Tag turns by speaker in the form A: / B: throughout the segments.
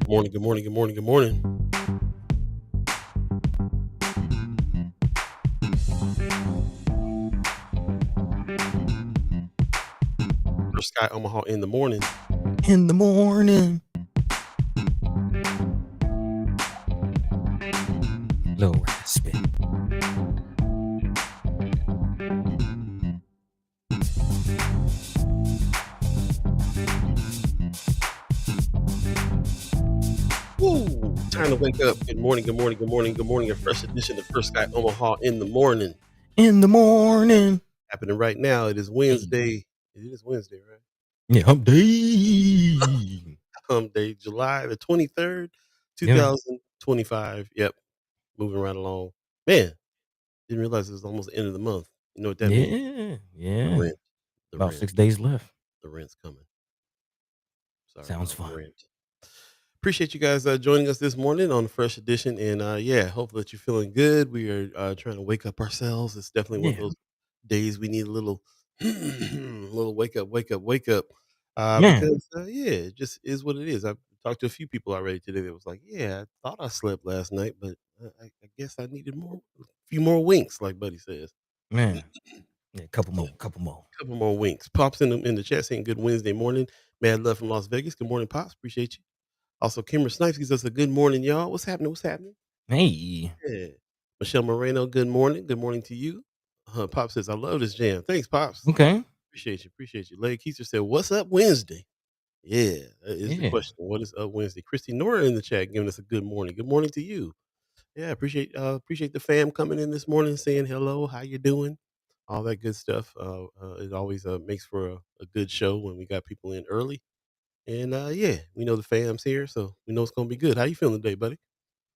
A: Morning, good morning, good morning, good morning. First Sky Omaha in the morning.
B: In the morning. Little raspy.
A: Woo! Time to wake up. Good morning, good morning, good morning, good morning. A fresh edition of First Sky Omaha in the morning.
B: In the morning.
A: Happening right now. It is
B: Hey.
A: Wednesday. It is Wednesday, right?
B: Yeah, hump day.
A: Day, July the 23rd,
B: Yeah, man.
A: 2025. Yep. Moving right along. Man, didn't realize it was almost the end of the month. You know what that means?
B: Yeah,
A: The
B: yeah.
A: rent. The
B: About
A: rent.
B: 6 days left.
A: The rent's coming. Sorry
B: Sounds
A: about the
B: fun.
A: rent. Appreciate you guys joining us this morning on the Fresh Edition, and yeah, hopefully that you're feeling good. We are trying to wake up ourselves. It's definitely one of
B: Yeah.
A: those days we need a little, little wake up, wake up, wake up.
B: Man.
A: Because yeah, it just is what it is. I've talked to a few people already today that was like, "Yeah, I thought I slept last night, but I guess I needed a few more winks," like Buddy says.
B: Man. Yeah, couple
A: Yeah,
B: more, couple more.
A: couple more winks. Pops in the chat saying, "Good Wednesday morning, mad love from Las Vegas. Good morning, Pops. Appreciate you." Also, Kimber Snipes gives us a good morning, y'all. What's happening? What's happening?
B: Hey.
A: Yeah. Michelle Moreno, good morning. Good morning to you. Pop says, I love this jam. Thanks, Pops.
B: Okay.
A: Appreciate you. Appreciate you. Larry Keister said, What's up Wednesday? Yeah, that is the
B: Yeah.
A: question. What is up Wednesday? Christy Nora in the chat giving us a good morning. Good morning to you. Yeah, appreciate the fam coming in this morning saying hello, how you doing? All that good stuff. It always makes for a good show when we got people in early. And yeah, we know the fam's here, so we know it's gonna be good. How you feeling today, buddy?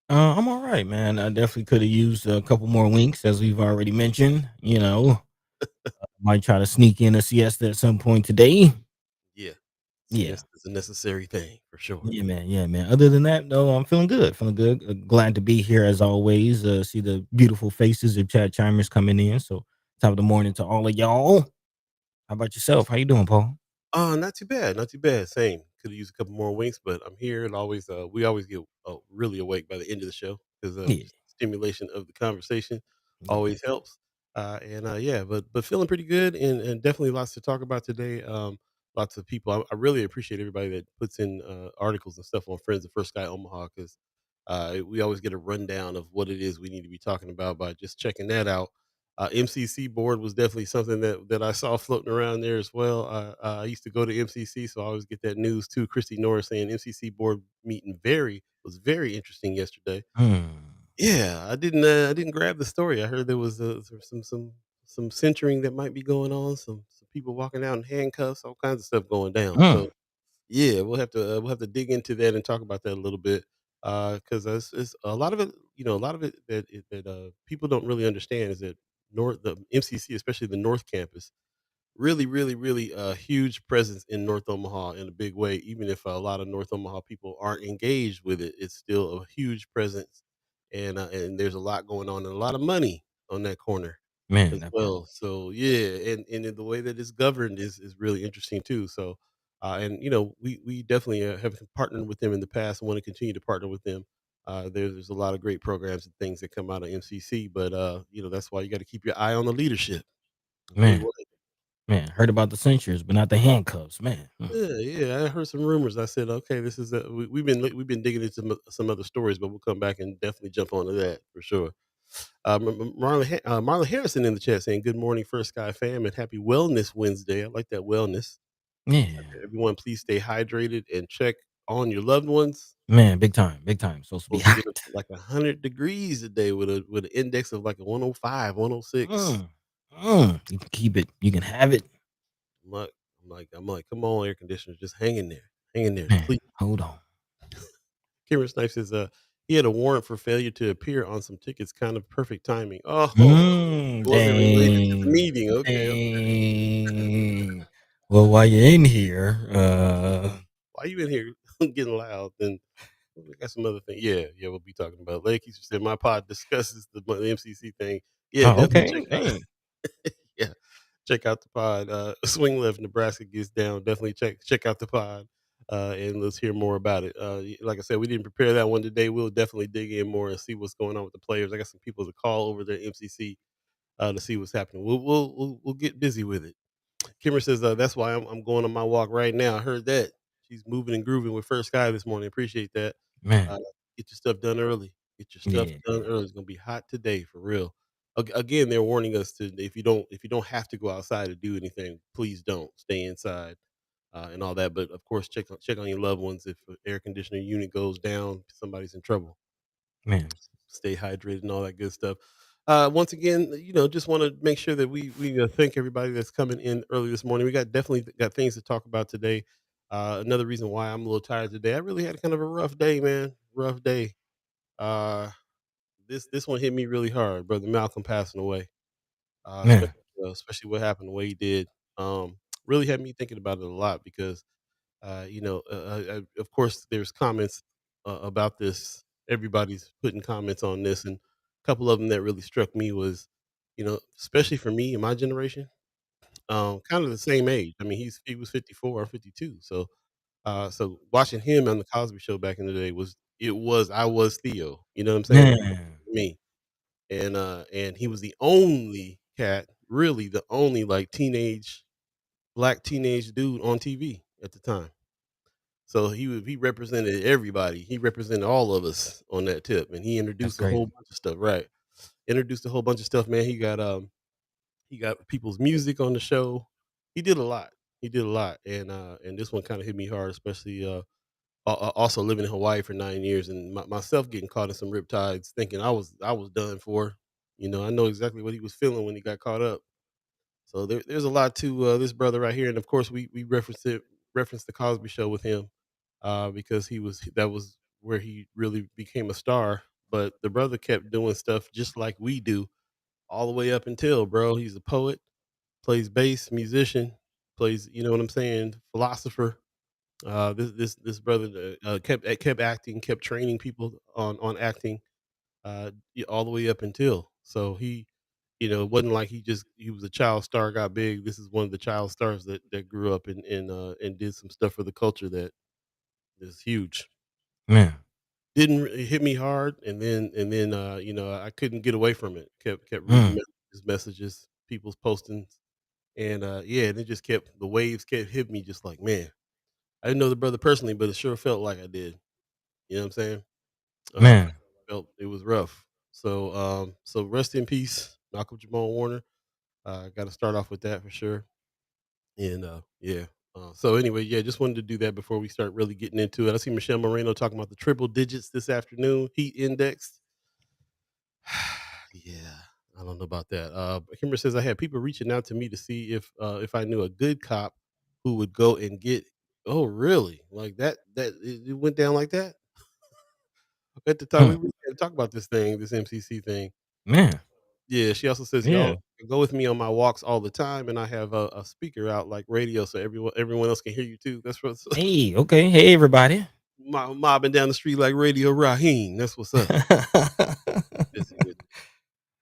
B: I'm all right, man. I definitely could have used a couple more winks, as we've already mentioned. Might try to sneak in a siesta at some point today.
A: Yeah.
B: Yeah.
A: Siesta is a necessary thing for sure.
B: Yeah, man. Yeah, man. Other than that, no, I'm feeling good. Feeling good. Glad to be here as always. See the beautiful faces of chat chimers coming in. So top of the morning to all of y'all. How about yourself? How you doing, Paul?
A: Not too bad, not too bad. Same. Could have used a couple more winks, but I'm here and always we always get really awake by the end of the show because
B: Yeah,
A: just stimulation of the conversation
B: yeah,
A: always helps. And yeah, but feeling pretty good and definitely lots to talk about today. Lots of people. I really appreciate everybody that puts in articles and stuff on Friends of First Sky Omaha because we always get a rundown of what it is we need to be talking about by just checking that out. MCC board was definitely something that I saw floating around there as well. I used to go to MCC, so I always get that news too. Christy Norris saying MCC board meeting was very interesting yesterday.
B: Hmm.
A: Yeah, I didn't grab the story. I heard there was some censoring that might be going on. Some people walking out in handcuffs, all kinds of stuff going down.
B: Hmm.
A: So yeah, we'll have to dig into that and talk about that a little bit, because it's a lot of it. You know, a lot of it that people don't really understand is that the MCC, especially the North Campus, really a huge presence in North Omaha in a big way. Even if a lot of North Omaha people aren't engaged with it, it's still a huge presence, and there's a lot going on and a lot of money on that corner
B: Man,
A: as
B: that part.
A: well. So yeah, and in the way that it's governed is really interesting too. So, and you know, we definitely have partnered with them in the past and want to continue to partner with them. There's a lot of great programs and things that come out of MCC, but you know, that's why you got to keep your eye on the leadership. Good
B: Man,
A: word.
B: man. Heard about the censures, but not the handcuffs, man.
A: Yeah. I heard some rumors. I said, okay, this is we've been digging into some other stories, but we'll come back and definitely jump onto that for sure. Marlon Harrison in the chat saying, "Good morning, First Sky fam, and happy Wellness Wednesday." I like that wellness.
B: Yeah,
A: Everyone, please stay hydrated and check on your loved ones.
B: man. Big time, big time. Supposed to be
A: Supposed to get up
B: hot.
A: to like 100 degrees today with an index of like a 105, 106.
B: Mm. You can keep it. You can have it,
A: I'm like, I'm like, come on, air conditioners, just hang in there,
B: man.
A: please.
B: Hold on.
A: Cameron Snipes says, he had a warrant for failure to appear on some tickets. Kind of perfect timing. Oh, it wasn't related to the
B: Dang,
A: meeting. Okay, okay.
B: dang. Well, while you're in here,
A: Why you in here getting loud? Then we got some other thing. Yeah, we'll be talking about. Lakey said my pod discusses the MCC thing. Yeah,
B: oh,
A: definitely check
B: okay,
A: out.
B: dang.
A: Yeah, check out the pod. Swing left, Nebraska gets down. Definitely check out the pod. and let's hear more about it. Like I said, we didn't prepare that one today. We'll definitely dig in more and see what's going on with the players. I got some people to call over there at MCC to see what's happening. We'll get busy with it. Kimmer says that's why I'm going on my walk right now. I heard that she's moving and grooving with First Sky this morning. Appreciate that.
B: Man,
A: Uh, get your stuff done early. Get your stuff
B: yeah,
A: done early. It's gonna be hot today for real. Again, they're warning us to if you don't have to go outside to do anything, please don't stay inside and all that. But of course, check on your loved ones. If an air conditioner unit goes down, somebody's in trouble.
B: man,
A: Stay hydrated and all that good stuff. Once again, just want to make sure that we thank everybody that's coming in early this morning. We definitely got things to talk about today. Another reason why I'm a little tired today. I really had kind of a rough day, man. Rough day. Uh, this one hit me really hard, brother Malcolm passing away. Especially,
B: man,
A: especially what happened the way he did. Really had me thinking about it a lot because of course, there's comments about this. Everybody's putting comments on this, and a couple of them that really struck me was, especially for me and my generation, kind of the same age. I mean, he was 54 or 52, so watching him on the Cosby Show back in the day I was Theo. You know what I'm saying?
B: man.
A: Me, and he was the only cat, really the only like black teenage dude on TV at the time. So he represented everybody. He represented all of us on that tip, and he
B: That's
A: introduced a whole
B: crazy.
A: bunch of stuff. Right, introduced a whole bunch of stuff. Man, he got people's music on the show. He did a lot. He did a lot, and this one kind of hit me hard, especially also living in Hawaii for 9 years and myself getting caught in some riptides, thinking I was done for. I know exactly what he was feeling when he got caught up. So there's a lot to this brother right here, and of course we referenced the Cosby Show with him because that was where he really became a star. But the brother kept doing stuff just like we do all the way up until, bro. He's a poet, plays bass, musician, plays, you know what I'm saying, philosopher. This brother kept acting, kept training people on acting all the way up until. So it wasn't like he was a child star, got big. This is one of the child stars that grew up and did some stuff for the culture that is huge.
B: Man,
A: Didn't It hit me hard, and then I couldn't get away from it. Kept reading
B: mm,
A: messages, people's postings, and yeah, and it just kept the waves kept hitting me just like, man, I didn't know the brother personally, but it sure felt like I did. You know what I'm saying?
B: man,
A: Felt it was rough. So rest in peace, Malcolm Jamal Warner. Got to start off with that for sure. And yeah. So anyway, yeah, just wanted to do that before we start really getting into it. I see Michelle Moreno talking about the triple digits this afternoon, heat index. Yeah, I don't know about that. Kimber says I had people reaching out to me to see if I knew a good cop who would go and get. Oh, really? Like that? It went down like that at the time. We
B: mm,
A: really had to talk about this MCC thing.
B: man,
A: Yeah, she also says y'all
B: yeah.
A: go with me on my walks all the time, and I have a speaker out like radio, so everyone else can hear you too. That's what's
B: Hey, okay. Hey, everybody.
A: mobbing down the street like Radio Raheem. That's what's up. Busy with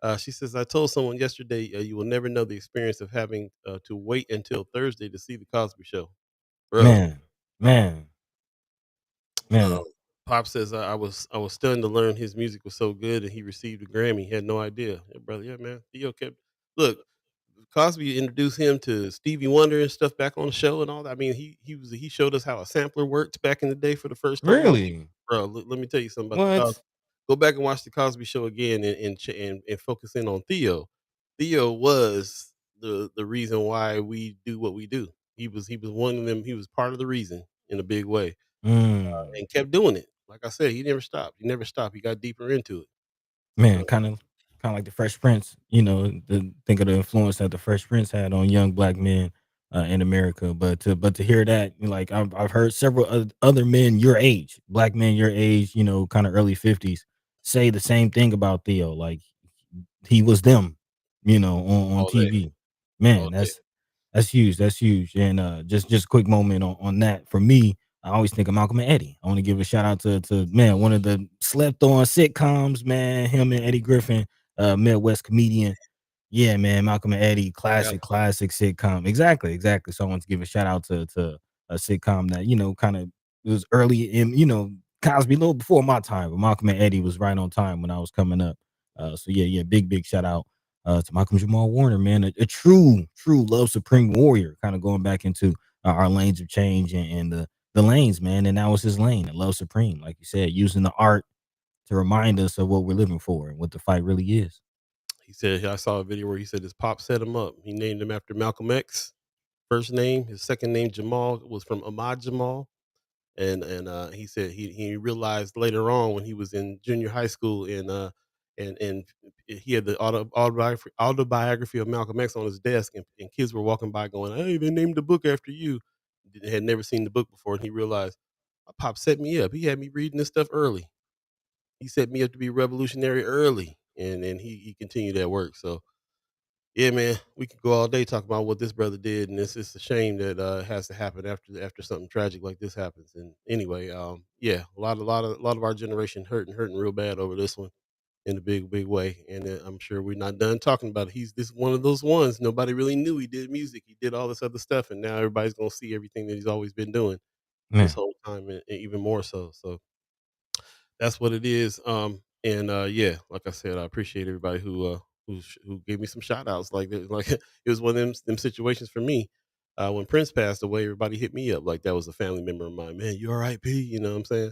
A: it. She says I told someone yesterday you will never know the experience of having to wait until Thursday to see the Cosby Show, bro.
B: Man, man,
A: Um,
B: man.
A: Pop says I was stunned to learn his music was so good and he received a Grammy. He had no idea. Yeah, brother, yeah, man. Theo kept look. Cosby introduced him to Stevie Wonder and stuff back on the show and all that. I mean, he showed us how a sampler worked back in the day for the first time.
B: Really?
A: Bro, let me tell you something about the Cosby.
B: What?
A: Go back and watch the Cosby Show again and focus in on Theo. Theo was the reason why we do what we do. He was one of them. He was part of the reason in a big way
B: Mm.
A: and kept doing it. Like I said, he never stopped. He never stopped. He got deeper into it.
B: Man,
A: So
B: kinda like the Fresh Prince, think of the influence that the Fresh Prince had on young black men, in America, but to hear that, like, I've heard several other men your age, black men your age, kinda early 50s, say the same thing about Theo, like, he was them, on
A: all day,
B: TV.
A: all
B: Man,
A: day.
B: that's huge, that's huge, and, just a quick moment on that. For me, I always think of Malcolm and Eddie. I wanna give a shout out to man, one of the slept on sitcoms, man, him and Eddie Griffin, Midwest comedian. Yeah, man, Malcolm and Eddie,
A: Like Alabama.
B: classic sitcom. Exactly, exactly. So I want to give a shout out to a sitcom that, kinda was early in, Cosby a little before my time, but Malcolm and Eddie was right on time when I was coming up. So yeah, yeah, big shout out to Malcolm Jamal Warner, man, a true love supreme warrior, kind of going back into our lanes of change and the lanes, man. And that was his lane, and love supreme, like you said, using the art to remind us of what we're living for and what the fight really is.
A: He said I saw a video where he said his pop set him up. He named him after Malcolm X, first name. His second name, Jamal, was from Ahmad Jamal. And he said he realized later on when he was in junior high school and he had the autobiography of Malcolm X on his desk, and kids were walking by going, "Hey, they named the book after you." Had never seen the book before, and he realized my pop set me up. He had me reading this stuff early. He set me up to be revolutionary early, and he continued that work. So yeah, man, we could go all day talking about what this brother did, and it's a shame that it has to happen after something tragic like this happens. And anyway, yeah, a lot of our generation hurting real bad over this one in a big way. And I'm sure we're not done talking about it. He's this one of those ones nobody really knew he did music. He did all this other stuff, and now everybody's gonna see everything that he's always been doing this
B: Man,
A: whole time, and even more so. So that's what it is. And yeah, like I said, I appreciate everybody who gave me some shout outs. Like like it was one of them situations for me. When Prince passed away, everybody hit me up like that was a family member of mine. Man, you all right, P? You know what I'm saying?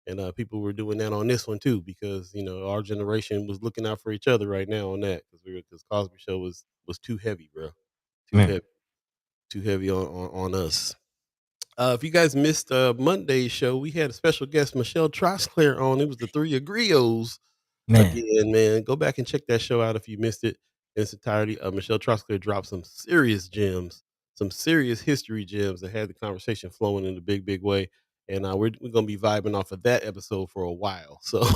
A: And people were doing that on this one too, because our generation was looking out for each other right now on that, because Cosby Show was too heavy, bro, too
B: man,
A: heavy, too heavy on us. If you guys missed Monday's show, we had a special guest, Michelle Trosclair, on. It was the Three Agreeos
B: man,
A: again, man. Go back and check that show out if you missed it in its entirety. Michelle Trosclair dropped some serious gems, some serious history gems that had the conversation flowing in a big way. And we're going to be vibing off of that episode for a while. So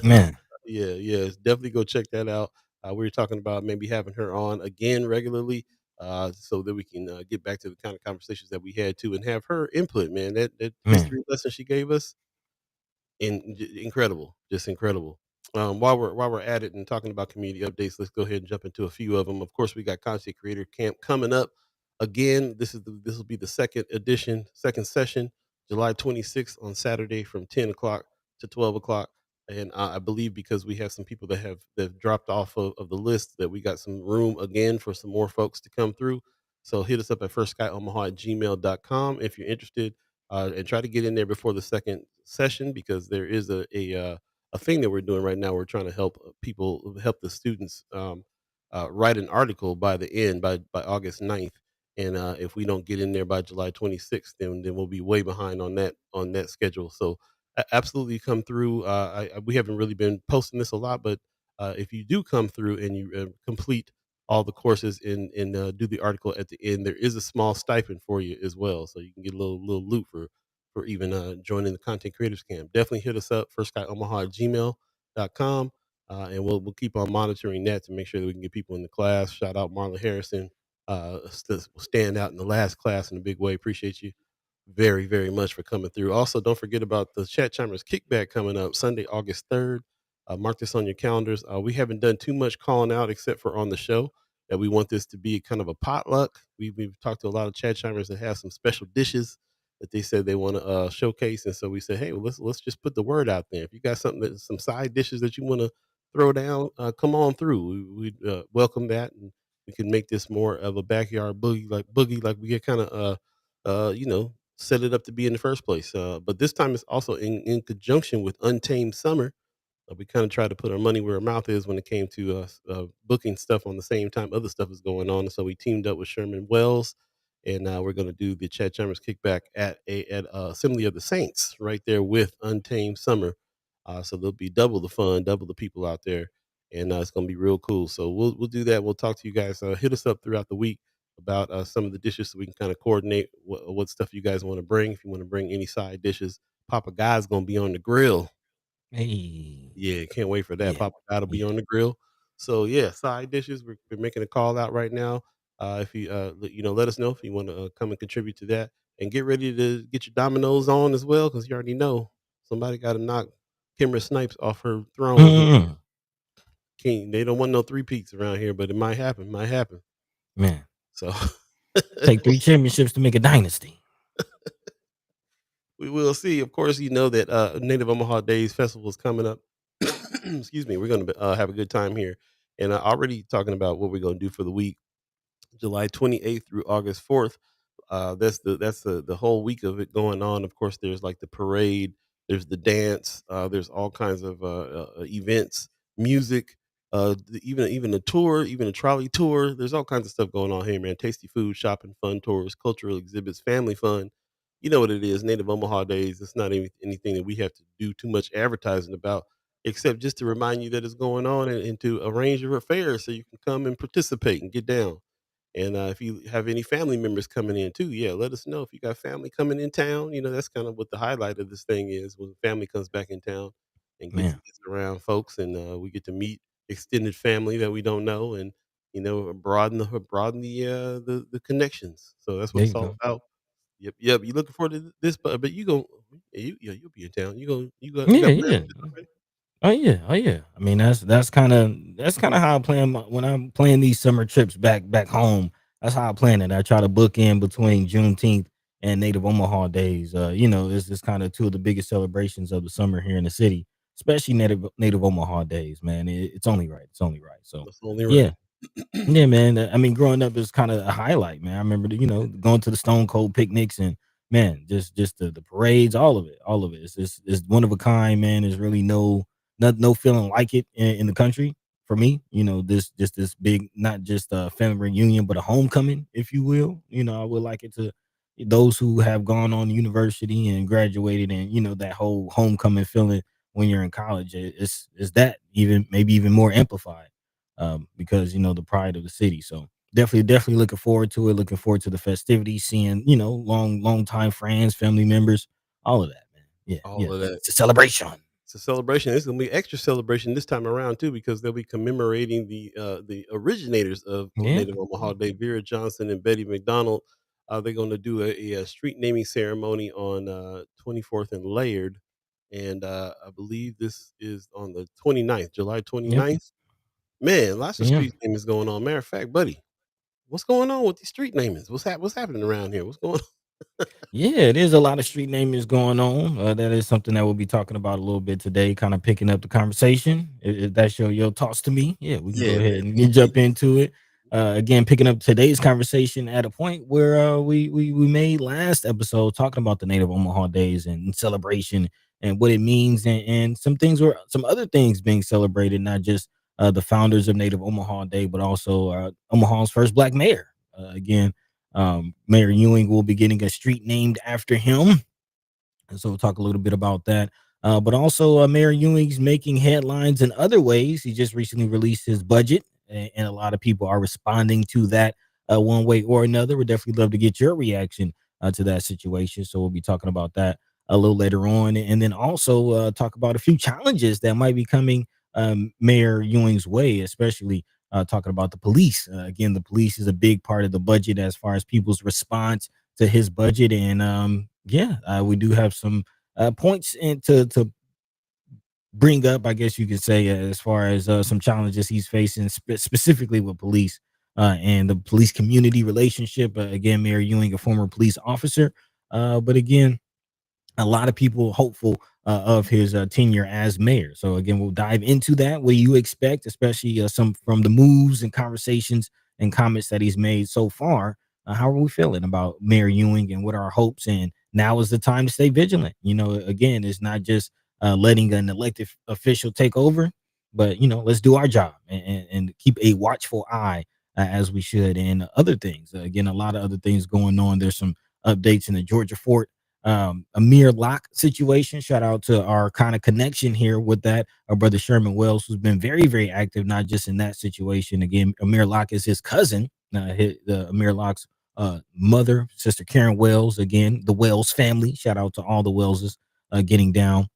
B: man,
A: yeah, yeah, definitely go check that out. We were talking about maybe having her on again regularly, so that we can get back to the kind of conversations that we had too, and have her input. Man, that
B: man.
A: history lesson she gave us, incredible, just incredible. While we're at it and talking about community updates, let's go ahead and jump into a few of them. Of course, we got Content Creator Camp coming up again. This will be the second edition, second session, July 26th on Saturday from 10 o'clock to 12 o'clock. And I believe because we have some people that have dropped off of the list, that we got some room again for some more folks to come through. So hit us up at firstskyOmaha@gmail.com if you're interested, and try to get in there before the second session, because there is a thing that we're doing right now. We're trying to help people, help the students write an article by the end by August 9th. And if we don't get in there by July 26th, then we'll be way behind on that schedule. So absolutely come through. We haven't really been posting this a lot, but if you do come through and you complete all the courses and do the article at the end, there is a small stipend for you as well, so you can get a little loot for even joining the Content Creators Camp. Definitely hit us up, firstskyOmaha@gmail.com, and we'll keep on monitoring that to make sure that we can get people in the class. Shout out Marlon Harrison, stand out in the last class in a big way. Appreciate you very much for coming through. Also, don't forget about the Chat Chimers Kickback coming up Sunday, August 3rd. Mark this on your calendars. We haven't done too much calling out except for on the show, that we want this to be kind of a potluck. We've talked to a lot of Chat Chimers that have some special dishes that they said they want to showcase, and so we said, hey, well, let's just put the word out there. If you got some side dishes that you want to throw down, come on through. We welcome that, and we can make this more of a backyard boogie like we get kind of set it up to be in the first place. But this time it's also in conjunction with Untamed Summer. We kind of try to put our money where our mouth is when it came to booking stuff on the same time other stuff is going on. And so we teamed up with Sherman Wells, and we're going to do the Chad Chalmers kickback at Assembly of the Saints right there with Untamed Summer. So there'll be double the fun, double the people out there, and it's going to be real cool. So we'll do that. We'll talk to you guys. Hit us up throughout the week about some of the dishes, so we can kind of coordinate what stuff you guys want to bring. If you want to bring any side dishes, Papa Guy's going to be on the grill.
B: Hey,
A: Yeah, can't wait for that.
B: yeah,
A: Papa Guy'll be
B: yeah.
A: on the grill. So yeah, side dishes. We're making a call out right now. If you let us know if you want to come and contribute to that, and get ready to get your dominoes on as well, because you already know somebody got to knock Kimra Snipes off her throne here.
B: Mm,
A: King, they don't want no three peats around here, but it might happen. Might happen.
B: man,
A: So
B: take 3 championships to make a dynasty.
A: We will see. Of course, you know that Native Omaha Days Festival is coming up. Excuse me. We're going to have a good time here, and already talking about what we're going to do for the week. July 28th through August 4th. That's the whole week of it going on. Of course, there's like the parade, there's the dance, there's all kinds of events, music, even a tour, even a trolley tour. There's all kinds of stuff going on here, man. Tasty food, shopping, fun tours, cultural exhibits, family fun. You know what it is, Native Omaha Days. It's not anything that we have to do too much advertising about, except just to remind you that it's going on and to arrange your affairs so you can come and participate and get down. And if you have any family members coming in too, yeah, let us know if you got family coming in town. You know, that's kind of what the highlight of this thing is when family comes back in town and
B: Man,
A: gets around folks, and we get to meet extended family that we don't know, and broaden the connections. So that's what
B: there
A: it's
B: you
A: all
B: go.
A: about. Yep, yep. You looking forward to this, but you go, you'll be in town. You
B: Yeah,
A: got plans
B: yeah.
A: already?
B: Oh yeah, oh yeah. I mean, that's kind of how I plan when I'm planning these summer trips back home. That's how I plan it. I try to book in between Juneteenth and Native Omaha days. It's kind of two of the biggest celebrations of the summer here in the city, especially Native Omaha days. Man, it's only right. It's only right. So,
A: That's only
B: yeah,
A: right.
B: yeah, man. I mean, growing up is kind of a highlight, man. I remember, going to the Stone Cold picnics and man, just the parades, all of it. It's one of a kind, man. There's really no feeling like it in the country for me. This just this big, not just a family reunion, but a homecoming, if you will. I would like it to those who have gone on to university and graduated, and that whole homecoming feeling when you're in college. It's that even maybe even more amplified because the pride of the city. So definitely looking forward to it. Looking forward to the festivities, seeing long time friends, family members, all of that, man. Yeah,
A: All
B: yeah.
A: of that.
B: It's a celebration.
A: It's a celebration. It's gonna be extra celebration this time around too, because they'll be commemorating the originators of
B: Yeah,
A: Native Omaha Day, Vera Johnson and Betty McDonald. They're gonna do a street naming ceremony on 24th and Laird, and I believe this is on the 29th, July
B: yeah,
A: 29th. Man, lots of
B: yeah.
A: street namings going on. Matter of fact, buddy, what's going on with these street namings? What's happening around here? What's going on?
B: Yeah, there's a lot of street namings going on. That is something that we'll be talking about a little bit today, kind of picking up the conversation. If that's your thoughts to me, yeah, we can go
A: Yeah,
B: ahead
A: man.
B: and jump into it. Again, picking up today's conversation at a point where we made last episode talking about the Native Omaha days and celebration and what it means, and some other things being celebrated, not just the founders of Native Omaha Day, but also Omaha's first black mayor. Again, Mayor Ewing will be getting a street named after him, and so we'll talk a little bit about that. But also, Mayor Ewing's making headlines in other ways. He just recently released his budget, and a lot of people are responding to that one way or another. We'd definitely love to get your reaction to that situation. So we'll be talking about that a little later on, and then also talk about a few challenges that might be coming Mayor Ewing's way, especially talking about the police. Again, the police is a big part of the budget as far as people's response to his budget, and we do have some points to bring up, I guess you could say, as far as some challenges he's facing, specifically with police and the police community relationship. Again, Mayor Ewing, a former police officer, but again, a lot of people hopeful of his tenure as mayor. So again, we'll dive into that. What you expect, especially some from the moves and conversations and comments that he's made so far. How are we feeling about Mayor Ewing and what are our hopes? And now is the time to stay vigilant. Again, it's not just letting an elected official take over, but let's do our job and keep a watchful eye as we should. And other things. Again, a lot of other things going on. There's some updates in the Georgia fort Amir Locke situation. Shout out to our kind of connection here with that. Our brother Sherman Wells, who's been very, very active, not just in that situation. Again, Amir Locke is his cousin. Amir Locke's mother, sister Karen Wells. Again, the Wells family. Shout out to all the Wellses getting down.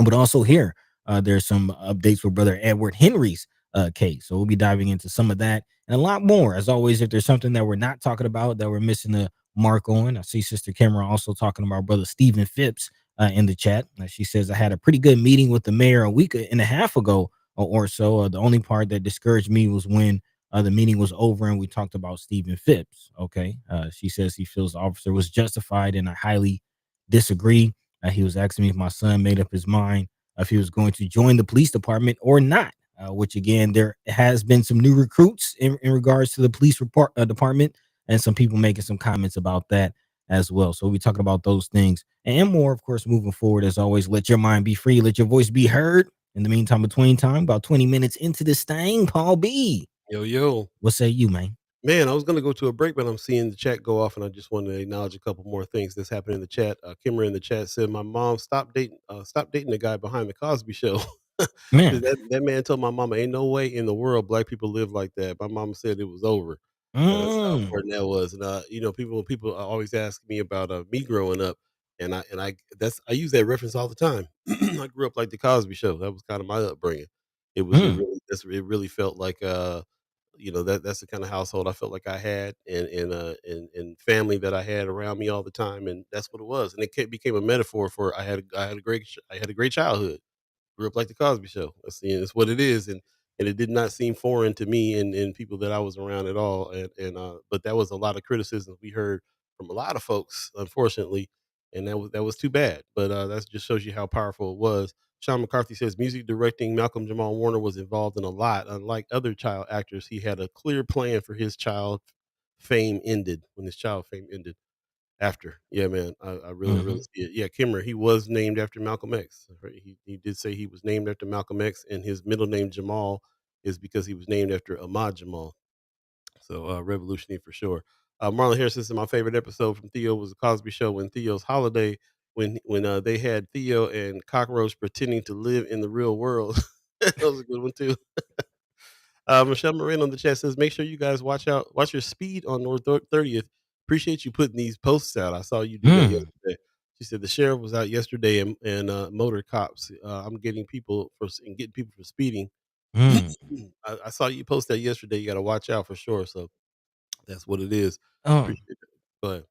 B: But also here, there's some updates with brother Edward Henry's case. So we'll be diving into some of that and a lot more. As always, if there's something that we're not talking about that we're missing the mark on, I see Sister Cameron also talking about brother Stephen Phipps in the chat. She says, I had a pretty good meeting with the mayor a week and a half ago or so. The only part that discouraged me was when the meeting was over and we talked about Stephen Phipps. Okay. She says he feels the officer was justified in a highly disagree. He was asking me if my son made up his mind if he was going to join the police department or not. Which again, there has been some new recruits in regards to the police department, and some people making some comments about that as well. So we'll be talking about those things and more, of course, moving forward. As always, let your mind be free, let your voice be heard. In the meantime, between time, about 20 minutes into this thing, Paul B.
A: Yo, yo.
B: What say you, man?
A: Man, I was gonna go to a break, but I'm seeing the chat go off, and I just wanted to acknowledge a couple more things that's happened in the chat. Kimmer in the chat said, "My mom stopped dating the guy behind the Cosby Show." 'Cause
B: Man.
A: that man told my mama, "Ain't no way in the world black people live like that." My mama said it was over. That's how
B: Mm,
A: important that was. And people always ask me about me growing up, I use that reference all the time. I grew up like the Cosby Show. That was kind of my upbringing.
B: mm,
A: It really felt like that's the kind of household I felt like I had, and family that I had around me all the time, and that's what it was. And became a metaphor for I had a great childhood. Grew up like the Cosby Show. That's what it is, and it did not seem foreign to me and people that I was around at all. But that was a lot of criticism we heard from a lot of folks, unfortunately, and that was too bad. But that just shows you how powerful it was. Sean McCarthy says music directing Malcolm Jamal Warner was involved in a lot. Unlike other child actors, he had a clear plan for his child fame ended when his child fame ended. After. Yeah, man. I really
B: mhm,
A: see it. Yeah, Kimmer, he was named after Malcolm X, right? He did say he was named after Malcolm X, and his middle name Jamal is because he was named after Ahmad Jamal. So, revolutionary for sure. Marlon Harris says my favorite episode from Theo was the Cosby Show when Theo's holiday when they had Theo and Cockroach pretending to live in the real world. That was a good one too. Michelle Moran on the chat says, "Make sure you guys watch your speed on North 30th. Appreciate you putting these posts out. I saw you do that
B: mm,
A: yesterday." She said the sheriff was out yesterday and motor cops. I'm getting people for speeding.
B: mm.
A: I saw you post that yesterday. You got to watch out for sure. So that's what it is.
B: Um,
A: Appreciate it. But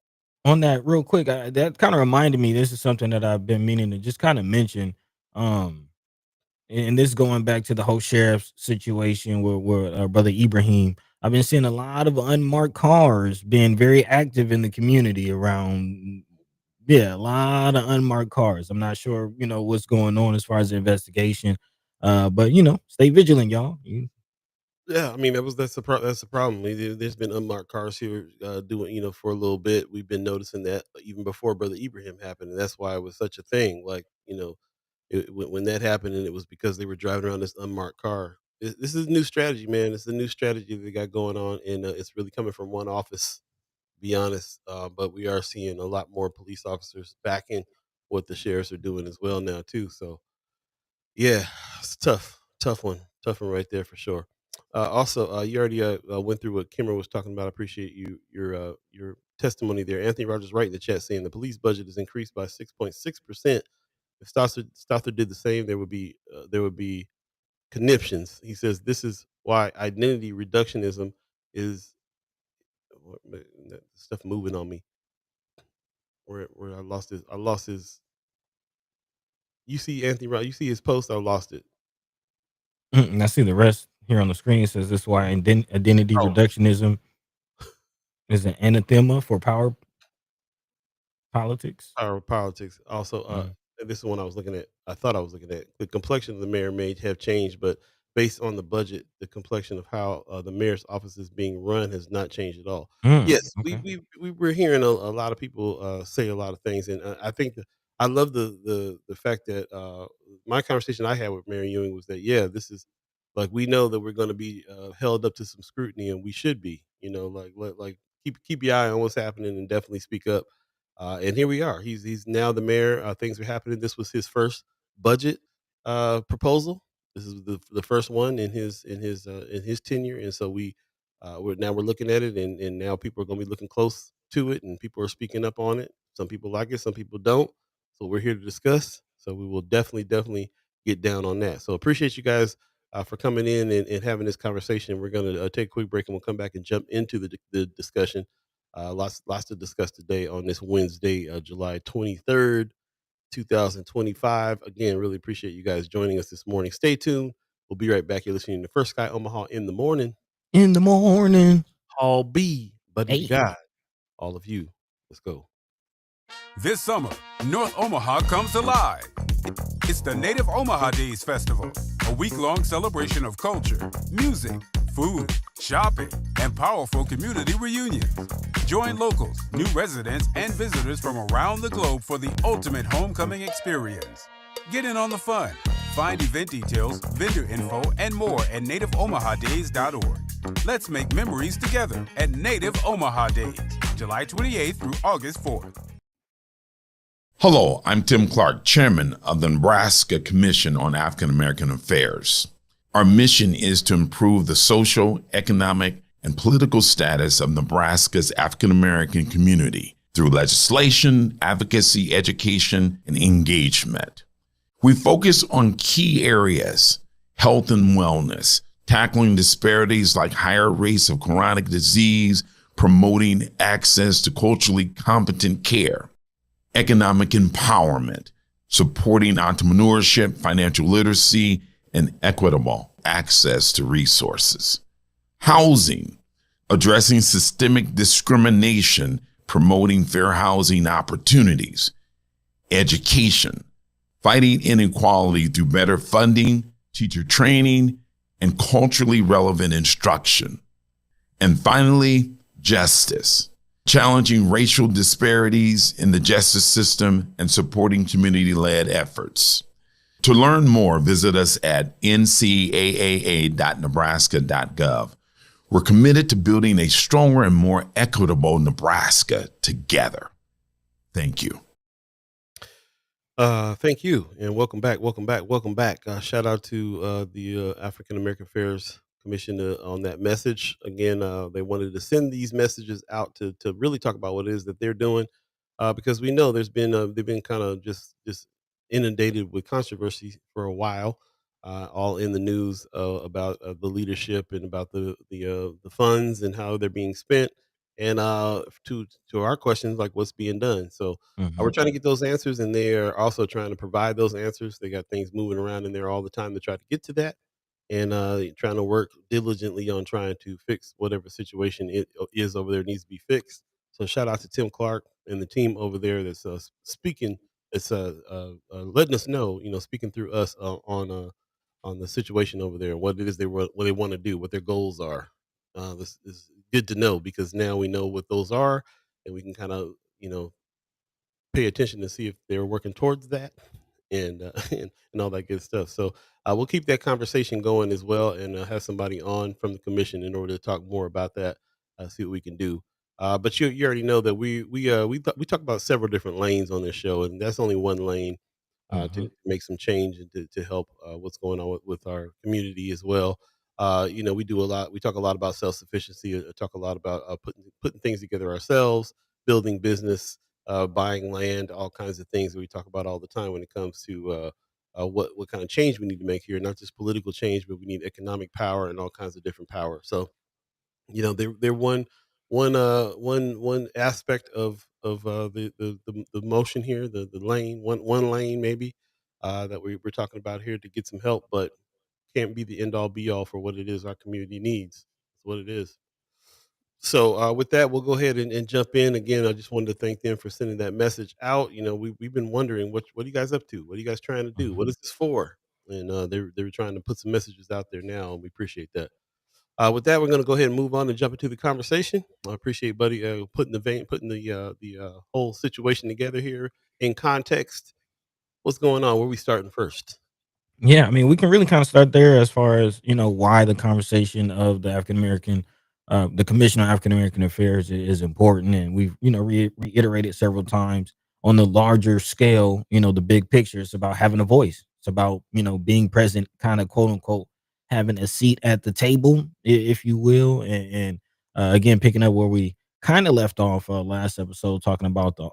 B: on that real quick, that kind of reminded me. This is something that I've been meaning to just kind of mention. Um, and this going back to the whole sheriff's situation where brother Ibrahim. I've been seeing a lot of unmarked cars being very active in the community around. Yeah, a lot of unmarked cars. I'm not sure, what's going on as far as the investigation. But stay vigilant, y'all.
A: yeah, I mean that's the problem. There's been unmarked cars here doing for a little bit. We've been noticing that even before Brother Ibrahim happened, and that's why it was such a thing. Like when that happened, and it was because they were driving around this unmarked car. This is a new strategy, man. It's a new strategy they got going on, and it's really coming from one office. To be honest, but we are seeing a lot more police officers backing what the sheriffs are doing as well now too. So yeah, it's tough one right there for sure. Also, you already went through what Kimmer was talking about. I appreciate your testimony there. Anthony Rogers right in the chat saying the police budget is increased by 6.6%. If Stothard did the same, there would be conniptions. He says this is why identity reductionism is that stuff moving on me. Where I lost his. You see Anthony, right? You see his post. I lost it.
B: I see the rest here on the screen. It says this is why identity
A: Oh,
B: reductionism is an anathema for power politics.
A: Power politics. Also,
B: Mm.
A: this is one I was looking at. I thought I was looking at. The complexion of the mayor may have changed, but based on the budget, the complexion of how the mayor's office is being run has not changed at all.
B: Mm,
A: Yes, we
B: okay.
A: we we were hearing a lot of people say a lot of things, and I think that I love the fact that my conversation I had with Mayor Ewing was that this is like we know that we're going to be held up to some scrutiny, and we should be. Like keep your eye on what's happening and definitely speak up and here we are. He's now the mayor. Things are happening. This was his first budget proposal. This is the first one in his tenure, and so we're looking at it, and now people are going to be looking close to it, and people are speaking up on it. Some people like it, some people don't. So we're here to discuss. So we will definitely get down on that. So appreciate you guys for coming in and having this conversation. We're going to take a quick break, and we'll come back and jump into the discussion. Lots to discuss today on this Wednesday, July 23rd, 2025. Again, really appreciate you guys joining us this morning. Stay tuned. We'll be right back. You're listening to First Sky Omaha in the morning.
B: In the morning.
A: Paul B, Buddy the
B: Hey.
A: Guy, all of you. Let's go.
C: This summer, North Omaha comes alive. It's the Native Omaha Days Festival, a week-long celebration of culture, music, food, shopping, and powerful community reunions. Join locals, new residents, and visitors from around the globe for the ultimate homecoming experience. Get in on the fun. Find event details, vendor info, and more at nativeomahadays.org. Let's make memories together at Native Omaha Days, July 28th through August 4th.
D: Hello, I'm Tim Clark, Chairman of the Nebraska Commission on African American Affairs. Our mission is to improve the social, economic, and political status of Nebraska's African American community through legislation, advocacy, education, and engagement. We focus on key areas: health and wellness, tackling disparities like higher rates of chronic disease, promoting access to culturally competent care, economic empowerment, supporting entrepreneurship, financial literacy, and equitable access to resources. Housing, addressing systemic discrimination, promoting fair housing opportunities. Education, fighting inequality through better funding, teacher training, and culturally relevant instruction. And finally, justice, challenging racial disparities in the justice system and supporting community-led efforts. To learn more, visit us at ncaa.nebraska.gov. We're committed to building a stronger and more equitable Nebraska together. Thank you.
A: Thank you, and welcome back, welcome back, welcome back. Shout out to the African American Affairs Commission on that message. Again, they wanted to send these messages out to really talk about what it is that they're doing, because we know they've been kind of just inundated with controversy for a while, all in the news about the leadership and about the funds and how they're being spent, and to our questions like what's being done. So we're
B: Mhm.
A: trying to get those answers, and they're also trying to provide those answers. They got things moving around in there all the time to try to get to that, and trying to work diligently on trying to fix whatever situation it is over there needs to be fixed. So shout out to Tim Clark and the team over there that's speaking. It's letting us know, speaking through us on the situation over there, what it is what they want to do, what their goals are. This is good to know because now we know what those are, and we can kind of pay attention to see if they're working towards that and and all that good stuff. So we'll keep that conversation going as well, and have somebody on from the commission in order to talk more about that. See what we can do. But you already know that we talk about several different lanes on this show, and that's only one lane to
B: Mhm.
A: make some change and to help what's going on with our community as well. We do a lot. We talk a lot about self sufficiency. Talk a lot about putting things together ourselves, building business, buying land, all kinds of things that we talk about all the time when it comes to what kind of change we need to make here. Not just political change, but we need economic power and all kinds of different power. So they're one aspect of the motion here, the lane, one lane maybe that we're talking about here to get some help, but can't be the end all be all for what it is our community needs. It's what it is. So with that, we'll go ahead and jump in. Again, I just wanted to thank them for sending that message out. We've been wondering what are you guys up to? What are you guys trying to do? What
B: Mhm.
A: is this for? And they're trying to put some messages out there now, and we appreciate that. With that, we're going to go ahead and move on and jump into the conversation. I appreciate Buddy putting the whole situation together here in context. What's going on? Where we starting first?
B: Yeah, I mean, we can really kind of start there as far as why the conversation of the African American, the Commission on African American Affairs is important, and we've reiterated several times on the larger scale. The big picture. It's about having a voice. It's about being present, kind of quote unquote having a seat at the table, if you will, and again picking up where we kind of left off last episode, talking about the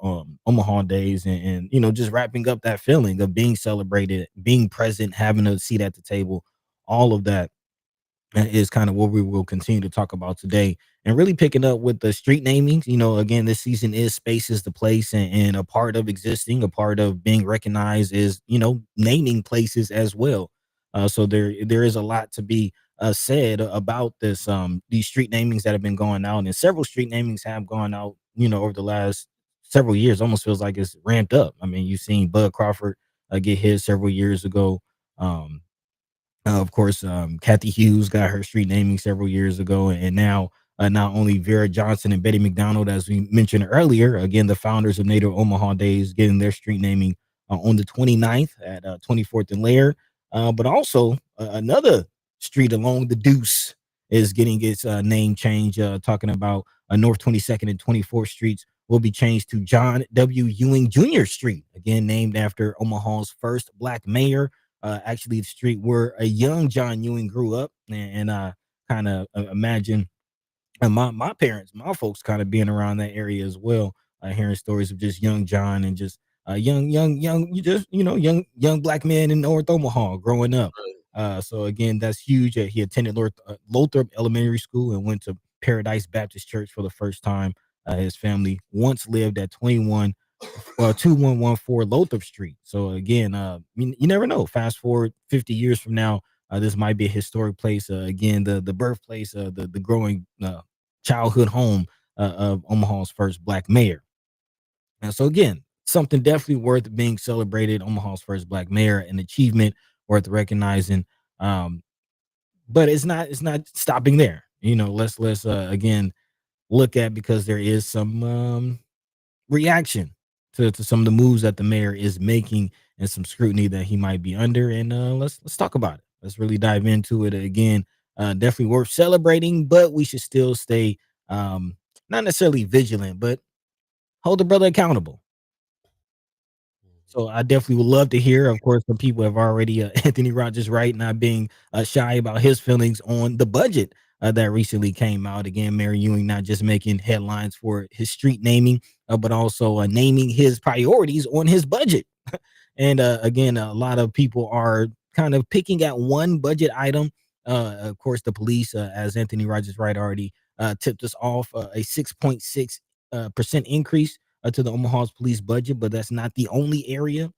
B: Omaha days, and just wrapping up that feeling of being celebrated, being present, having a seat at the table. All of that is kind of what we will continue to talk about today, and really picking up with the street namings. Again, this season is space is the place, and a part of existing, a part of being recognized is naming places as well. So there is a lot to be said about these street namings that have been going out, and several street namings have gone out over the last several years. Almost feels like it's ramped up. I mean, you've seen Bud Crawford get his several years ago. Um, of course, Kathy Hughes got her street naming several years ago, and now not only Vera Johnson and Betty McDonald, as we mentioned earlier, again, the founders of Native Omaha Days getting their street naming on the 29th at 24th and Lair, but also another street along the Deuce is getting its name change, talking about North 22nd and 24th Streets will be changed to John W. Ewing Jr. Street, again, named after Omaha's first black mayor, actually the street where a young John Ewing grew up, and I kind of imagine my parents, my folks, kind of being around that area as well, hearing stories of just young John and just young, you just young black men in North Omaha growing up. So again, that's huge. He attended Lothrop Elementary School and went to Paradise Baptist Church for the first time. His family once lived at 2114 Lothrop Street. So again, you never know. Fast forward 50 years from now, this might be a historic place. Again, the birthplace, the growing childhood home of Omaha's first black mayor. And so again, something definitely worth being celebrated. Omaha's first black mayor, an achievement worth recognizing. Um, but it's not stopping there. Let's again look at, because there is some reaction to some of the moves that the mayor is making and some scrutiny that he might be under. And let's talk about it. Let's really dive into it again. Definitely worth celebrating, but we should still stay not necessarily vigilant, but hold the brother accountable. So I definitely would love to hear. Of course, some people have already Anthony Rogers Wright not being shy about his feelings on the budget that recently came out. Again, Mary Ewing not just making headlines for his street naming, but also naming his priorities on his budget. And again, a lot of people are kind of picking at one budget item. Of course, the police, as Anthony Rogers Wright already tipped us off, a 6.6 percent increase to the Omaha's police budget, but that's not the only area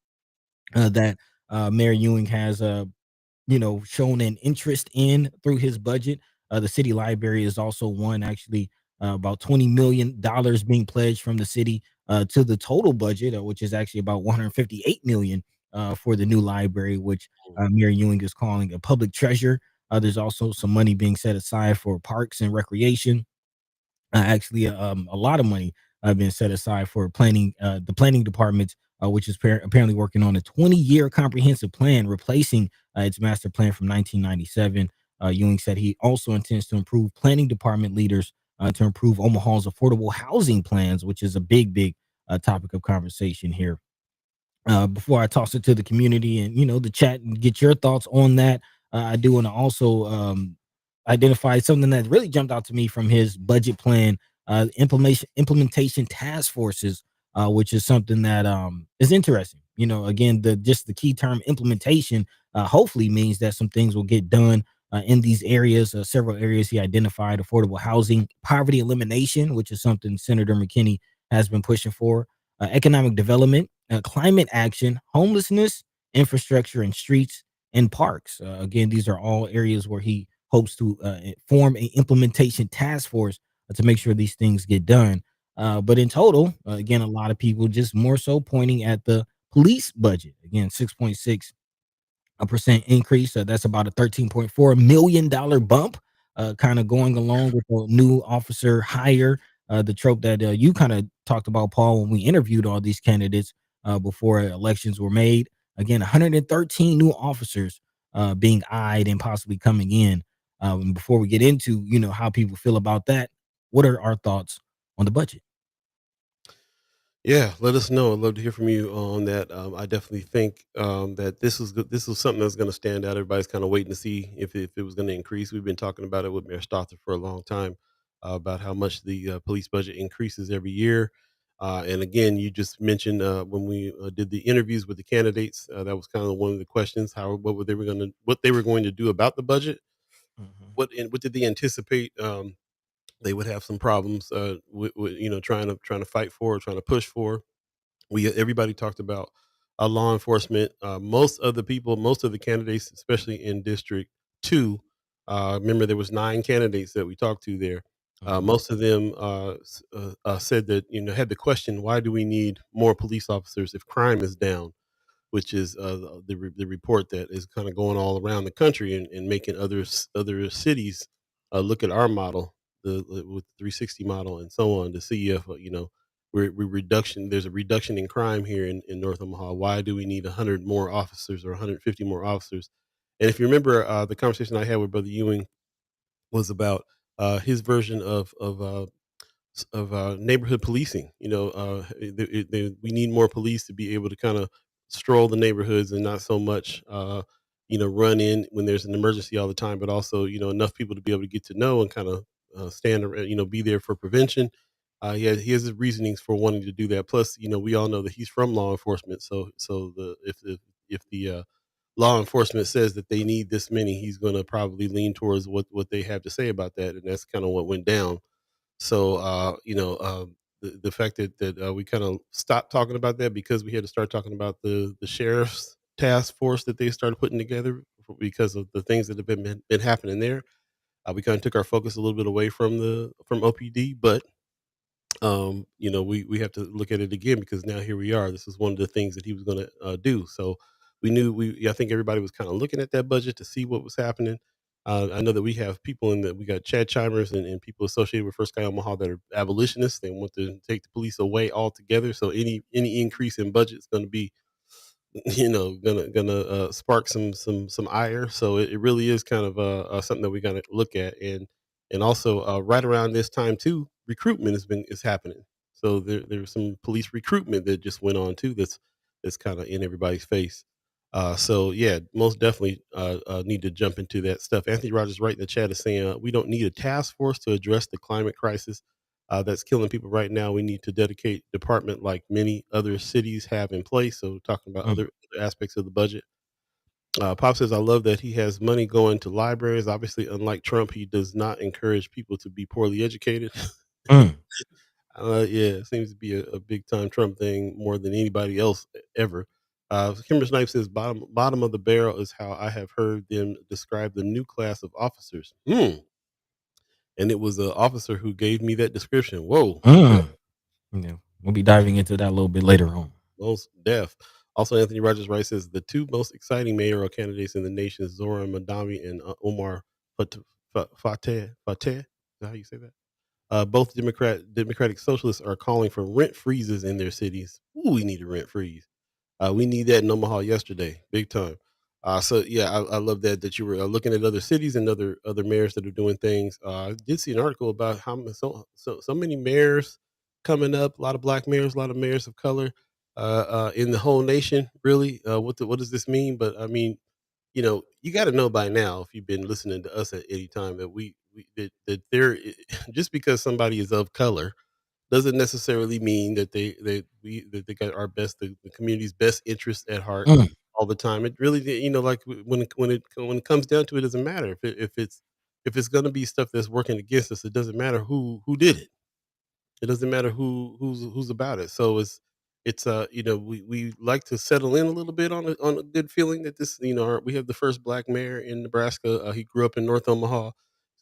B: that Mayor Ewing has, shown an interest in through his budget. The city library is also one, actually, about $20 million being pledged from the city to the total budget, which is actually about 158 million for the new library, which Mayor Ewing is calling a public treasure. There's also some money being set aside for parks and recreation. Actually, a lot of money been set aside for planning, the planning department, which is apparently working on a 20-year comprehensive plan, replacing its master plan from 1997. Ewing said he also intends to improve planning department leaders to improve Omaha's affordable housing plans, which is a big topic of conversation here. Before I toss it to the community and the chat and get your thoughts on that, I do want to also identify something that really jumped out to me from his budget plan, implementation task forces, which is something that is interesting. Again, the key term implementation hopefully means that some things will get done in these areas. Several areas he identified: affordable housing, poverty elimination, which is something Senator McKinney has been pushing for, economic development, climate action, homelessness, infrastructure, and streets and parks. Again, these are all areas where he hopes to form a implementation task force to make sure these things get done. But in total, again, a lot of people just more so pointing at the police budget. Again, 6.6 a percent increase. That's about a $13.4 million bump. Kind of going along with the new officer hire, the trope that you kind of talked about, Paul, when we interviewed all these candidates before elections were made. Again, 113 new officers being eyed and possibly coming in. Before we get into how people feel about that, what are our thoughts on the budget?
A: Yeah, let us know. I'd love to hear from you on that. I definitely think that this is good. This is something that's going to stand out. Everybody's kind of waiting to see if it was going to increase. We've been talking about it with Mayor Stother for a long time about how much the police budget increases every year. And again, you just mentioned when we did the interviews with the candidates, that was kind of one of the questions: what they were going to do about the budget.
B: Mhm.
A: What did they anticipate? They would have some problems with trying to fight for, trying to push for. We Everybody talked about law enforcement. Most of the candidates, especially in District 2, remember there was 9 candidates that we talked to there.
B: Mhm.
A: Most of them said that, had the question, why do we need more police officers if crime is down? Which is the report that is kind of going all around the country and making other cities look at our model, with 360 model and so on, to see if we're reduction. There's a reduction in crime here in North Omaha. Why do we need 100 more officers or 150 more officers? And if you remember, the conversation I had with Brother Ewing was about his version of neighborhood policing. We need more police to be able to kind of stroll the neighborhoods and not so much, run in when there's an emergency all the time, but also, enough people to be able to get to know and kind of stand around, be there for prevention. He has his reasonings for wanting to do that. Plus, we all know that he's from law enforcement, so if the law enforcement says that they need this many, he's going to probably lean towards what they have to say about that, and that's kind of what went down. So, the fact that we kind of stopped talking about that because we had to start talking about the sheriff's task force that they started putting together because of the things that have been happening there. We kind of took our focus a little bit away from OPD, but we have to look at it again because now here we are. This is one of the things that he was going to do. So I think everybody was kind of looking at that budget to see what was happening. I know that we have people we got Chad Chimers and people associated with First Guy Omaha that are abolitionists. They want to take the police away altogether. So any increase in budget is going to be gonna spark some ire. So it really is kind of something that we gotta look at. And also, right around this time too, recruitment is happening. So there's some police recruitment that just went on too, that's kind of in everybody's face. So yeah, most definitely need to jump into that stuff. Anthony Rogers right in the chat is saying, we don't need a task force to address the climate crisis that's killing people right now. We need to dedicate department like many other cities have in place. So talking about
B: Mm,
A: other aspects of the budget. Pop says, I love that he has money going to libraries. Obviously, unlike Trump, he does not encourage people to be poorly educated.
B: mm,
A: Yeah, it seems to be a big time Trump thing more than anybody else ever. Kimber Snipes says, bottom of the barrel is how I have heard them describe the new class of officers. And it was an officer who gave me that description. Whoa, okay.
B: mm. Yeah, we'll be diving into that a little bit later on.
A: Most deaf. Also, Anthony Rogers Wright says the two most exciting mayoral candidates in the nation is Zora Madami and Omar Fateh. Fateh, is that how you say that? Both Democratic Socialists are calling for rent freezes in their cities. Ooh, we need a rent freeze. We need that in Omaha yesterday, big time. So yeah, I love that you were looking at other cities and other mayors that are doing things. I did see an article about so many mayors coming up. A lot of black mayors, a lot of mayors of color in the whole nation. Really, what does this mean? But I mean, you got to know by now if you've been listening to us at any time that that there just because somebody is of color doesn't necessarily mean that they got the community's best interest at heart
B: Mm,
A: all the time. It really, like when it comes down to it, doesn't matter if it's going to be stuff that's working against us. It doesn't matter who did it. It doesn't matter who's about it. So we like to settle in a little bit on a good feeling that this, we have the first black mayor in Nebraska. He grew up in North Omaha,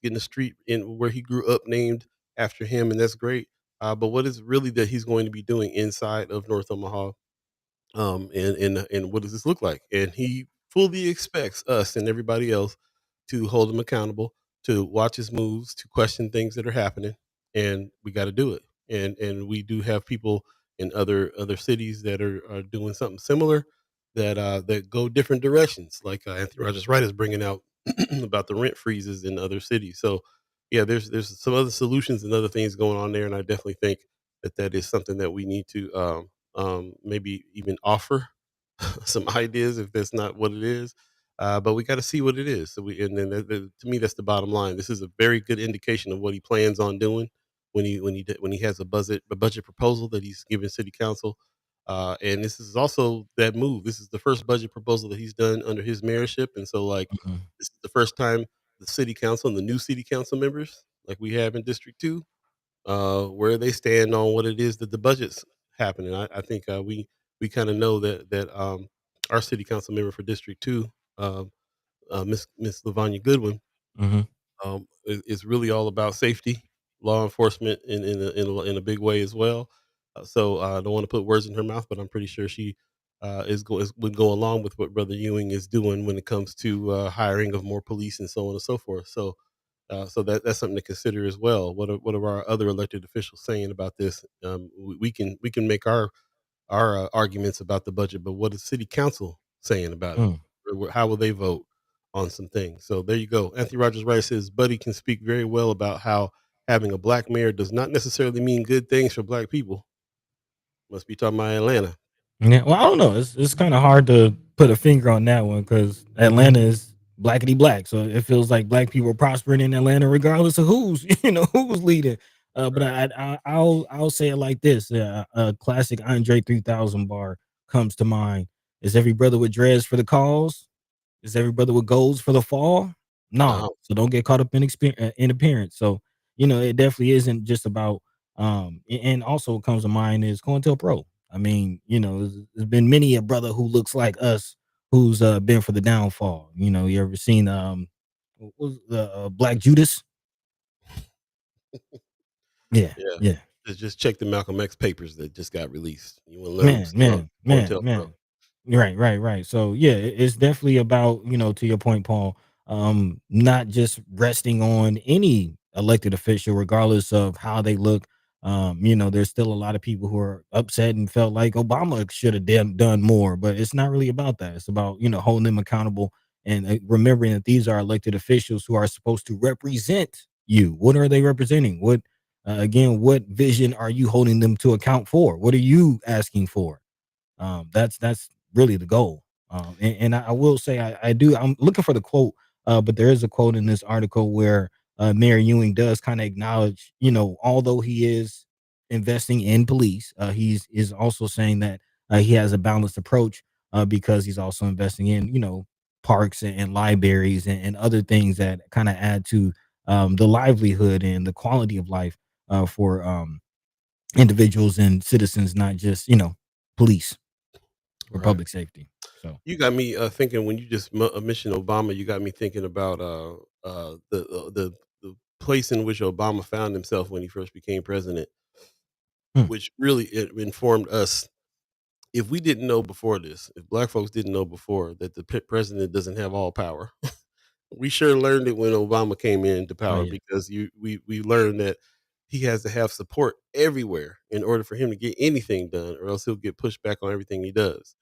A: getting a street in where he grew up named after him, and that's great. But what is really that he's going to be doing inside of North Omaha, and what does this look like? And he fully expects us and everybody else to hold him accountable, to watch his moves, to question things that are happening, and we got to do it. And we do have people in other cities that are doing something similar, that go different directions. Like Anthony Rogers Wright is bringing out about the rent freezes in other cities. So yeah, there's some other solutions and other things going on there, and I definitely think that is something that we need to maybe even offer some ideas if that's not what it is. But we got to see what it is. So and then to me, that's the bottom line. This is a very good indication of what he plans on doing when he has a budget proposal that he's giving city council. And this is also that move. This is the first budget proposal that he's done under his mayorship, and so like
B: mhm,
A: this is the first time the city council and the new city council members, like we have in District Two, where they stand on what it is that the budget's happening. I think we kind of know that our city council member for District Two, Miss Lavanya Goodwin,
B: mhm,
A: is really all about safety. law enforcement in a big way as well. So I don't want to put words in her mouth, but I'm pretty sure she would go along with what Brother Ewing is doing when it comes to hiring of more police and so on and so forth. So that's something to consider as well. What are our other elected officials saying about this? We can make our arguments about the budget, but what is city council saying about it?
B: Mm.
A: How will they vote on some things? So there you go. Anthony Rogers Wright says, Buddy can speak very well about how having a black mayor does not necessarily mean good things for black people. Must be talking about Atlanta.
B: Yeah, well, I don't know. It's kind of hard to put a finger on that one because Atlanta is blackety black, so it feels like black people are prospering in Atlanta regardless of who's who's leading. But
A: Right.
B: I'll say it like this: a classic Andre 3000 bar comes to mind. Is every brother with dreads for the cause? Is every brother with goals for the fall? No.
A: No.
B: So don't get caught up in appearance. So, it definitely isn't just about and also what comes to mind is COINTELPRO. I mean, there's been many a brother who looks like us who's been for the downfall. You ever seen what was the Black Judas? Yeah,
A: Yeah.
B: yeah.
A: Just check the Malcolm X papers that just got released. You want to learn
B: Man,
A: some
B: man, man,
A: COINTELPRO.
B: man. Right, right, right. So yeah, it's definitely about, to your point, Paul, not just resting on any elected official, regardless of how they look. There's still a lot of people who are upset and felt like Obama should have done more, but it's not really about that. It's about, holding them accountable and remembering that these are elected officials who are supposed to represent you. What are they representing? What vision are you holding them to account for? What are you asking for? That's really the goal. And I will say I'm looking for the quote, but there is a quote in this article where Mayor Ewing does kind of acknowledge, although he is investing in police, he's is also saying that he has a balanced approach because he's also investing in, parks and libraries and other things that kind of add to the livelihood and the quality of life for individuals and citizens, not just, police for
A: Right.
B: public safety. So,
A: You got me thinking when you just mentioned Obama. You got me thinking about the place in which Obama found himself when he first became president,
B: hmm,
A: which really it informed us. If we didn't know before this, if black folks didn't know before that the president doesn't have all power, we sure learned it when Obama came into
B: oh
A: power
B: yeah,
A: because we learned that he has to have support everywhere in order for him to get anything done, or else he'll get pushed back on everything he does.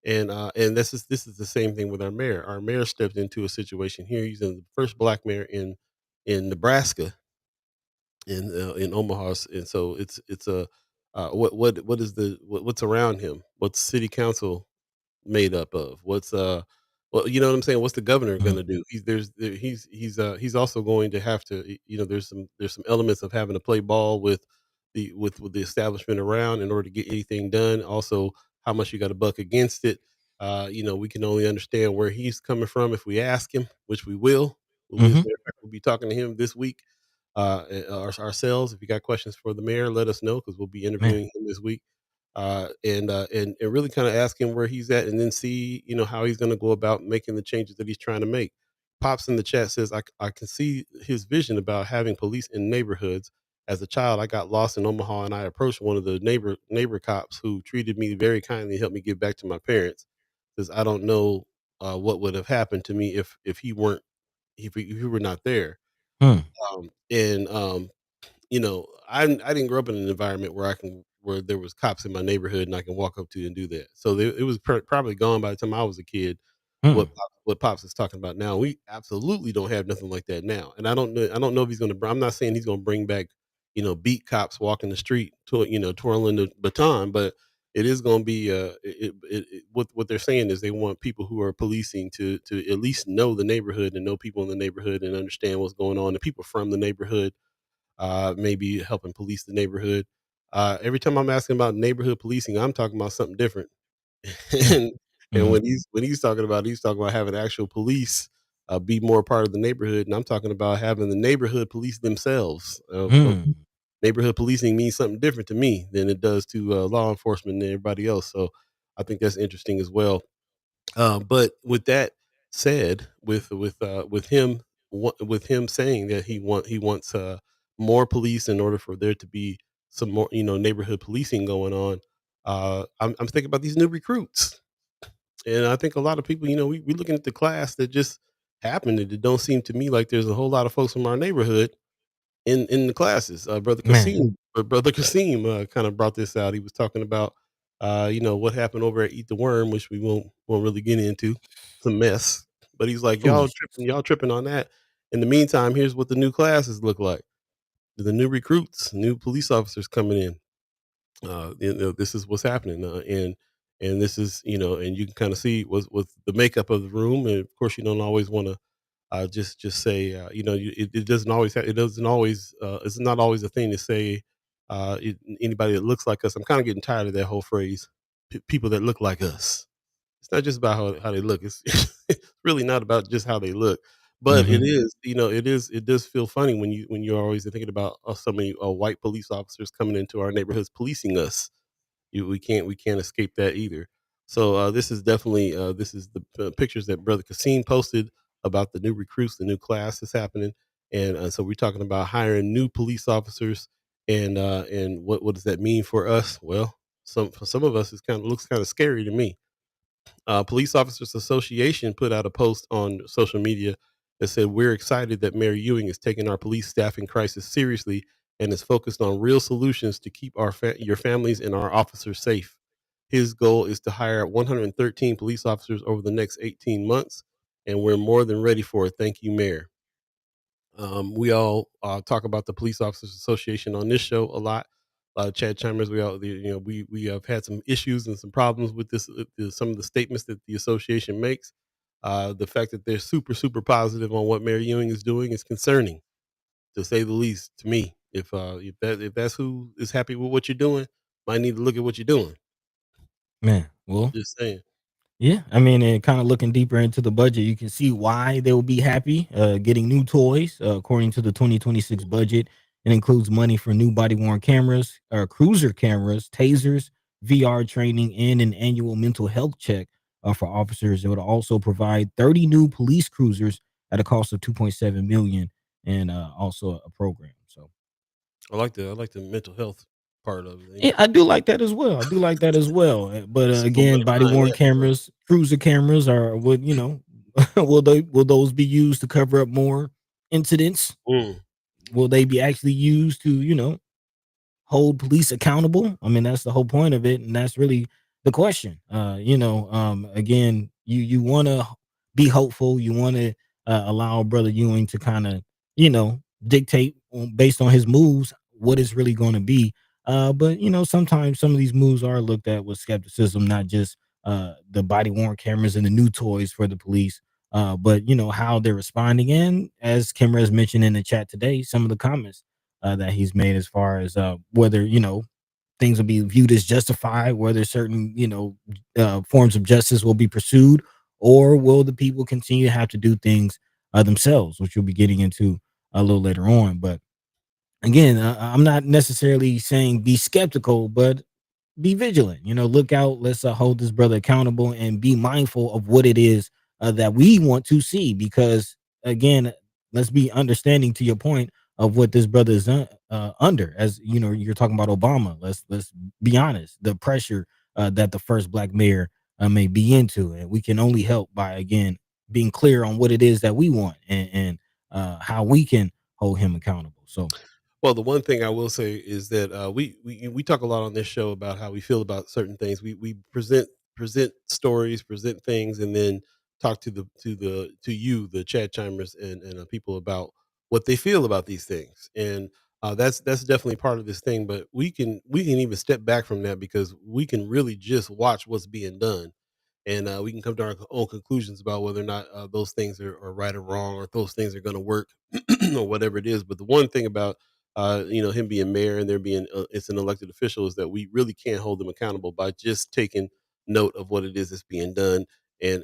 A: And this is the same thing with our mayor. Our mayor stepped into a situation here. He's the first black mayor in Nebraska, in Omaha, and so it's a what is what's around him? What's city council made up of? Well, you know what I'm saying? What's the governor
B: mhm,
A: gonna do? He's also going to have to, there's some elements of having to play ball with the establishment around in order to get anything done. Also, how much you got to buck against it. We can only understand where he's coming from if we ask him, which we will. As a
B: mhm,
A: matter of fact, we'll be talking to him this week, ourselves. If you got questions for the mayor, let us know because we'll be
B: man,
A: interviewing him this week, and really kind of ask him where he's at, and then see how he's going to go about making the changes that he's trying to make. Pops in the chat says I can see his vision about having police in neighborhoods. As a child, I got lost in Omaha, and I approached one of the neighbor cops who treated me very kindly and helped me get back to my parents. Says I don't know what would have happened to me if he weren't if he were not there.
B: hmm,
A: And I didn't grow up in an environment where there was cops in my neighborhood and I can walk up to and do that. So it was probably gone by the time I was a kid.
B: hmm,
A: What pops is talking about now, we absolutely don't have nothing like that now. And I don't know if he's going to. I'm not saying he's going to bring back, beat cops walking the street to twirling the baton, but it is going to be what they're saying is they want people who are policing to at least know the neighborhood and know people in the neighborhood and understand what's going on, and people from the neighborhood, maybe helping police the neighborhood. Every time I'm asking about neighborhood policing, I'm talking about something different.
B: hmm,
A: and and
B: mhm,
A: when he's talking about having actual police be more part of the neighborhood, and I'm talking about having the neighborhood police themselves.
B: hmm,
A: Neighborhood policing means something different to me than it does to law enforcement and everybody else. So I think that's interesting as well. But with that said, with him saying that he wants more police, in order for there to be some more, neighborhood policing going on. I'm thinking about these new recruits, and I think a lot of people, we looking at the class that just happened, and it don't seem to me like there's a whole lot of folks from our neighborhood in the classes.
B: Man.
A: Brother Kasim kind of brought this out. He was talking about what happened over at Eat the Worm, which we won't really get into. It's a mess. But he's like,
B: Foolishness.
A: y'all tripping on that. In the meantime, here's what the new classes look like. The new recruits, new police officers coming in. This is what's happening, and this is, and you can kind of see with the makeup of the room, and of course you don't always want to just say, it doesn't always it doesn't always it's not always a thing to say, anybody that looks like us. I'm kind of getting tired of that whole phrase, people that look like us. It's not just about how they look. It's it's really not about just how they look, but it
B: Mhm.
A: is, it does feel funny when you're always thinking about so many white police officers coming into our neighborhoods policing us. We can't escape that either. So this is definitely this is the pictures that Brother Kasim posted about the new recruits, the new class that's happening, and so we're talking about hiring new police officers, and what does that mean for us? Well, for some of us, it kind of looks kind of scary to me. Police Officers Association put out a post on social media that said, "We're excited that Mayor Ewing is taking our police staffing crisis seriously and is focused on real solutions to keep your families and our officers safe. His goal is to hire 113 police officers over the next 18 months, and we're more than ready for it. Thank you, Mayor." We all talk about the Police Officers Association on this show a lot. Chad Chimers, we have had some issues and some problems with this. Some of the statements that the association makes. The fact that they're super super positive on what Mayor Ewing is doing is concerning, to say the least. To me, if that's who is happy with what you're doing, might need to look at what you're doing.
B: Man. Well,
A: Just saying.
B: yeah, I mean, and kind of looking deeper into the budget, you can see why they will be happy getting new toys. According to the 2026 budget, it includes money for new body worn cameras, cruiser cameras, tasers, VR training, and an annual mental health check for officers. It would also provide 30 new police cruisers at a cost of 2.7 million, and also a program. So
A: I like the mental health part of it.
B: yeah, I do like that as well. I do like that as well. But
A: There's some
B: again,
A: money
B: body
A: behind
B: worn
A: that.
B: cameras, cruiser cameras are would will those be used to cover up more incidents?
A: Mm.
B: Will they be actually used to hold police accountable? I mean, that's the whole point of it, and that's really the question. Again, you want to be hopeful. You want to allow Brother Ewing to kind of dictate based on his moves what it's really going to be. But sometimes some of these moves are looked at with skepticism, not just the body worn cameras and the new toys for the police. But how they're responding, and as Kimra has mentioned in the chat today, some of the comments that he's made as far as whether things will be viewed as justified, whether certain forms of justice will be pursued, or will the people continue to have to do things themselves, which we'll be getting into a little later on. But again, I'm not necessarily saying be skeptical, but be vigilant. Look out. Let's hold this brother accountable and be mindful of what it is that we want to see. Because again, let's be understanding to your point of what this brother is under. As you're talking about Obama. Let's be honest. The pressure that the first black mayor may be into, and we can only help by again being clear on what it is that we want, and how we can hold him accountable. So
A: Well, the one thing I will say is that we talk a lot on this show about how we feel about certain things. We present stories, present things, and then talk to you, the chat chimers, and people about what they feel about these things. And that's definitely part of this thing. But we can even step back from that, because we can really just watch what's being done, and we can come to our own conclusions about whether or not those things are right or wrong, or if those things are going to work, or whatever it is. But the one thing about him being mayor and there being it's an elected official, is that we really can't hold them accountable by just taking note of what it is that's being done, and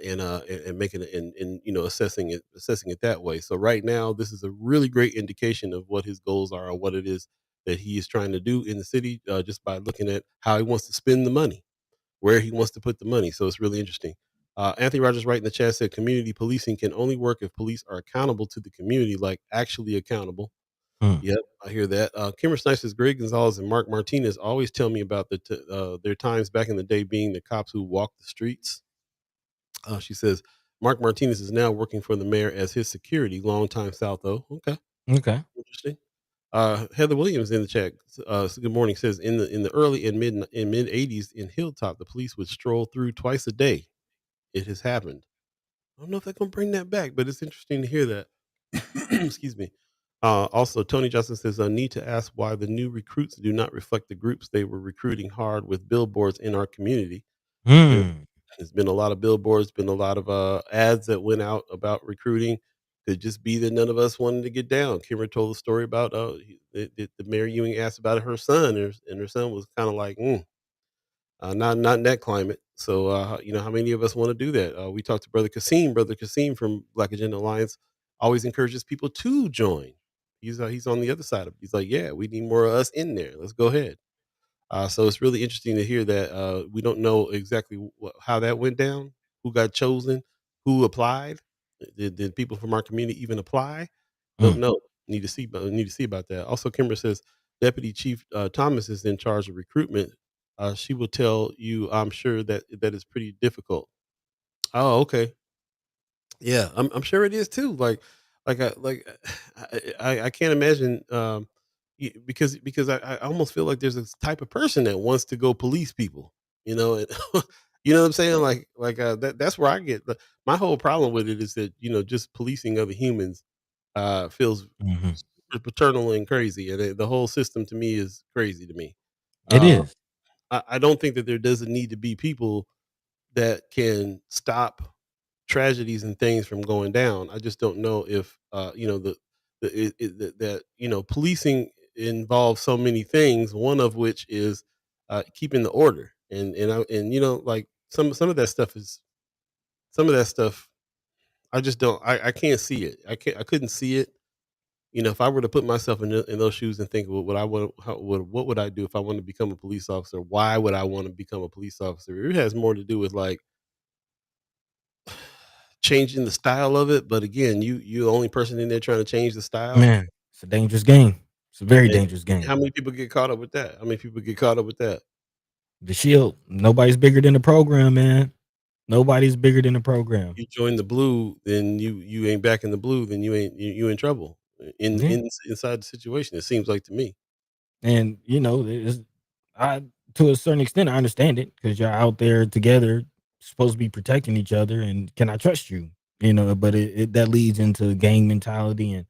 A: making it, and assessing it that way. So right now, this is a really great indication of what his goals are, or what it is that he is trying to do in the city, just by looking at how he wants to spend the money, where he wants to put the money. So it's really interesting. Anthony Rogers right in the chat said community policing can only work if police are accountable to the community, like actually accountable.
B: Mm.
A: Yep, I hear that. Kimmer Snipes says Greg Gonzalez and Mark Martinez always tell me about their times back in the day being the cops who walked the streets. She says Mark Martinez is now working for the mayor as his security. Long time South though. Okay,
B: Okay.
A: interesting. Heather Williams in the chat. Good morning. Says in the early and mid '80s in Hilltop, the police would stroll through twice a day. It has happened. I don't know if they're gonna bring that back, but it's interesting to hear that. Excuse me. Also, Tony Johnson says, I need to ask why the new recruits do not reflect the groups they were recruiting hard with billboards in our community. There,
B: Mm.
A: there's been a lot of billboards, been a lot of ads that went out about recruiting. Could just be that none of us wanted to get down. Kimmer told the story about the Mary Ewing asked about her son, and her son was kind of like, not in that climate. So, how many of us want to do that? We talked to Brother Kasim. Brother Kasim from Black Agenda Alliance always encourages people to join. He's on the other side of it. He's like, yeah, we need more of us in there. Let's go ahead. So it's really interesting to hear that we don't know exactly how that went down, who got chosen, who applied. Did people from our community even apply? Don't
B: Mm.
A: know. Need to see about that. Also, Kimber says Deputy Chief Thomas is in charge of recruitment. She will tell you, I'm sure that is pretty difficult. Oh, okay. Yeah, I'm sure it is too. I can't imagine because I almost feel like there's this type of person that wants to go police people, and you know what I'm saying? That's where I get my whole problem with it is that just policing other humans feels
B: Mhm.
A: super paternal and crazy, and the whole system to me is crazy to me.
B: It
A: Uh,
B: is.
A: I don't think that there doesn't need to be people that can stop tragedies and things from going down. I just don't know if policing involves so many things. One of which is keeping the order, like some of that stuff is some of that stuff. I just don't. I can't see it. I couldn't see it. If I were to put myself in those shoes and think, well, what would I do if I want to become a police officer? Why would I want to become a police officer? It has more to do with like changing the style of it, but again, you the only person in there trying to change the style,
B: Man, it's a dangerous game. It's a very
A: and
B: dangerous game.
A: how many people get caught up with that? How many people get caught up with that?
B: The Shield, nobody's bigger than the program, man. Nobody's bigger than the program.
A: You join the blue, then you ain't back in the blue, then you in trouble
B: Yeah.
A: inside the situation, it seems like to me.
B: And it's, I to a certain extent I understand it because you're out there together, supposed to be protecting each other, and can I trust you? But it that leads into gang mentality and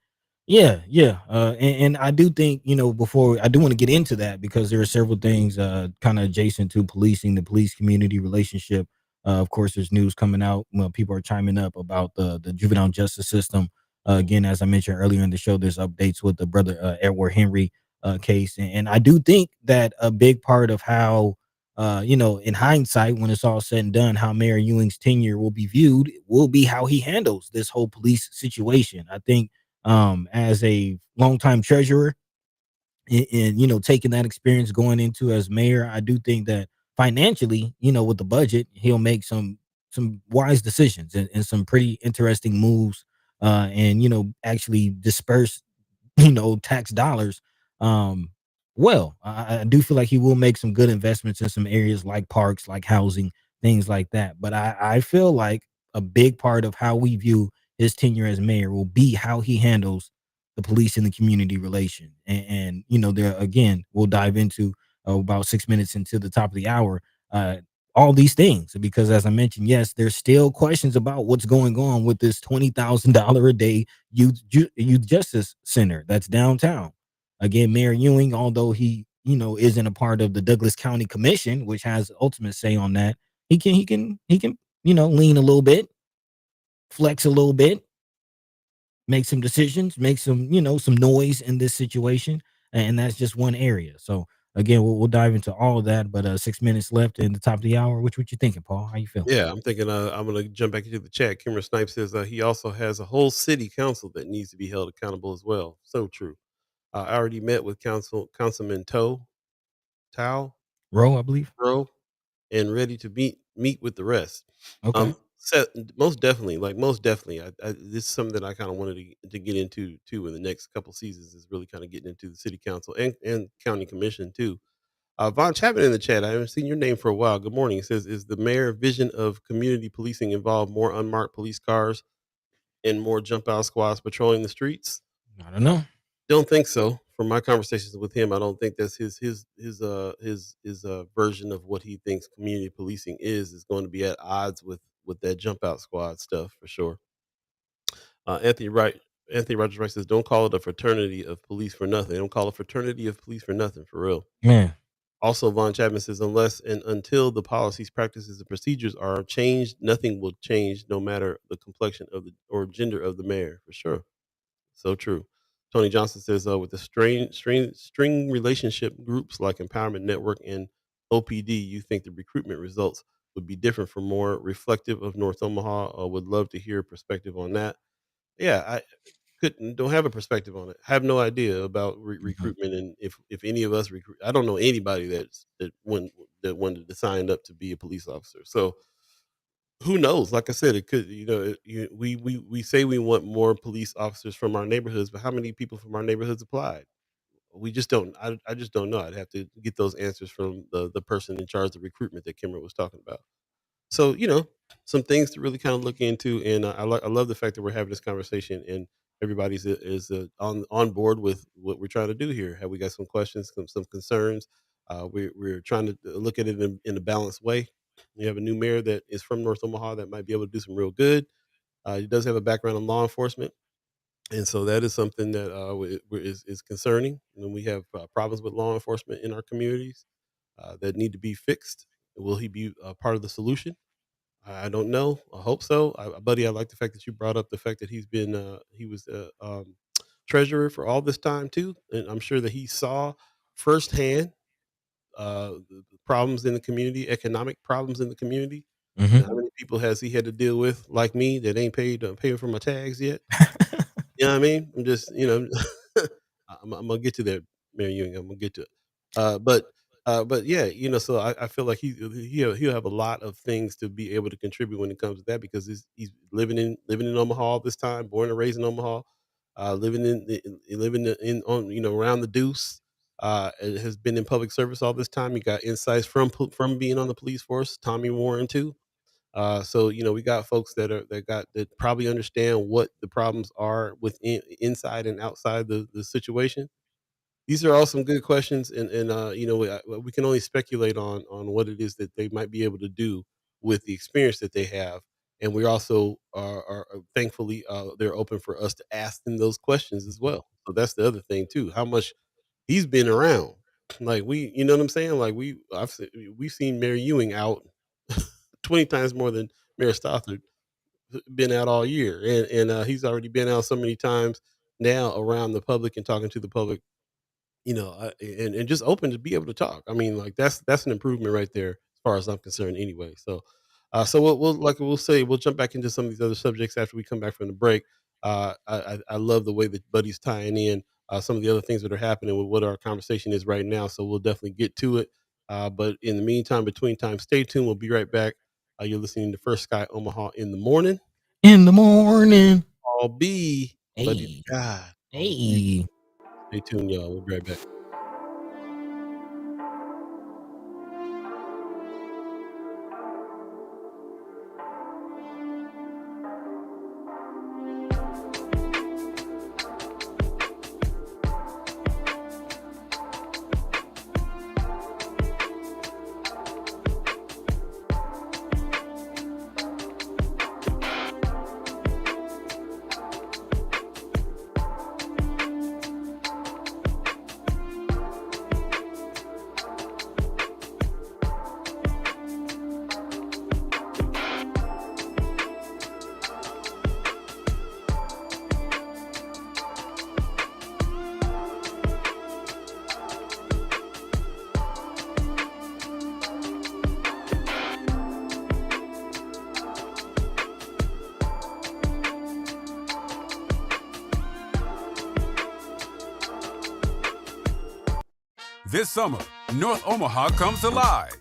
B: yeah, yeah. And I do think, before I do want to get into that because there are several things kind of adjacent to policing, the police community relationship. Of course, there's news coming out. Well, people are chiming up about the juvenile justice system. Again, as I mentioned earlier in the show, there's updates with the brother Edward Henry case. And I do think that a big part of how, in hindsight, when it's all said and done, how Mayor Ewing's tenure will be viewed will be how he handles this whole police situation. I think, as a longtime treasurer, and taking that experience going into as mayor, I do think that financially, with the budget, he'll make some wise decisions and some pretty interesting moves, and actually disperse tax dollars. Um, well, I do feel like he will make some good investments in some areas like parks, like housing, things like that. But I feel like a big part of how we view his tenure as mayor will be how he handles the police and the community relation. And there again, we'll dive into about 6 minutes into the top of the hour. Uh, all these things because as I mentioned, yes, there's still questions about what's going on with this $20,000 a day youth justice center that's downtown. Again, Mayor Ewing, although he isn't a part of the Douglas County Commission, which has ultimate say on that, he can lean a little bit, flex a little bit, make some decisions, make some noise in this situation, and that's just one area. So again, we'll dive into all of that. But 6 minutes left in the top of the hour. What you thinking, Paul? How you feeling?
A: Yeah, I'm thinking I'm gonna jump back into the chat. Kimmer Snipes says he also has a whole city council that needs to be held accountable as well. So true. I already met with Councilman Tao
B: Row, I believe.
A: Bro and ready to meet with the rest.
B: Okay.
A: set most definitely, like, most definitely. This is something that I kinda wanted to get into too in the next couple seasons is really kinda getting into the city council and county commission too. Von Chapman in the chat, I haven't seen your name for a while. Good morning. It says, "Is the mayor vision of community policing involve more unmarked police cars and more jump out squads patrolling the streets?"
B: I don't know.
A: Don't think so. From my conversations with him, I don't think that's his version of what he thinks community policing is going to be at odds with that jump out squad stuff for sure. Uh, Anthony Wright Anthony Rogers Wright says, "Don't call it a fraternity of police for nothing. Don't call it a fraternity of police for nothing, for real."
B: Man.
A: Also, Von Chapman says, "Unless and until the policies, practices, and procedures are changed, nothing will change, no matter the complexion of the or gender of the mayor." For sure. So true. Tony Johnson says, with the string relationship groups like Empowerment Network and OPD, you think the recruitment results would be different for more reflective of North Omaha? Would love to hear a perspective on that. Yeah, I don't have a perspective on it. Have no idea about
B: Mhm.
A: recruitment, and if any of us recruit. I don't know anybody that wanted to sign up to be a police officer. So who knows? Like I said, it could, we say we want more police officers from our neighborhoods, but how many people from our neighborhoods applied? We just don't. I just don't know. I'd have to get those answers from the person in charge of recruitment that Kimmer was talking about. So, some things to really kind of look into, and I love the fact that we're having this conversation and everybody's on board with what we're trying to do here. Have we got some questions, some concerns? We're trying to look at it in a balanced way. We have a new mayor that is from North Omaha that might be able to do some real good. He does have a background in law enforcement, and so that is something that is concerning. When we have problems with law enforcement in our communities that need to be fixed, will he be part of the solution? I don't know. I hope so. Buddy, I like the fact that you brought up the fact that he was treasurer for all this time too, and I'm sure that he saw firsthand the problems in the community, economic problems in the community. And
B: Mhm.
A: how many people has he had to deal with, like me, that ain't paid for my tags yet? You know what I mean? I'm just, I'm gonna get to that, Mary Ewing. I'm gonna get to it. But yeah, so I feel like he'll have a lot of things to be able to contribute when it comes to that because he's living in Omaha all this time, born and raised in Omaha, living in on around the Deuce. And has been in public service all this time. He got insights from being on the police force. Tommy Warren too. So we got folks that probably understand what the problems are within inside and outside the situation. These are all some good questions, and we can only speculate on what it is that they might be able to do with the experience that they have, and we also are thankfully they're open for us to ask them those questions as well. So that's the other thing too. How much he's been around, like you know what I'm saying? Like we've seen Mary Ewing out 20 times more than Mayor Stothard been out all year, and he's already been out so many times now around the public and talking to the public, and just open to be able to talk. I mean, like that's an improvement right there as far as I'm concerned, anyway. So we'll say we'll jump back into some of these other subjects after we come back from the break. I love the way that Buddy's tying in some of the other things that are happening with what our conversation is right now. So we'll definitely get to it. But in the meantime, between time, stay tuned. We'll be right back. You're listening to First Sky Omaha in the morning.
B: In the morning.
A: All B, Buddy
B: Hey.
A: God, all B.
B: Hey.
A: Stay tuned, y'all. We'll be right back.
C: This summer, North Omaha comes alive.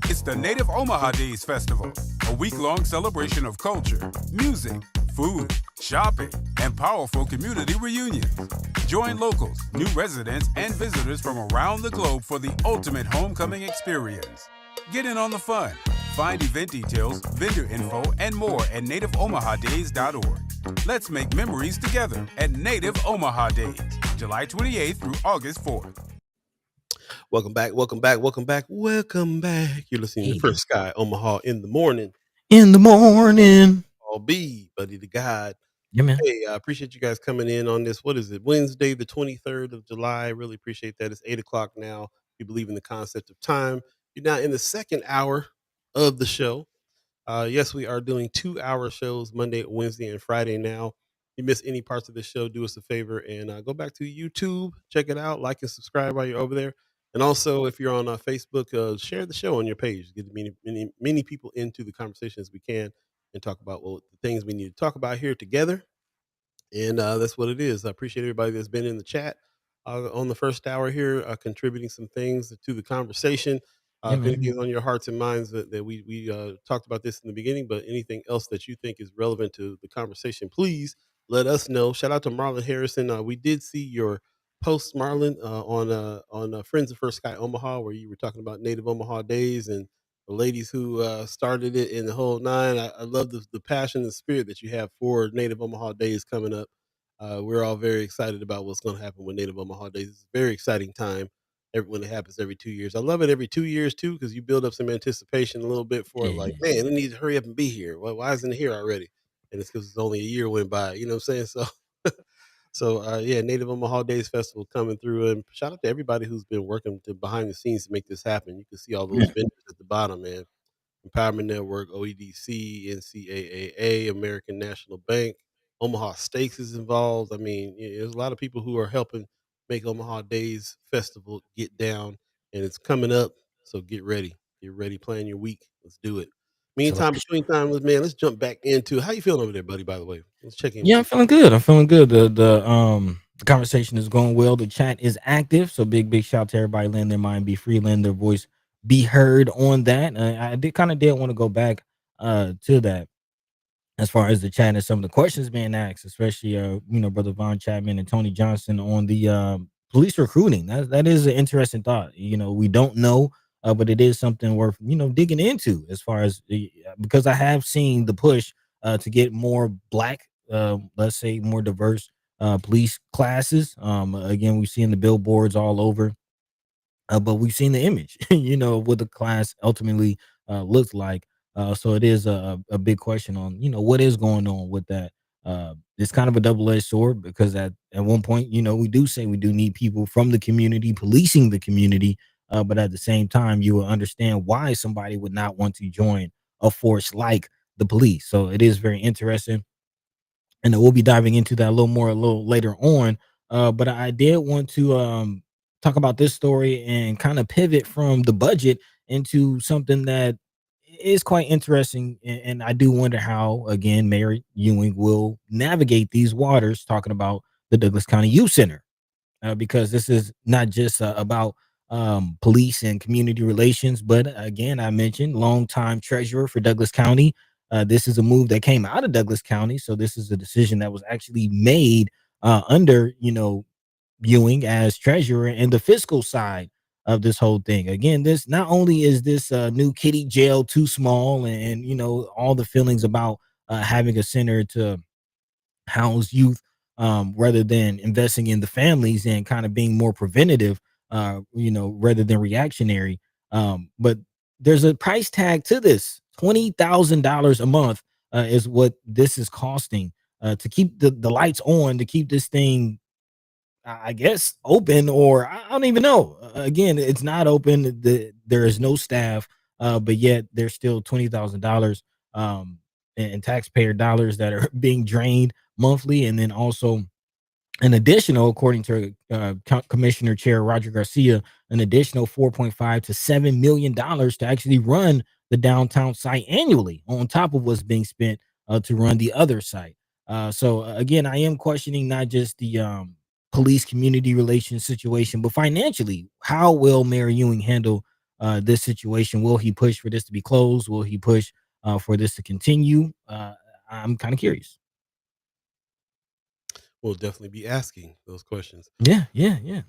C: It's the Native Omaha Days Festival, a week-long celebration of culture, music, food, shopping, and powerful community reunions. Join locals, new residents, and visitors from around the globe for the ultimate homecoming experience. Get in on the fun. Find event details, vendor info, and more at nativeomahadays.org. Let's make memories together at Native Omaha Days, July 28th through August 4th.
A: Welcome back, welcome back, welcome back, welcome back. You're listening to
B: Hey,
A: First Sky Omaha in the morning.
B: in the morning.
A: All Beeee, buddy the God.
B: Yeah, man.
A: Hey, I appreciate you guys coming in on this. What is it? Wednesday, the 23rd of July. Really appreciate that. It's 8 o'clock now. We believe in the concept of time. You're now in the second hour of the show. Yes, we are doing 2-hour shows Monday, Wednesday, and Friday now. If you miss any parts of the show, do us a favor and go back to YouTube, check it out, like and subscribe while you're over there. And also, if you're on Facebook, share the show on your page. Get many people into the conversation as we can and talk about the things we need to talk about here together, and that's what it is. I appreciate everybody that's been in the chat on the first hour here, contributing some things to the conversation.
B: Yeah,
A: If
B: man.
A: anything on your hearts and minds that we talked about this in the beginning, but anything else that you think is relevant to the conversation, please let us know. Shout out to Marlon Harrison. We did see your post, Marlon, on Friends of First Sky Omaha, where you were talking about Native Omaha Days and the ladies who started it in the whole nine. I love the passion and spirit that you have for Native Omaha Days coming up. We're all very excited about what's going to happen with Native Omaha Days. It's a very exciting time when it happens every 2 years. I love it every 2 years too, because you build up some anticipation a little bit for it. Like,
B: Yeah.
A: man, it needs to hurry up and be here. Why isn't it here already? And it's because it's only a year went by. You know what I'm saying? So, yeah, Native Omaha Days Festival coming through, and shout out to everybody who's been working behind the scenes to make this happen. You can see all those
B: Yeah.
A: vendors at the bottom, man. Empowerment Network, OEDC, NCAA, American National Bank, Omaha Steaks is involved. I mean, there's a lot of people who are helping make Omaha Days Festival get down, and it's coming up. So get ready. Get ready. Plan your week. Let's do it. Meantime,
B: Celebration.
A: between time, let's jump back into how you feeling over there, buddy. By the way, let's check in with
B: Yeah, I'm
A: you.
B: feeling good. I'm feeling good. The conversation is going well. The chat is active. So big shout out to everybody letting their mind be free, letting their voice be heard on that. I did want to go back to that as far as the chat and some of the questions being asked, especially Brother Von Chapman and Tony Johnson on the police recruiting. That is an interesting thought. We don't know, but it is something worth digging into as far as because I have seen the push to get more black, let's say more diverse police classes. Again, we've seen the billboards all over, but we've seen the image, what the class ultimately looks like. So it is a big question on, what is going on with that. It's kind of a double-edged sword because at one point, we do say we do need people from the community policing the community, but at the same time, you will understand why somebody would not want to join a force like the police. So it is very interesting, and we'll be diving into that a little later on. But I did want to talk about this story and kind of pivot from the budget into something that is quite interesting. And I do wonder how, again, Mayor Ewing will navigate these waters, talking about the Douglas County Youth Center, because this is not just about police and community relations, but again, I mentioned longtime treasurer for Douglas County. This is a move that came out of Douglas County, so this is a decision that was actually made under Ewing as treasurer and the fiscal side of this whole thing. Again, this not only is this new kitty jail too small, and all the feelings about having a center to house youth, rather than investing in the families and kind of being more preventative, rather than reactionary. But there's a price tag to this. $20,000 a month is what this is costing to keep the lights on, to keep this thing, I guess, open, or I don't even know. Again, it's not open. There is no staff, but yet there's still $20,000 in taxpayer dollars that are being drained monthly, and then also an additional, according to Commissioner Chair Roger Garcia, an additional $4.5 to $7 million to actually run the downtown site annually, on top of what's being spent to run the other site. So again, I am questioning not just the police community relations situation, but financially, how will Mayor Ewing handle this situation? Will he push for this to be closed? Will he push for this to continue? I'm kind of curious.
A: We'll definitely be asking those questions.
B: Yeah, yeah, yeah.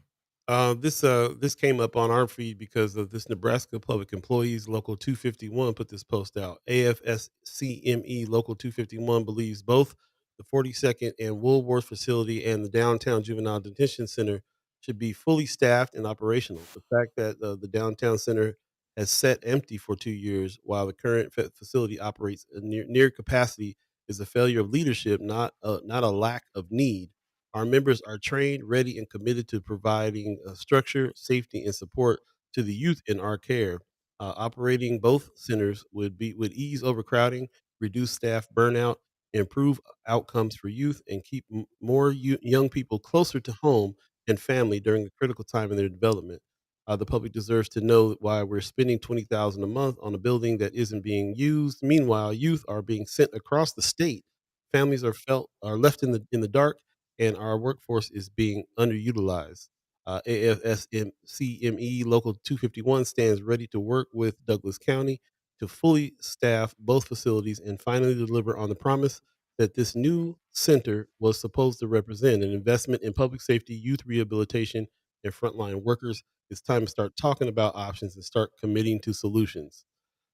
A: This came up on our feed because of this Nebraska Public Employees Local 251 put this post out. AFSCME Local 251 believes both the 42nd and Woolworth facility and the downtown juvenile detention center should be fully staffed and operational. The fact that the downtown center has sat empty for 2 years while the current facility operates at near capacity is a failure of leadership, not a lack of need. Our members are trained, ready, and committed to providing structure, safety, and support to the youth in our care. Operating both centers would ease overcrowding, reduce staff burnout, improve outcomes for youth, and keep more young people closer to home and family during a critical time in their development. The public deserves to know why we're spending 20,000 a month on a building that isn't being used. Meanwhile, youth are being sent across the state. Families are left in the dark, and our workforce is being underutilized. AFSCME Local 251 stands ready to work with Douglas County to fully staff both facilities and finally deliver on the promise that this new center was supposed to represent an investment in public safety, youth rehabilitation, and frontline workers. It's time to start talking about options and start committing to solutions.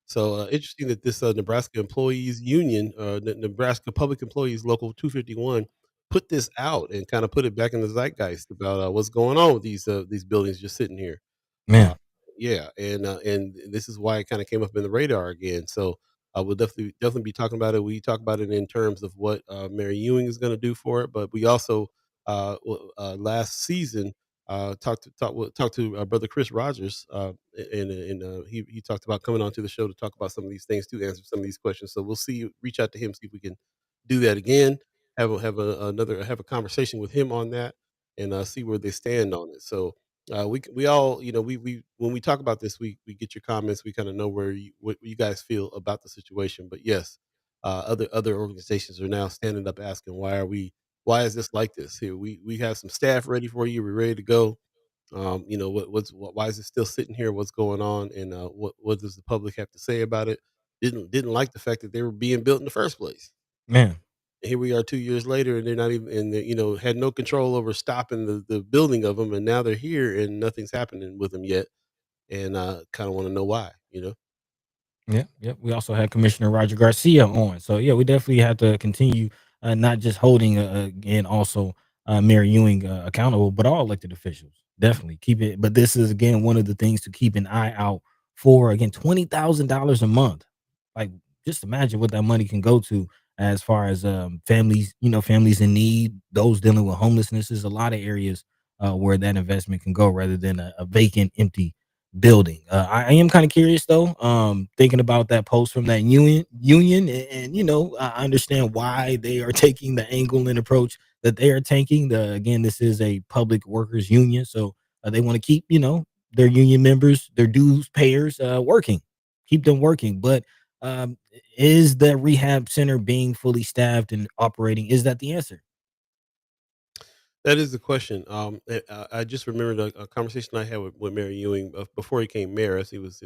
A: So interesting that this Nebraska Employees Union, Nebraska Public Employees Local 251, put this out and kind of put it back in the zeitgeist about what's going on with these buildings just sitting here. Uh,
B: Man,
A: yeah, and this is why it kind of came up in the radar again. So we'll definitely be talking about it. We talk about it in terms of what Mary Ewing is going to do for it, but we also last season talked to brother Chris Rogers, and he talked about coming onto the show to talk about some of these things to answer some of these questions. So we'll see, reach out to him, see if we can do that again. Have a conversation with him on that, and see where they stand on it. So we all, we when we talk about this, we get your comments. We kind of know what you guys feel about the situation. But yes, other organizations are now standing up asking, why is this like this? Here, we have some staff ready for you. We're ready to go. Why is it still sitting here? What's going on? And what does the public have to say about it? Didn't like the fact that they were being built in the first place.
B: man.
A: Here we are 2 years later, and they're not even, and they, had no control over stopping the building of them, and now they're here, and nothing's happening with them yet, and kind of want to know why.
B: Yeah, yeah. We also had Commissioner Roger Garcia on, so yeah, we definitely have to continue not just holding and also Mayor Ewing accountable, but all elected officials. Definitely keep it. But this is again one of the things to keep an eye out for. Again, $20,000 a month. Like, just imagine what that money can go to as far as families. Families in need, those dealing with homelessness. Is a lot of areas where that investment can go rather than a vacant, empty building. I am kind of curious though, thinking about that post from that union, and I understand why they are taking the angle and approach that they are taking. Again, this is a public workers union, so they want to keep their union members, their dues payers, working, keep them working. But um, is the rehab center being fully staffed and operating? Is that the answer?
A: That is the question. I just remembered a conversation I had with Mary Ewing before he came mayor, as he was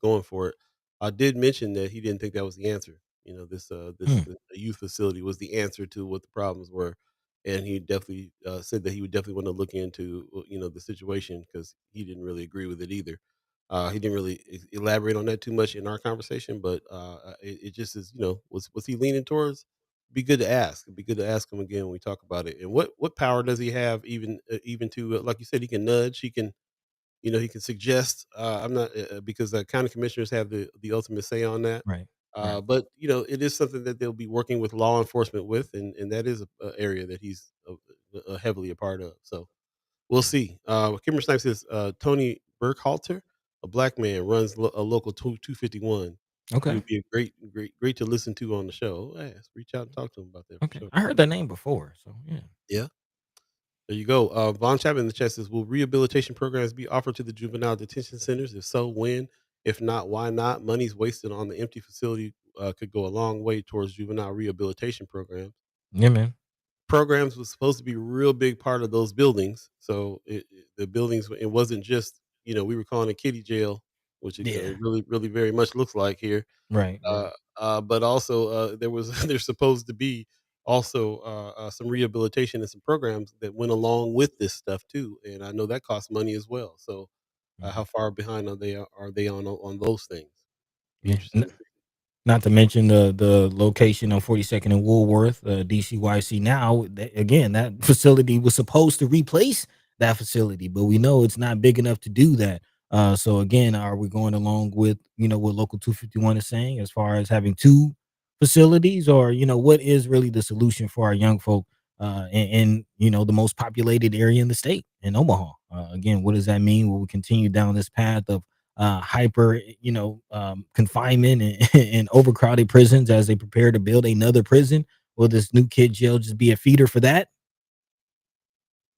A: going for it. I did mention that he didn't think that was the answer.
B: Hmm,
A: The youth facility was the answer to what the problems were, and he definitely said that he would definitely want to look into the situation because he didn't really agree with it either. He didn't really elaborate on that too much in our conversation, but it just is, was he leaning towards? Be good to ask. It'd be good to ask him again when we talk about it. And what power does he have, even to like you said, he can nudge, he can suggest. I'm not because the county commissioners have the ultimate say on that.
B: right, right.
A: But it is something that they'll be working with law enforcement with, and that is a area that he's heavily a part of. So we'll see. Kimber Snipes says Tony Burkhalter, a black man, runs a local 251. He
B: Okay,
A: would be a great to listen to on the show. Yes, reach out and talk to him about that for
B: okay.
A: sure.
B: I heard that name before, so yeah.
A: Yeah, there you go. Von Chapman in the chat says, will rehabilitation programs be offered to the juvenile detention centers? If so, when? If not, why not? Money's wasted on the empty facility could go a long way towards juvenile rehabilitation programs.
B: Yeah, man.
A: Programs was supposed to be a real big part of those buildings. So the buildings, it wasn't just we were calling it kiddie jail. which
B: Yeah.
A: it really, really very much looks like here.
B: Right.
A: Uh,
B: Right.
A: but also, there was there's supposed to be also some rehabilitation and some programs that went along with this stuff too, and I know that costs money as well. So, how
B: Mhm.
A: far behind are they on those things? Be
B: Yeah.
A: interesting to see.
B: Not to mention the location on 42nd and Woolworth, DCYC. Now, again, that facility was supposed to replace that facility, but we know it's not big enough to do that. So again, are we going along with what Local 251 is saying as far as having two facilities, or what is really the solution for our young folk in the most populated area in the state in Omaha? Again, what does that mean? Will we continue down this path of hyper, confinement and, and overcrowded prisons as they prepare to build another prison? Will this new kid jail just be a feeder for that?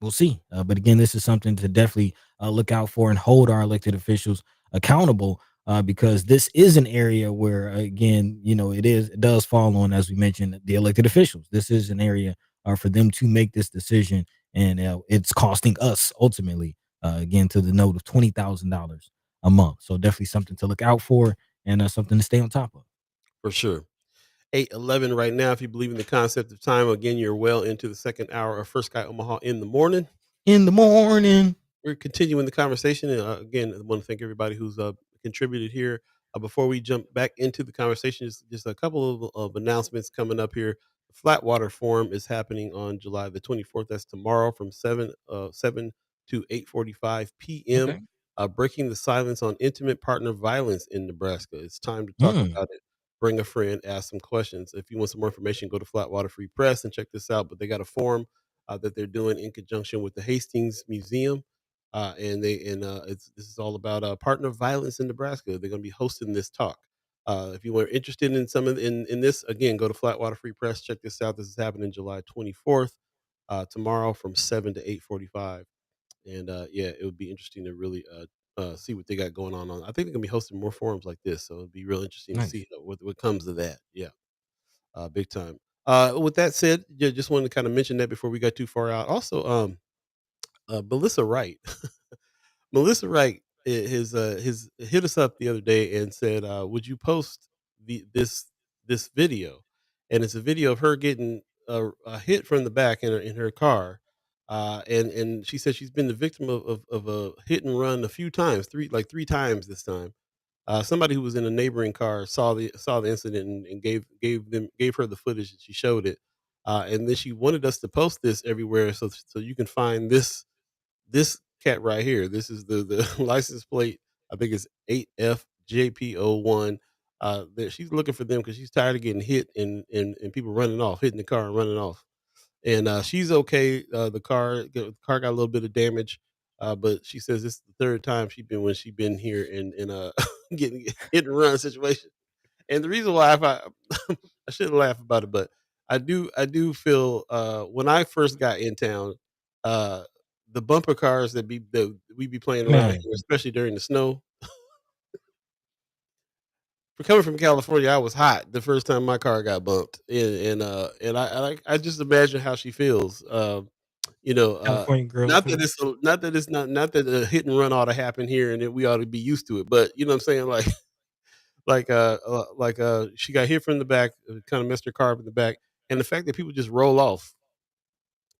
B: We'll see. But again, this is something to definitely look out for and hold our elected officials accountable, because this is an area where, again, it does fall on, as we mentioned, the elected officials. This is an area for them to make this decision, and it's costing us ultimately, again, to the note of $20,000 a month. So definitely something to look out for, and something to stay on top of.
A: For sure. 8:11 right now. If you believe in the concept of time, again, you're well into the second hour of First Guy Omaha in the morning.
B: In the morning.
A: We're continuing the conversation. And again, I want to thank everybody who's contributed here. Before we jump back into the conversation, just a couple of announcements coming up here. The Flatwater Forum is happening on July the 24th. That's tomorrow from 7 to 8:45 p.m.
B: Okay.
A: Breaking the silence on intimate partner violence in Nebraska. It's time to talk
B: Mm,
A: about it. Bring a friend, ask some questions. If you want some more information, go to Flatwater Free Press and check this out. But they got a forum that they're doing in conjunction with the Hastings Museum, this is all about partner violence in Nebraska. They're going to be hosting this talk. If you were interested in some of in this, again, go to Flatwater Free Press. Check this out. This is happening July 24th, tomorrow from 7 to 8:45. And yeah, it would be interesting to really see what they got going on. I think they're going to be hosting more forums like this, so it'd be real interesting to
B: nice.
A: see what comes of that. Yeah, big time. With that said, yeah, just wanted to kind of mention that before we got too far out. Also, Melissa Wright. Melissa Wright has hit us up the other day and said, "Would you post this video?" And it's a video of her getting a hit from the back in her car, and she said she's been the victim of a hit and run a few times, three times this time. Somebody who was in a neighboring car saw the incident and gave her the footage and she showed it, and then she wanted us to post this everywhere so you can find this cat right here. This is the license plate. I think it's 8FJP01. That she's looking for them because she's tired of getting hit and people running off, hitting the car and running off. And she's okay. The car got a little bit of damage, but she says this is the third time she's been here in getting hit and run situation. And the reason why I shouldn't laugh about it, but I do feel when I first got in town, uh, the bumper cars that we be playing around
B: Man,
A: here, especially during the snow. For coming from California, I was hot the first time my car got bumped, and I just imagine how she feels. You know,
B: California girls,
A: not
B: huh?
A: that it's not that a hit and run ought to happen here and that we ought to be used to it, but you know what I'm saying, like she got hit from the back, kind of messed her car up in the back, and the fact that people just roll off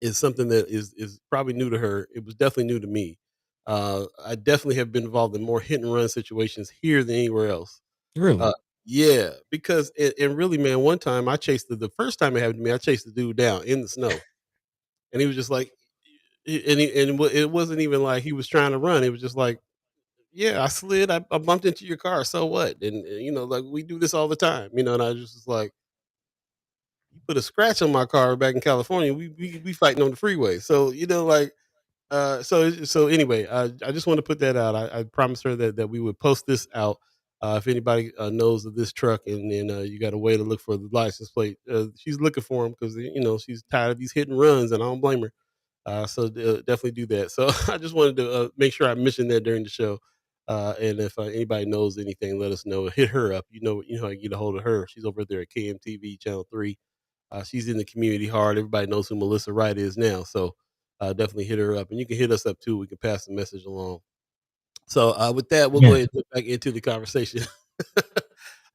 A: is something that is probably new to her. It was definitely new to me. I definitely have been involved in more hit and run situations here than anywhere else.
B: Really?
A: Uh, yeah, because and really, man, one time the first time it happened to me, I chased the dude down in the snow, and he was just like, it wasn't even like he was trying to run. It was just like, yeah, I slid, I bumped into your car, so what? And like we do this all the time, and I just was like, you put a scratch on my car back in California, we fighting on the freeway, so like. So anyway, I just want to put that out. I promised her that we would post this out. If anybody knows of this truck and you got a way to look for the license plate, she's looking for them because she's tired of these hit and runs, and I don't blame her. So definitely do that. So I just wanted to make sure I mentioned that during the show. And if anybody knows anything, let us know. Hit her up. You know how you get a hold of her. She's over there at KMTV Channel 3. She's in the community hard. Everybody knows who Melissa Wright is now. So definitely hit her up. And you can hit us up too. We can pass the message along. So, with that, we'll go
B: Yeah.
A: ahead and get back into the conversation.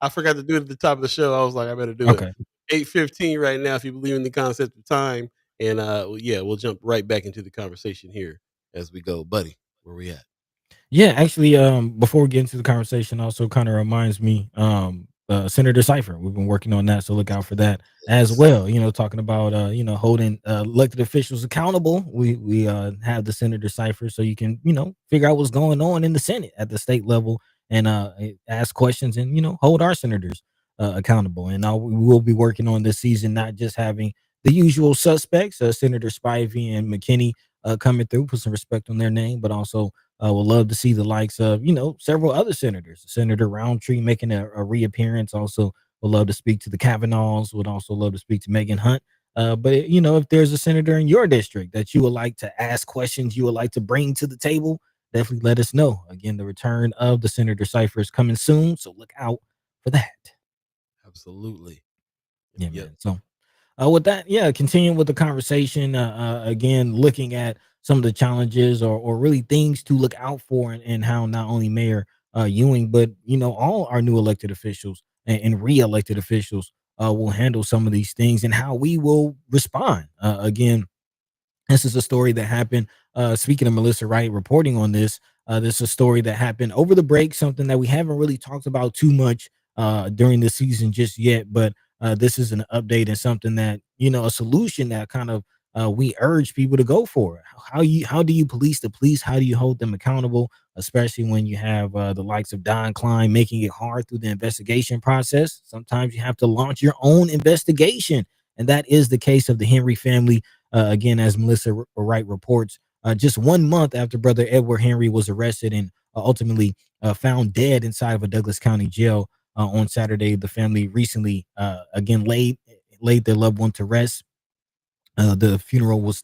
A: I forgot to do it at the top of the show. I was like, I better do it.
B: Okay.
A: 8:15 right now, if you believe in the concept of time. And yeah, we'll jump right back into the conversation here as we go. Buddy, where we at?
B: Yeah, actually, before we get into the conversation, also kind of reminds me, Senator Cipher. We've been working on that, so look out for that as
A: Yes.
B: well. Talking about holding elected officials accountable. We have the Senator Cipher, so you can figure out what's going on in the Senate at the state level and ask questions and hold our senators accountable. And we will be working on this season, not just having the usual suspects, Senator Spivey and McKinney, coming through, put some respect on their name, but also would love to see the likes of, several other senators. Senator Roundtree making a reappearance. Also, would love to speak to the Kavanaughs. Would also love to speak to Megan Hunt. But if there's a senator in your district that you would like to ask questions, you would like to bring to the table, definitely let us know. Again, the return of the Senator Cipher is coming soon, so look out for that.
A: Absolutely.
B: Yeah,
A: Yep.
B: man. So with that, yeah, continuing with the conversation, again, looking at some of the challenges or really things to look out for, and how not only Mayor Ewing, but all our new elected officials and re-elected officials will handle some of these things and how we will respond. Again, this is a story that happened. Speaking of Melissa Wright reporting on this, this is a story that happened over the break, something that we haven't really talked about too much during the season just yet. But this is an update and something that a solution that kind of we urge people to go for. How do you police the police? How do you hold them accountable, especially when you have the likes of Don Klein making it hard through the investigation process? Sometimes you have to launch your own investigation, and that is the case of the Henry family. Again, as Melissa Wright reports, just 1 month after brother Edward Henry was arrested and ultimately found dead inside of a Douglas County jail on Saturday, the family recently again laid their loved one to rest. The funeral was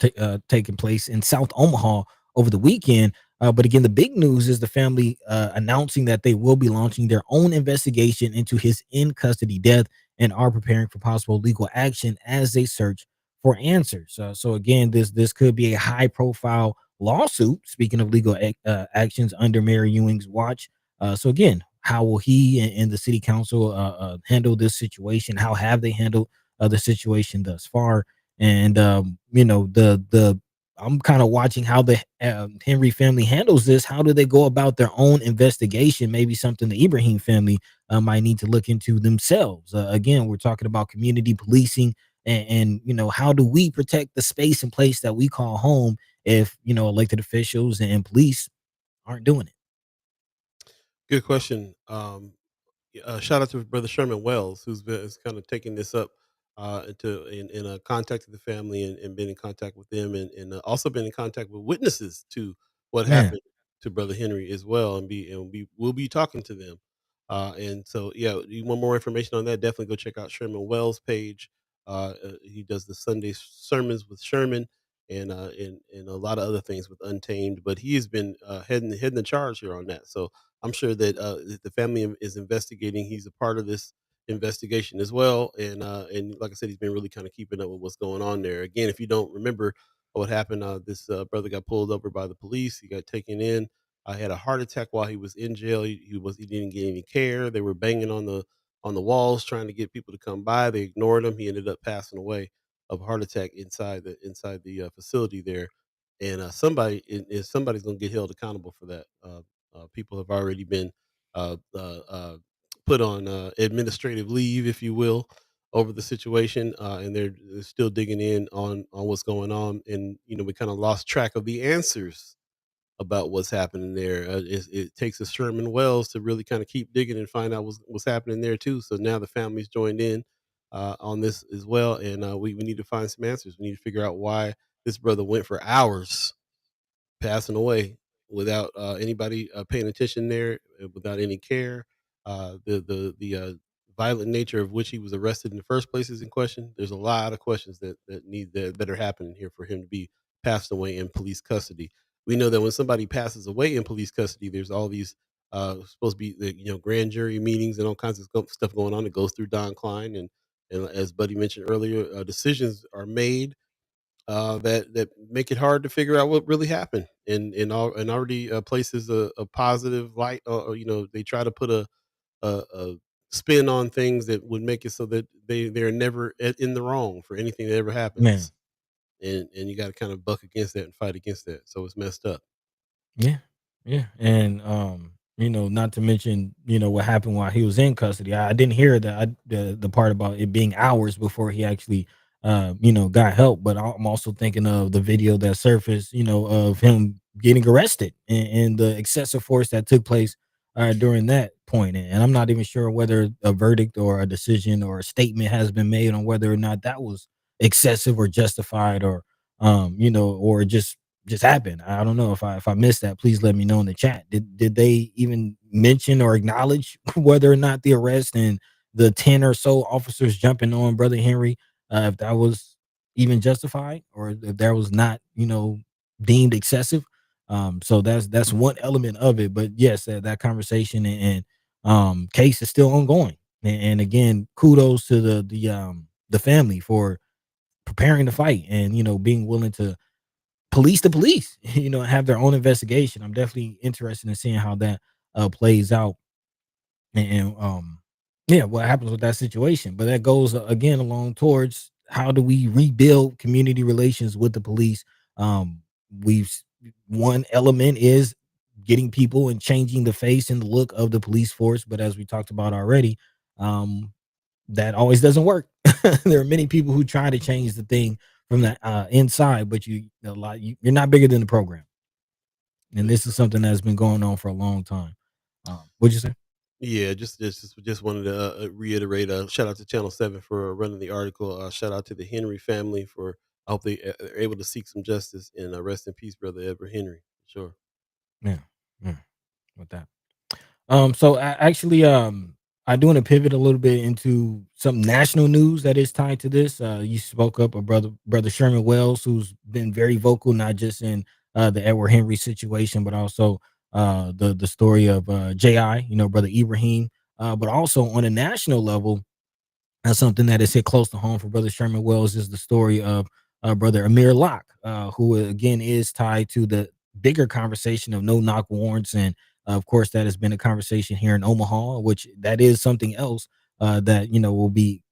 B: taking place in South Omaha over the weekend. But again, the big news is the family announcing that they will be launching their own investigation into his in custody death and are preparing for possible legal action as they search for answers. So again, this could be a high profile lawsuit. Speaking of legal actions under Mayor Ewing's watch. So again, how will he and the city council handle this situation? How have they handled the situation thus far? And the I'm kind of watching how the Henry family handles this. How do they go about their own investigation? Maybe something the Ibrahim family might need to look into themselves. Again, we're talking about community policing, and how do we protect the space and place that we call home if elected officials and police aren't doing it?
A: Good question. Shout out to brother Sherman Wells, who's been is kind of taking this up in contacted the family and been in contact with them, and also been in contact with witnesses to what
B: Man,
A: happened to brother Henry as well, and we'll be talking to them. And so yeah, you want more information on that? Definitely go check out Sherman Wells' page. He does the Sunday sermons with Sherman. And a lot of other things with Untamed, but he has been heading the charge here on that. So I'm sure that if the family is investigating. He's a part of this investigation as well, and like I said, he's been really kind of keeping up with what's going on there. Again, if you don't remember what happened, this brother got pulled over by the police. He got taken in. Had a heart attack while he was in jail. He didn't get any care. They were banging on the walls trying to get people to come by. They ignored him. He ended up passing away of a heart attack inside the facility there. And somebody's going to get held accountable for that. People have already been put on administrative leave, if you will, over the situation, and they're still digging in on what's going on. And we kind of lost track of the answers about what's happening there. It takes a Sherman Wells to really kind of keep digging and find out what's happening there too. So now the family's joined in on this as well, and we need to find some answers. We need to figure out why this brother went for hours passing away without anybody paying attention there, without any care. The violent nature of which he was arrested in the first place is in question. There's a lot of questions that are happening here for him to be passed away in police custody. We know that when somebody passes away in police custody, there's all these supposed to be the grand jury meetings and all kinds of stuff going on that goes through Don Klein, and as Buddy mentioned earlier, decisions are made that make it hard to figure out what really happened. and already places a positive light. They try to put a spin on things that would make it so that they're never in the wrong for anything that ever
B: Man.
A: happens, and you got to kind of buck against that and fight against that. So it's messed up.
B: Yeah. Yeah. And not to mention, what happened while he was in custody. I didn't hear the part about it being hours before he actually got help. But I'm also thinking of the video that surfaced, of him getting arrested and the excessive force that took place during that point. And I'm not even sure whether a verdict or a decision or a statement has been made on whether or not that was excessive or justified or or just happened. I don't know if I missed that. Please let me know in the chat. Did they even mention or acknowledge whether or not the arrest and the 10 or so officers jumping on Brother Henry, if that was even justified or if that was not, deemed excessive? So that's one element of it. But yes, that conversation and case is still ongoing. And again, kudos to the family for preparing to fight and being willing to police the police, have their own investigation. I'm definitely interested in seeing how that plays out and yeah, what happens with that situation. But that goes again along towards how do we rebuild community relations with the police. We've one element is getting people and changing the face and the look of the police force, but as we talked about already, um that always doesn't work. There are many people who try to change the thing from the inside, but you're not bigger than the program. And this is something that's been going on for a long time. What'd you say?
A: Yeah, just wanted to reiterate. Shout out to Channel 7 for running the article. Shout out to the Henry family for. I hope they are able to seek some justice and rest in peace, brother Edward Henry. Sure.
B: Yeah, yeah, with that. So I do want to pivot a little bit into some national news that is tied to this. You spoke up of brother Sherman Wells, who's been very vocal, not just in the Edward Henry situation, but also the story of Ji, brother Ibrahim, but also on a national level. That's something that is hit close to home for brother Sherman Wells is the story of brother Amir Locke, who again is tied to the bigger conversation of no knock warrants. And of course, that has been a conversation here in Omaha, which that is something else that, we'll be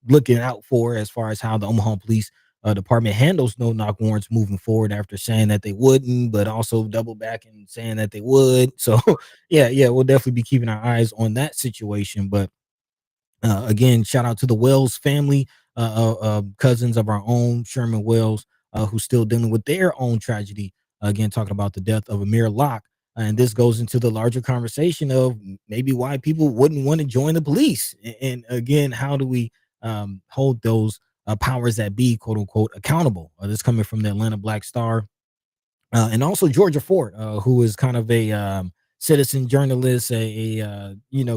B: looking out for as far as how the Omaha Police Department handles no knock warrants moving forward after saying that they wouldn't, but also double back and saying that they would. So, yeah, we'll definitely be keeping our eyes on that situation. But again, shout out to the Wells family, cousins of our own Sherman Wells, who's still dealing with their own tragedy. Again, talking about the death of Amir Locke. And this goes into the larger conversation of maybe why people wouldn't want to join the police. And again, how do we hold those powers that be, quote unquote, accountable? This coming from the Atlanta Black Star and also Georgia Ford, who is kind of a citizen journalist,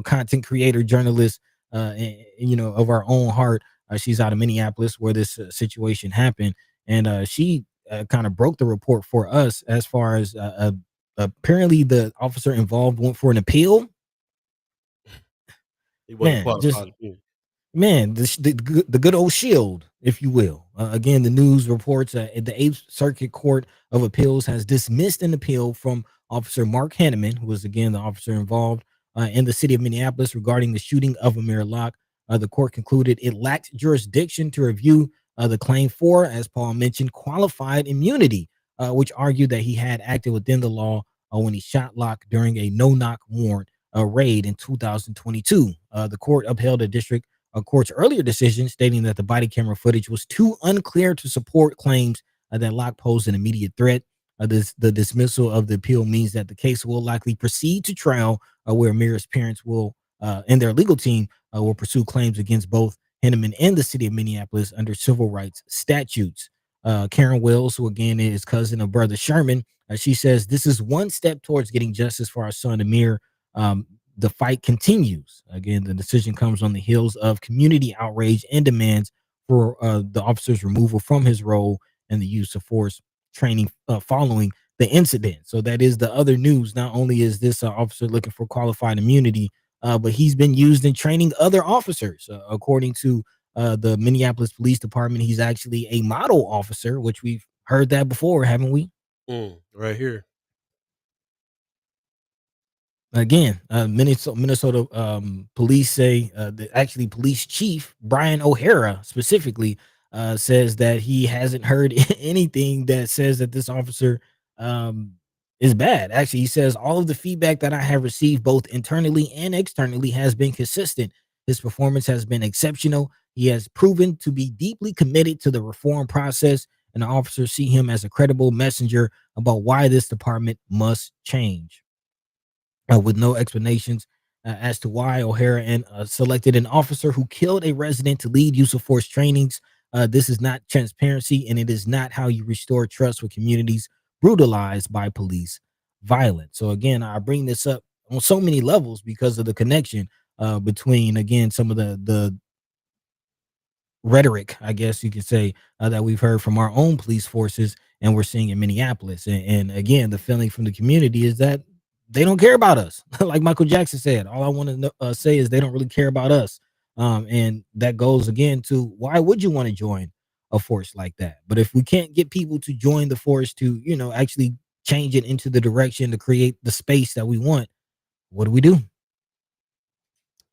B: content creator journalist, of our own heart. She's out of Minneapolis where this situation happened, and she kind of broke the report for us as far as apparently the officer involved went for an appeal.
A: He wasn't
B: Man, just
A: qualified. Yeah.
B: Man, the good old shield, if you will. Again, the news reports the Eighth Circuit Court of Appeals has dismissed an appeal from Officer Mark Hanneman, who was again the officer involved in the city of Minneapolis regarding the shooting of Amir Locke. The court concluded it lacked jurisdiction to review the claim for, as Paul mentioned, qualified immunity, which argued that he had acted within the law when he shot Locke during a no-knock warrant raid in 2022. The court upheld a district court's earlier decision stating that the body camera footage was too unclear to support claims that Locke posed an immediate threat. The dismissal of the appeal means that the case will likely proceed to trial, where Amir's parents will and their legal team will pursue claims against both Henneman and the city of Minneapolis under civil rights statutes. Karen Wells, who again is cousin of brother Sherman, she says this is one step towards getting justice for our son Amir. The fight continues. Again, the decision comes on the heels of community outrage and demands for the officer's removal from his role and the use of force training following the incident. So that is the other news. Not only is this officer looking for qualified immunity, but he's been used in training other officers. According to the Minneapolis Police Department, he's actually a model officer, which we've heard that before, haven't we?
A: Right here.
B: Again, Minnesota police say actually police chief Brian O'Hara specifically says that he hasn't heard anything that says that this officer um, is bad. Actually, he says all of the feedback that I have received, both internally and externally, has been consistent. His performance has been exceptional. He has proven to be deeply committed to the reform process, and the officers see him as a credible messenger about why this department must change with no explanations as to why O'Hara and selected an officer who killed a resident to lead use of force trainings. This is not transparency, and it is not how you restore trust with communities brutalized by police violence. So again, I bring this up on so many levels because of the connection between again some of the rhetoric, I guess you could say, that we've heard from our own police forces and we're seeing in Minneapolis. And again, the feeling from the community is that they don't care about us. Like Michael Jackson said, all I want to say is they don't really care about us. And that goes again to why would you want to join a force like that? But if we can't get people to join the force to, actually change it into the direction to create the space that we want, what do we do?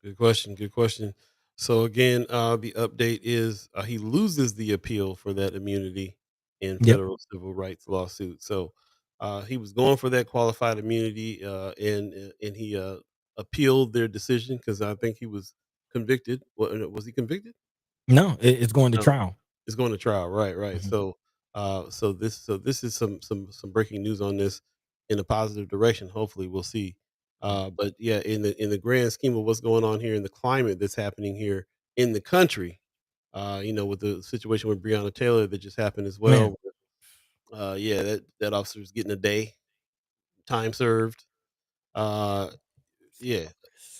A: Good question. Good question. So again, the update is he loses the appeal for that immunity in
B: Yep.
A: federal civil rights lawsuit. So he was going for that qualified immunity, and he appealed their decision because I think he was convicted. Was he convicted?
B: No, it's going to
A: No.
B: trial.
A: It's going to trial, right, right.
B: Mhm.
A: So this is some breaking news on this in a positive direction. Hopefully, we'll see. But yeah, in the grand scheme of what's going on here in the climate that's happening here in the country, with the situation with Breonna Taylor that just happened as
B: Man,
A: well. Yeah, that officer's getting a day time served. Uh, yeah,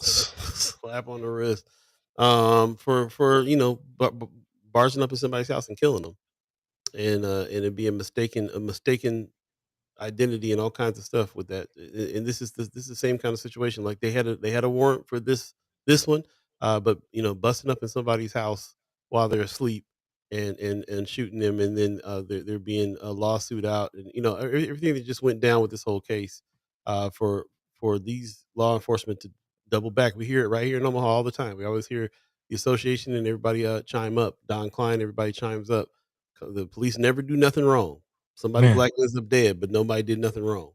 A: slap on the wrist. For barging up in somebody's house and killing them and it be a mistaken identity and all kinds of stuff with that. And this is the same kind of situation. Like they had a warrant for this one, but busting up in somebody's house while they're asleep and shooting them, and then there being a lawsuit out, and everything that just went down with this whole case, for these law enforcement to double back. We hear it right here in Omaha all the time. We always hear the association and everybody chime up. Don Klein, everybody chimes up. The police never do nothing wrong. Somebody
B: man.
A: black ends up dead, but nobody did nothing wrong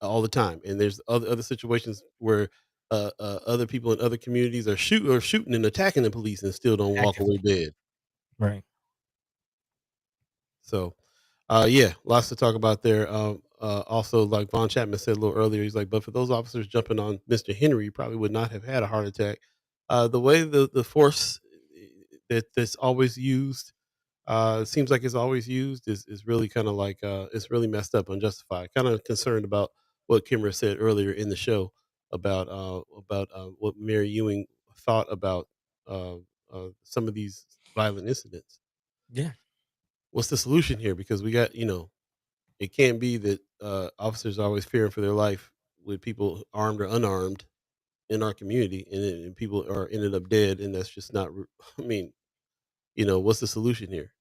A: all the time. And there's other situations where other people in other communities are shooting and attacking the police and still don't walk away
B: Actively.
A: dead.
B: Right.
A: So, yeah, lots to talk about there. Also, like Von Chapman said a little earlier, he's like, but for those officers jumping on Mr. Henry, you probably would not have had a heart attack. The way the force that's always used, it seems like it's always used is really kind of like it's really messed up, unjustified. Kind of concerned about what Kimmer said earlier in the show about what Mary Ewing thought about some of these violent incidents.
B: Yeah.
A: What's the solution here? Because we got it can't be that officers are always fearing for their life with people armed or unarmed in our community, and people are ended up dead, and that's just not. I mean, what's the solution here?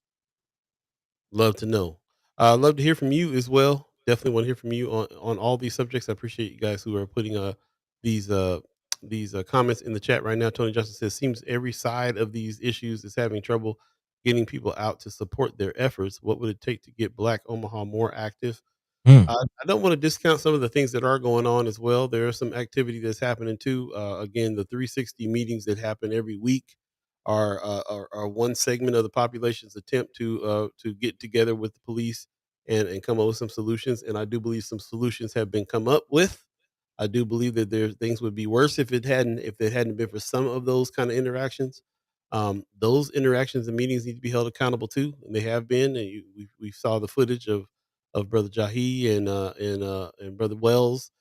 A: Love to know. Love to hear from you as well. Definitely want to hear from you on all these subjects. I appreciate you guys who are putting these uh these comments in the chat right now. Tony Johnson says seems every side of these issues is having trouble getting people out to support their efforts. What would it take to get Black Omaha more active?
B: Mm.
A: I don't want to discount some of the things that are going on as well. There is some activity that's happening too. Again, the 360 meetings that happen every week are one segment of the population's attempt to get together with the police and come up with some solutions. And I do believe some solutions have been come up with. I do believe that there things would be worse if it hadn't been for some of those kind of interactions. Those interactions and meetings need to be held accountable too, and they have been. And we saw the footage of Brother Jahi and Brother Wells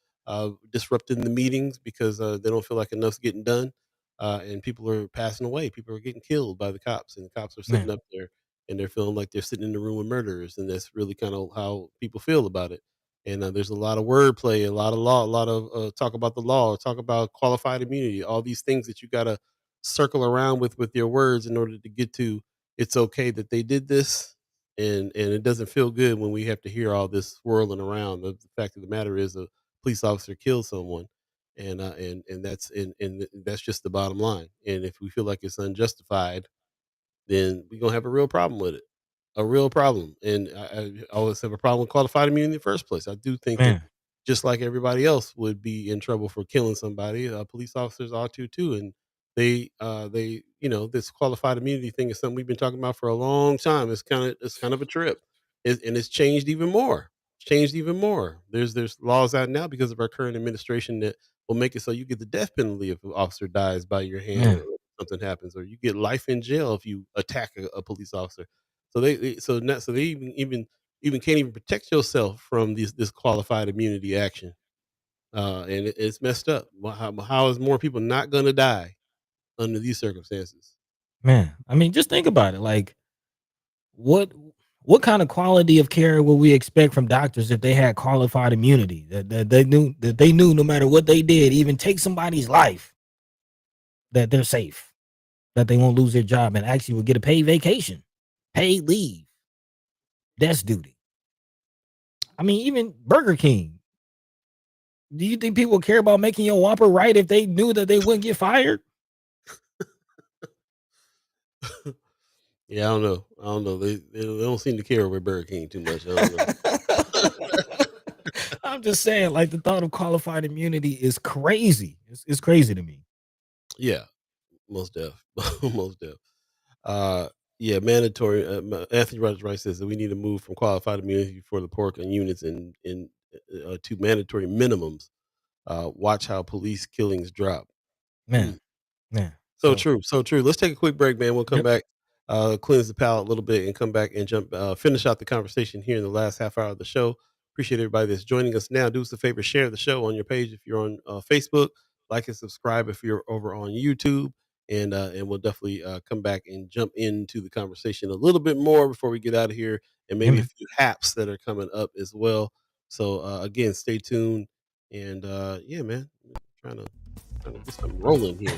A: disrupting the meetings because they don't feel like enough's getting done, and people are passing away. People are getting killed by the cops, and the cops are sitting
B: Man.
A: up there and they're feeling like they're sitting in the room with murderers, and that's really kind of how people feel about it. And there's a lot of wordplay, a lot of law, a lot of talk about the law, talk about qualified immunity, all these things that you got to circle around with your words in order to get to it's okay that they did this and it doesn't feel good when we have to hear all this swirling around. The fact of the matter is, a police officer killed someone, and that's just the bottom line. And if we feel like it's unjustified, then we're gonna have a real problem with it. A real problem. And I always have a problem with qualified immunity in the first place. I do think that
B: Man,
A: just like everybody else would be in trouble for killing somebody, police officers are too. And they this qualified immunity thing is something we've been talking about for a long time. It's kind of a trip, and it's changed even more. It's changed even more. There's laws out now because of our current administration that will make it so you get the death penalty if an officer dies by your hand, or
B: man,
A: something happens, or you get life in jail if you attack a police officer. So they even can't even protect yourself from this qualified immunity action, and it's messed up. How is more people not going to die under these circumstances?
B: man. I mean, just think about it. Like, what what kind of quality of care would we expect from doctors if they had qualified immunity that they knew no matter what they did, even take somebody's life, that they're safe, that they won't lose their job and actually will get a paid vacation, paid leave, desk duty. I mean, even Burger King. Do you think people care about making your Whopper right if they knew that they wouldn't get fired?
A: Yeah, I don't know. I don't know. They don't seem to care with Burger King too much. I don't know.
B: I'm just saying, like the thought of qualified immunity is crazy. It's crazy to me.
A: Yeah, most def, most def. Uh, yeah, mandatory. Anthony Rogers Wright says that we need to move from qualified immunity for the pork and units to mandatory minimums. Watch how police killings drop. Hmm.
B: Man, man.
A: So
B: So,
A: true, so true. Let's take a quick break, man. We'll come
B: yep.
A: back, cleanse the palate a little bit, and come back and finish out the conversation here in the last half hour of the show. Appreciate everybody that's joining us now. Do us a favor, share the show on your page if you're on Facebook. Like and subscribe if you're over on YouTube, and we'll definitely come back and jump into the conversation a little bit more before we get out of here, and
B: Yeah,
A: maybe a
B: man.
A: few haps that are coming up as well. So again, stay tuned, and yeah, man, trying to trying to get something rolling here.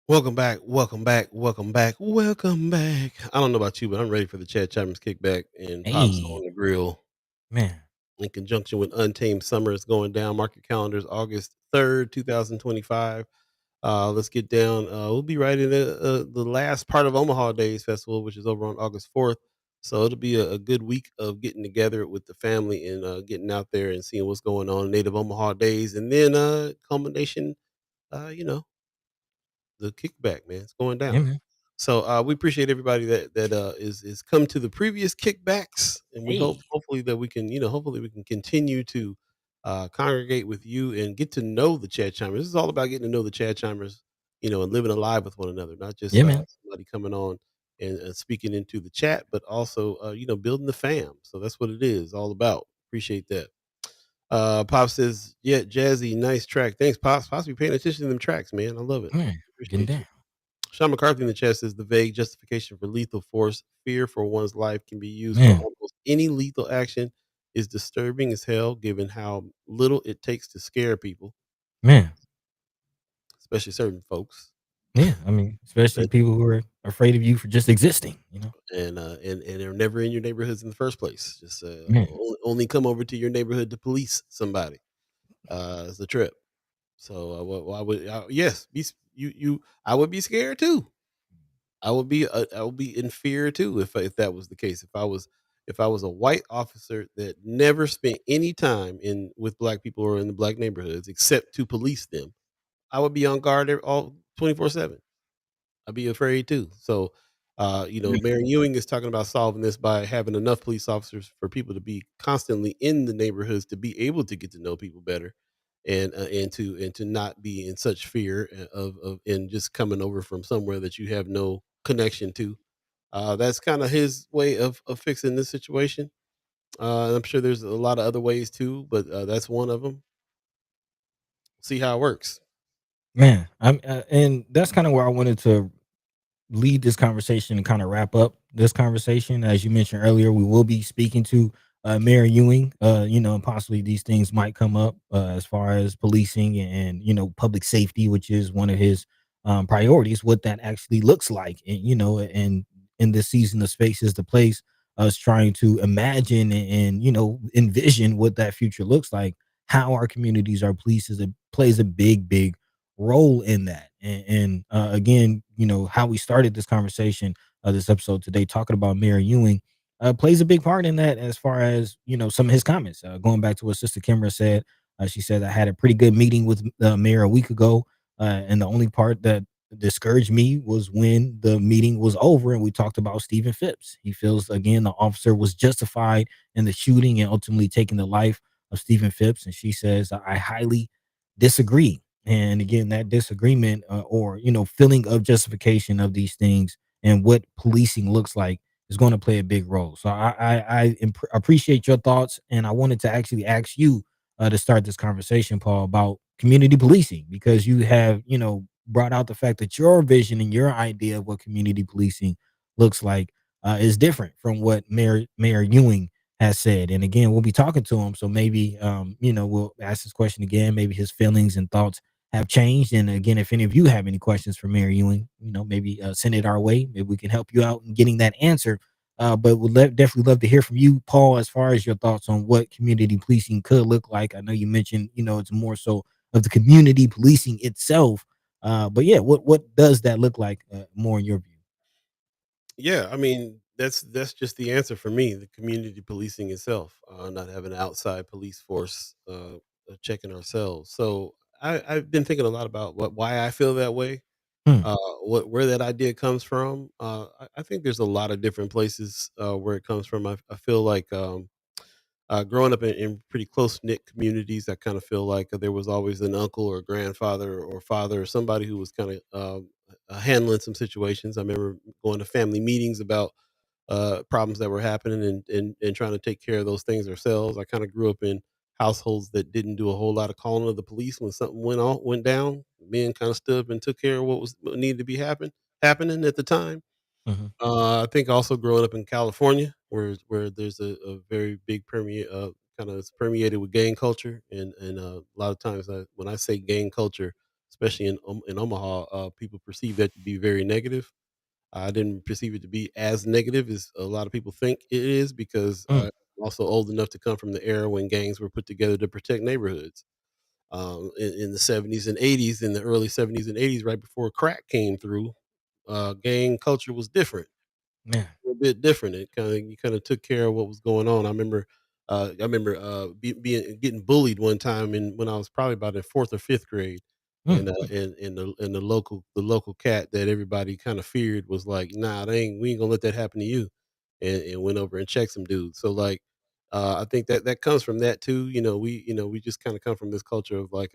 A: Welcome back, welcome back, welcome back, welcome back. I don't know about you, but I'm ready for the Chad Chapman's kickback and pops
B: Hey,
A: on the grill
B: man.
A: in conjunction with Untamed Summer is going down. Mark your calendars, August 3rd, 2025. Let's get down. We'll be right in the last part of Omaha Days Festival, which is over on August 4th. So it'll be a good week of getting together with the family and getting out there and seeing what's going on Native Omaha Days, and then culmination, uh, you know, the kickback, man. It's going
B: Yeah,
A: down.
B: man.
A: So we appreciate everybody that is come to the previous kickbacks, and we hope
B: Hey,
A: hopefully that we can hopefully we can continue to congregate with you and get to know the Chad Chimers. This is all about getting to know the Chad Chimers, and living alive with one another, not just
B: yeah, man.
A: somebody coming on and speaking into the chat, but also building the fam. So that's what it is all about. Appreciate that. Pop says, "Yeah, Jazzy, nice track. Thanks, Pops. Pops be paying attention to them tracks, man. I love it.
B: Man, getting
A: Appreciate you."
B: down.
A: Sean McCarthy in the chat says the vague justification for lethal force, fear for one's life, can be used for
B: Man,
A: almost any lethal action. is disturbing as hell, given how little it takes to scare people,
B: Man,
A: especially certain folks.
B: yeah, I mean, especially
A: That,
B: people who are afraid of you for just existing,
A: and they're never in your neighborhoods in the first place. Just
B: Man,
A: only come over to your neighborhood to police somebody. It's a trip. So why would yes, I would be scared too. I would be in fear too if that was the case. If I was a white officer that never spent any time in with black people or in the black neighborhoods except to police them, I would be on guard all 24/7. I'd be afraid too. So, Mayor Ewing is talking about solving this by having enough police officers for people to be constantly in the neighborhoods to be able to get to know people better, and to not be in such fear of and just coming over from somewhere that you have no connection to. That's kind of his way of fixing this situation. I'm sure there's a lot of other ways too, but that's one of them. See how it works.
B: man, and that's kind of where I wanted to lead this conversation and kind of wrap up this conversation. As you mentioned earlier, we will be speaking to Mayor Ewing. And possibly these things might come up as far as policing and public safety, which is one of his priorities. What that actually looks like, and in this season of Space is the Place, us trying to imagine and envision what that future looks like. How our communities are policed plays a big role in that. And again, how we started this conversation, this episode today, talking about Mayor Ewing, plays a big part in that. As far as some of his comments, going back to what Sister Kimra said, she said, I had a pretty good meeting with Mayor a week ago, and the only part that discouraged me was when the meeting was over and we talked about Stephen Phipps. He feels, again, the officer was justified in the shooting and ultimately taking the life of Stephen Phipps. And she says, I highly disagree. And again, that disagreement, or feeling of justification of these things and what policing looks like is going to play a big role. So appreciate your thoughts, and I wanted to actually ask you to start this conversation, Paul, about community policing, because you have brought out the fact that your vision and your idea of what community policing looks like is different from what Mayor Ewing has said. And again, we'll be talking to him, so maybe we'll ask this question again. Maybe his feelings and thoughts have changed. And again, if any of you have any questions for Mayor Ewing, maybe send it our way. Maybe we can help you out in getting that answer. But definitely love to hear from you, Paul, as far as your thoughts on what community policing could look like. I know you mentioned, it's more so of the community policing itself. But yeah, what does that look like more in your view?
A: Yeah, I mean, that's just the answer for me, the community policing itself, not having an outside police force checking ourselves. So I've been thinking a lot about why I feel that way,
B: Hmm,
A: where that idea comes from. I think there's a lot of different places where it comes from. I feel like growing up in pretty close knit communities, I kind of feel like there was always an uncle or grandfather or father or somebody who was kind of handling some situations. I remember going to family meetings about problems that were happening and trying to take care of those things ourselves. I kind of grew up in households that didn't do a whole lot of calling of the police when something went down. Men kind of stood up and took care of what needed to be happening at the time.
B: mhm,
A: I think also growing up in California, where there's a very big kind of it's permeated with gang culture, and a lot of times when I say gang culture, especially in Omaha, people perceive that to be very negative. I didn't perceive it to be as negative as a lot of people think it is, because
B: mm,
A: I'm also old enough to come from the era when gangs were put together to protect neighborhoods. In the 70s and 80s, in the early 70s and 80s, right before crack came through, gang culture was different,
B: man.
A: a little bit different. You kind of took care of what was going on. Being getting bullied one time when I was probably about in fourth or fifth grade,
B: Mm,
A: and the local cat that everybody kind of feared was like, nah, we ain't gonna let that happen to you, and went over and checked some dudes. So like, I think that comes from that too. We just kind of come from this culture of like,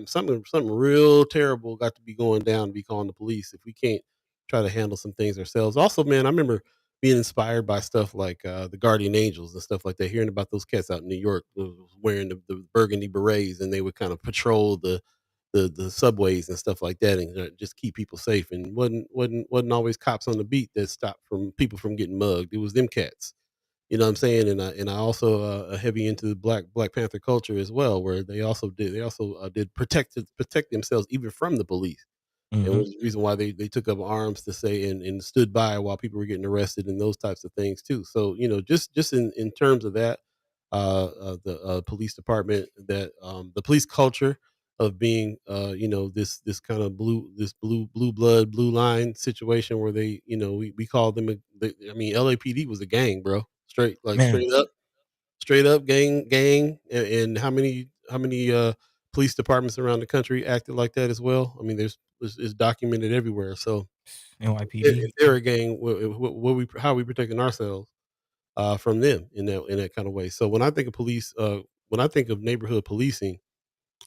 A: something real terrible got to be going down to be calling the police if we can't try to handle some things ourselves. Also, man, I remember being inspired by stuff like the Guardian Angels and stuff like that. Hearing about those cats out in New York wearing the burgundy berets, and they would kind of patrol the subways and stuff like that, and just keep people safe. And wasn't always cops on the beat that stopped from people from getting mugged. It was them cats. You know what I'm saying? And I also heavy into the Black Panther culture as well, where they also did protect themselves even from the police, and
B: Mhm.
A: was the reason why they took up arms to say and stood by while people were getting arrested and those types of things too. So just in terms of that, the police department, that the police culture of being this kind of blue blood blue line situation where we call them I mean LAPD was a gang, bro,
B: Man,
A: straight up gang, and how many police departments around the country acted like that as well. I mean, it's documented everywhere. So if
B: NYPD.
A: they're a gang, how are we protecting ourselves from them in that kind of way? So when I think of police, when I think of neighborhood policing,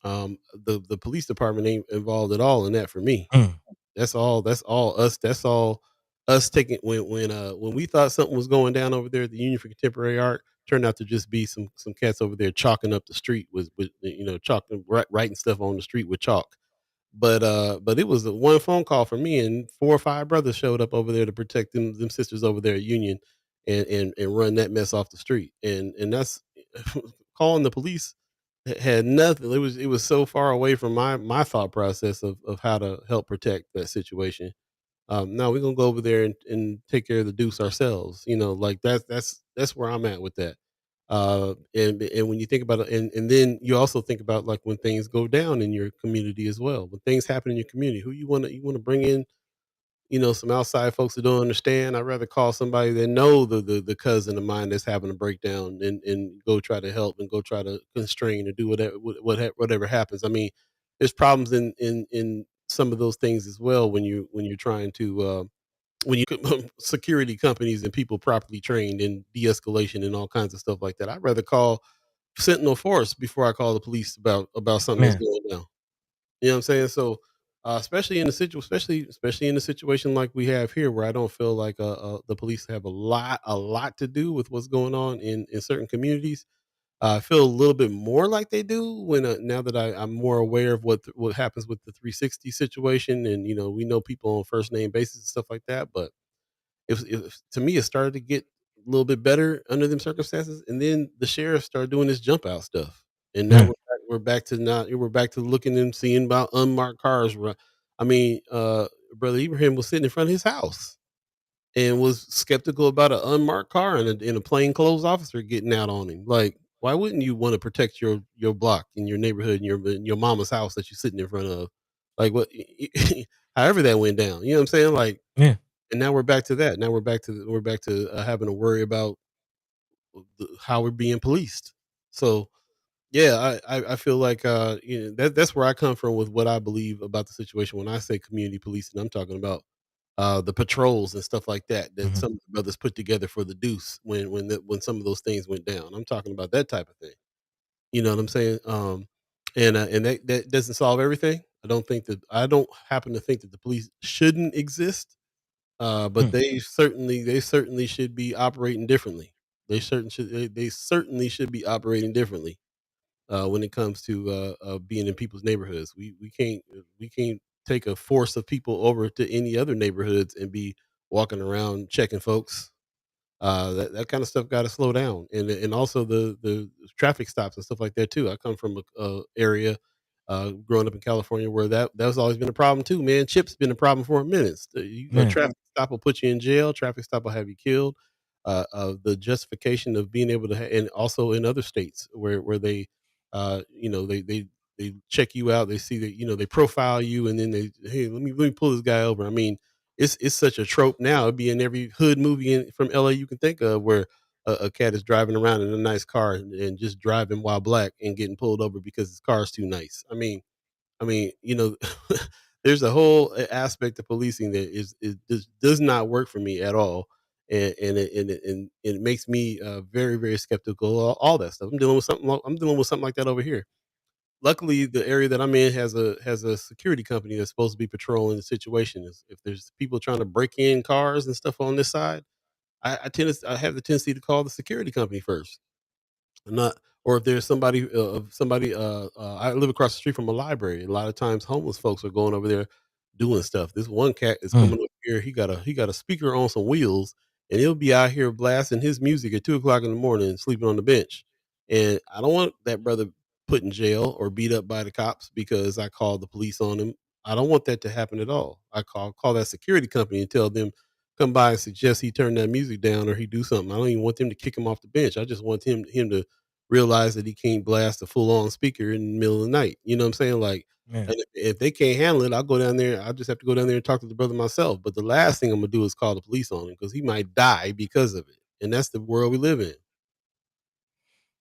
A: the police department ain't involved at all in that for me.
B: Mm.
A: That's all us. That's all us taking when we thought something was going down over there at the Union for Contemporary Art, turned out to just be some cats over there chalking up the street with chalking writing stuff on the street with chalk. But it was a one phone call from me, and 4 or 5 brothers showed up over there to protect them sisters over there at Union, and run that mess off the street. And that's calling the police had nothing. It was so far away from my thought process of how to help protect that situation. No, we're gonna go over there and take care of the deuce ourselves. Like that's where I'm at with that. And when you think about it, and then you also think about like when things go down in your community as well. When things happen in your community, who you wanna bring in, some outside folks that don't understand. I'd rather call somebody that know the cousin of mine that's having a breakdown, and go try to help and go try to constrain or do whatever happens. I mean, there's problems in some of those things as well when you're trying to security companies and people properly trained in de-escalation and all kinds of stuff like that. I'd rather call Sentinel Force before I call the police about something that's
B: Man.
A: going down. You know what I'm saying? So, especially in a situation like we have here, where I don't feel like the police have a lot to do with what's going on in certain communities. I feel a little bit more like they do when now that I'm more aware of what happens with the 360 situation, and we know people on first name basis and stuff like that. But if to me, it started to get a little bit better under them circumstances, and then the sheriff started doing this jump out stuff, and now
B: Mm.
A: we're back to looking and seeing about unmarked cars. I mean, brother Ibrahim was sitting in front of his house and was skeptical about an unmarked car and a plainclothes officer getting out on him. Like, why wouldn't you want to protect your block and your neighborhood and your mama's house that you're sitting in front of? Like what? However that went down. You know what I'm saying? Like,
B: Yeah.
A: and now we're back to that. Now we're back to having to worry about how we're being policed. So yeah, I feel like that's where I come from with what I believe about the situation. When I say community policing, I'm talking about the patrols and stuff like that
B: Mhm.
A: some of the brothers put together for the deuce when some of those things went down. I'm talking about that type of thing. You know what I'm saying? And that doesn't solve everything. I don't happen to think that the police shouldn't exist, but
B: Mm.
A: they certainly should be operating differently. They certainly should be operating differently when it comes to being in people's neighborhoods. We can't take a force of people over to any other neighborhoods and be walking around checking folks. That kind of stuff got to slow down, and also the traffic stops and stuff like that too. I come from a area, growing up in California, where that's always been a problem too. Man, chips been a problem for a minute. A
B: Man.
A: traffic stop will put you in jail. Traffic stop will have you killed. The justification of being able to, and also in other states where they, they check you out. They see that they profile you, and then hey, let me pull this guy over. I mean, it's such a trope now. It'd be in every hood movie from LA you can think of, where a cat is driving around in a nice car and just driving while black and getting pulled over because his car's too nice. I mean, there's a whole aspect of policing that does not work for me at all, and it makes me very very skeptical of all that stuff. I'm dealing with something like that over here. Luckily, the area that I'm in has a security company that's supposed to be patrolling the situation. If there's people trying to break in cars and stuff on this side, I have the tendency to call the security company first. Not or if there's I live across the street from a library. A lot of times homeless folks are going over there doing stuff. This one cat is
B: Mm.
A: coming up here. He got a speaker on some wheels, and he'll be out here blasting his music at 2 o'clock in the morning and sleeping on the bench. And I don't want that brother put in jail or beat up by the cops because I called the police on him. I don't want that to happen at all. I call that security company and tell them come by and suggest he turn that music down or he do something. I don't even want them to kick him off the bench. I just want him to realize that he can't blast a full on speaker in the middle of the night. You know what I'm saying? Like,
B: Yeah.
A: and if they can't handle it, I'll go down there. I'll just have to go down there and talk to the brother myself. But the last thing I'm gonna do is call the police on him because he might die because of it. And that's the world we live in.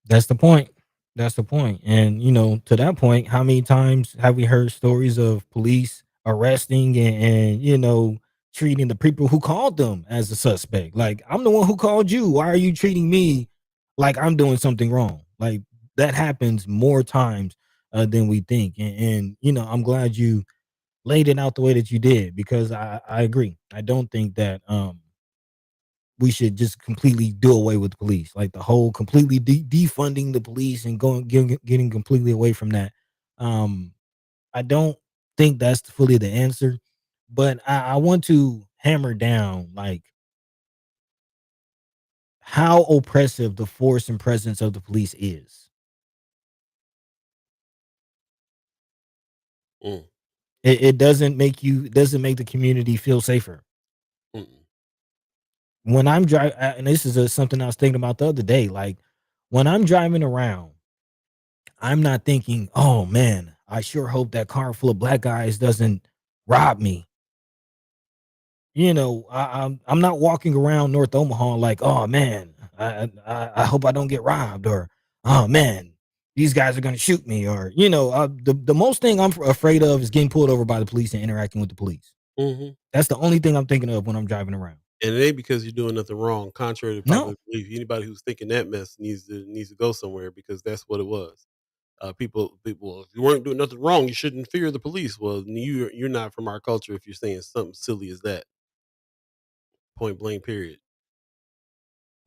B: That's the point. That's the point. And to that point, how many times have we heard stories of police arresting and treating the people who called them as a suspect? Like, I'm the one who called you. Why are you treating me like I'm doing something wrong? Like, that happens more times than we think. And I'm glad you laid it out the way that you did, because I agree. I don't think that we should just completely do away with the police, like the whole completely defunding the police and getting completely away from that. Um, I don't think that's fully the answer, but I want to hammer down like how oppressive the force and presence of the police is.
A: Mm,
B: It doesn't make the community feel safer.
A: mm-mm.
B: When I'm driving, and this is something I was thinking about the other day, like when I'm driving around, I'm not thinking, "Oh, man, I sure hope that car full of black guys doesn't rob me." I'm not walking around North Omaha like, "Oh, man, I hope I don't get robbed," or, "Oh, man, these guys are gonna shoot me," or, the most thing I'm afraid of is getting pulled over by the police and interacting with the police.
A: Mhm.
B: That's the only thing I'm thinking of when I'm driving around.
A: And it ain't because you're doing nothing wrong, contrary to
B: No,
A: popular belief. Anybody who's thinking that mess needs to go somewhere because that's what it was. People, "Well, if you weren't doing nothing wrong, you shouldn't fear the police." Well, you're not from our culture if you're saying something silly as that. Point blank. Period.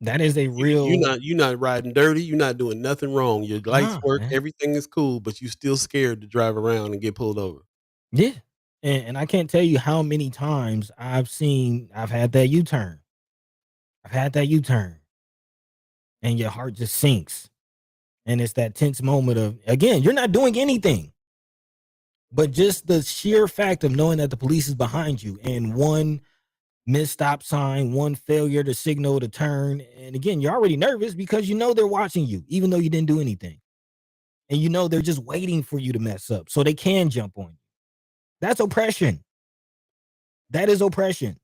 B: that is a
A: You
B: real
A: you're not riding dirty. You're not doing nothing wrong. Your lights
B: nah,
A: work.
B: man.
A: Everything is cool, but you still scared to drive around and get pulled over.
B: Yeah. And I can't tell you how many times I've had that U-turn. I've had that U-turn, and your heart just sinks. And it's that tense moment of, again, you're not doing anything, but just the sheer fact of knowing that the police is behind you, and one missed stop sign, one failure to signal to turn. And again, you're already nervous because they're watching you, even though you didn't do anything. And they're just waiting for you to mess up so they can jump on you. That's oppression. That is oppression.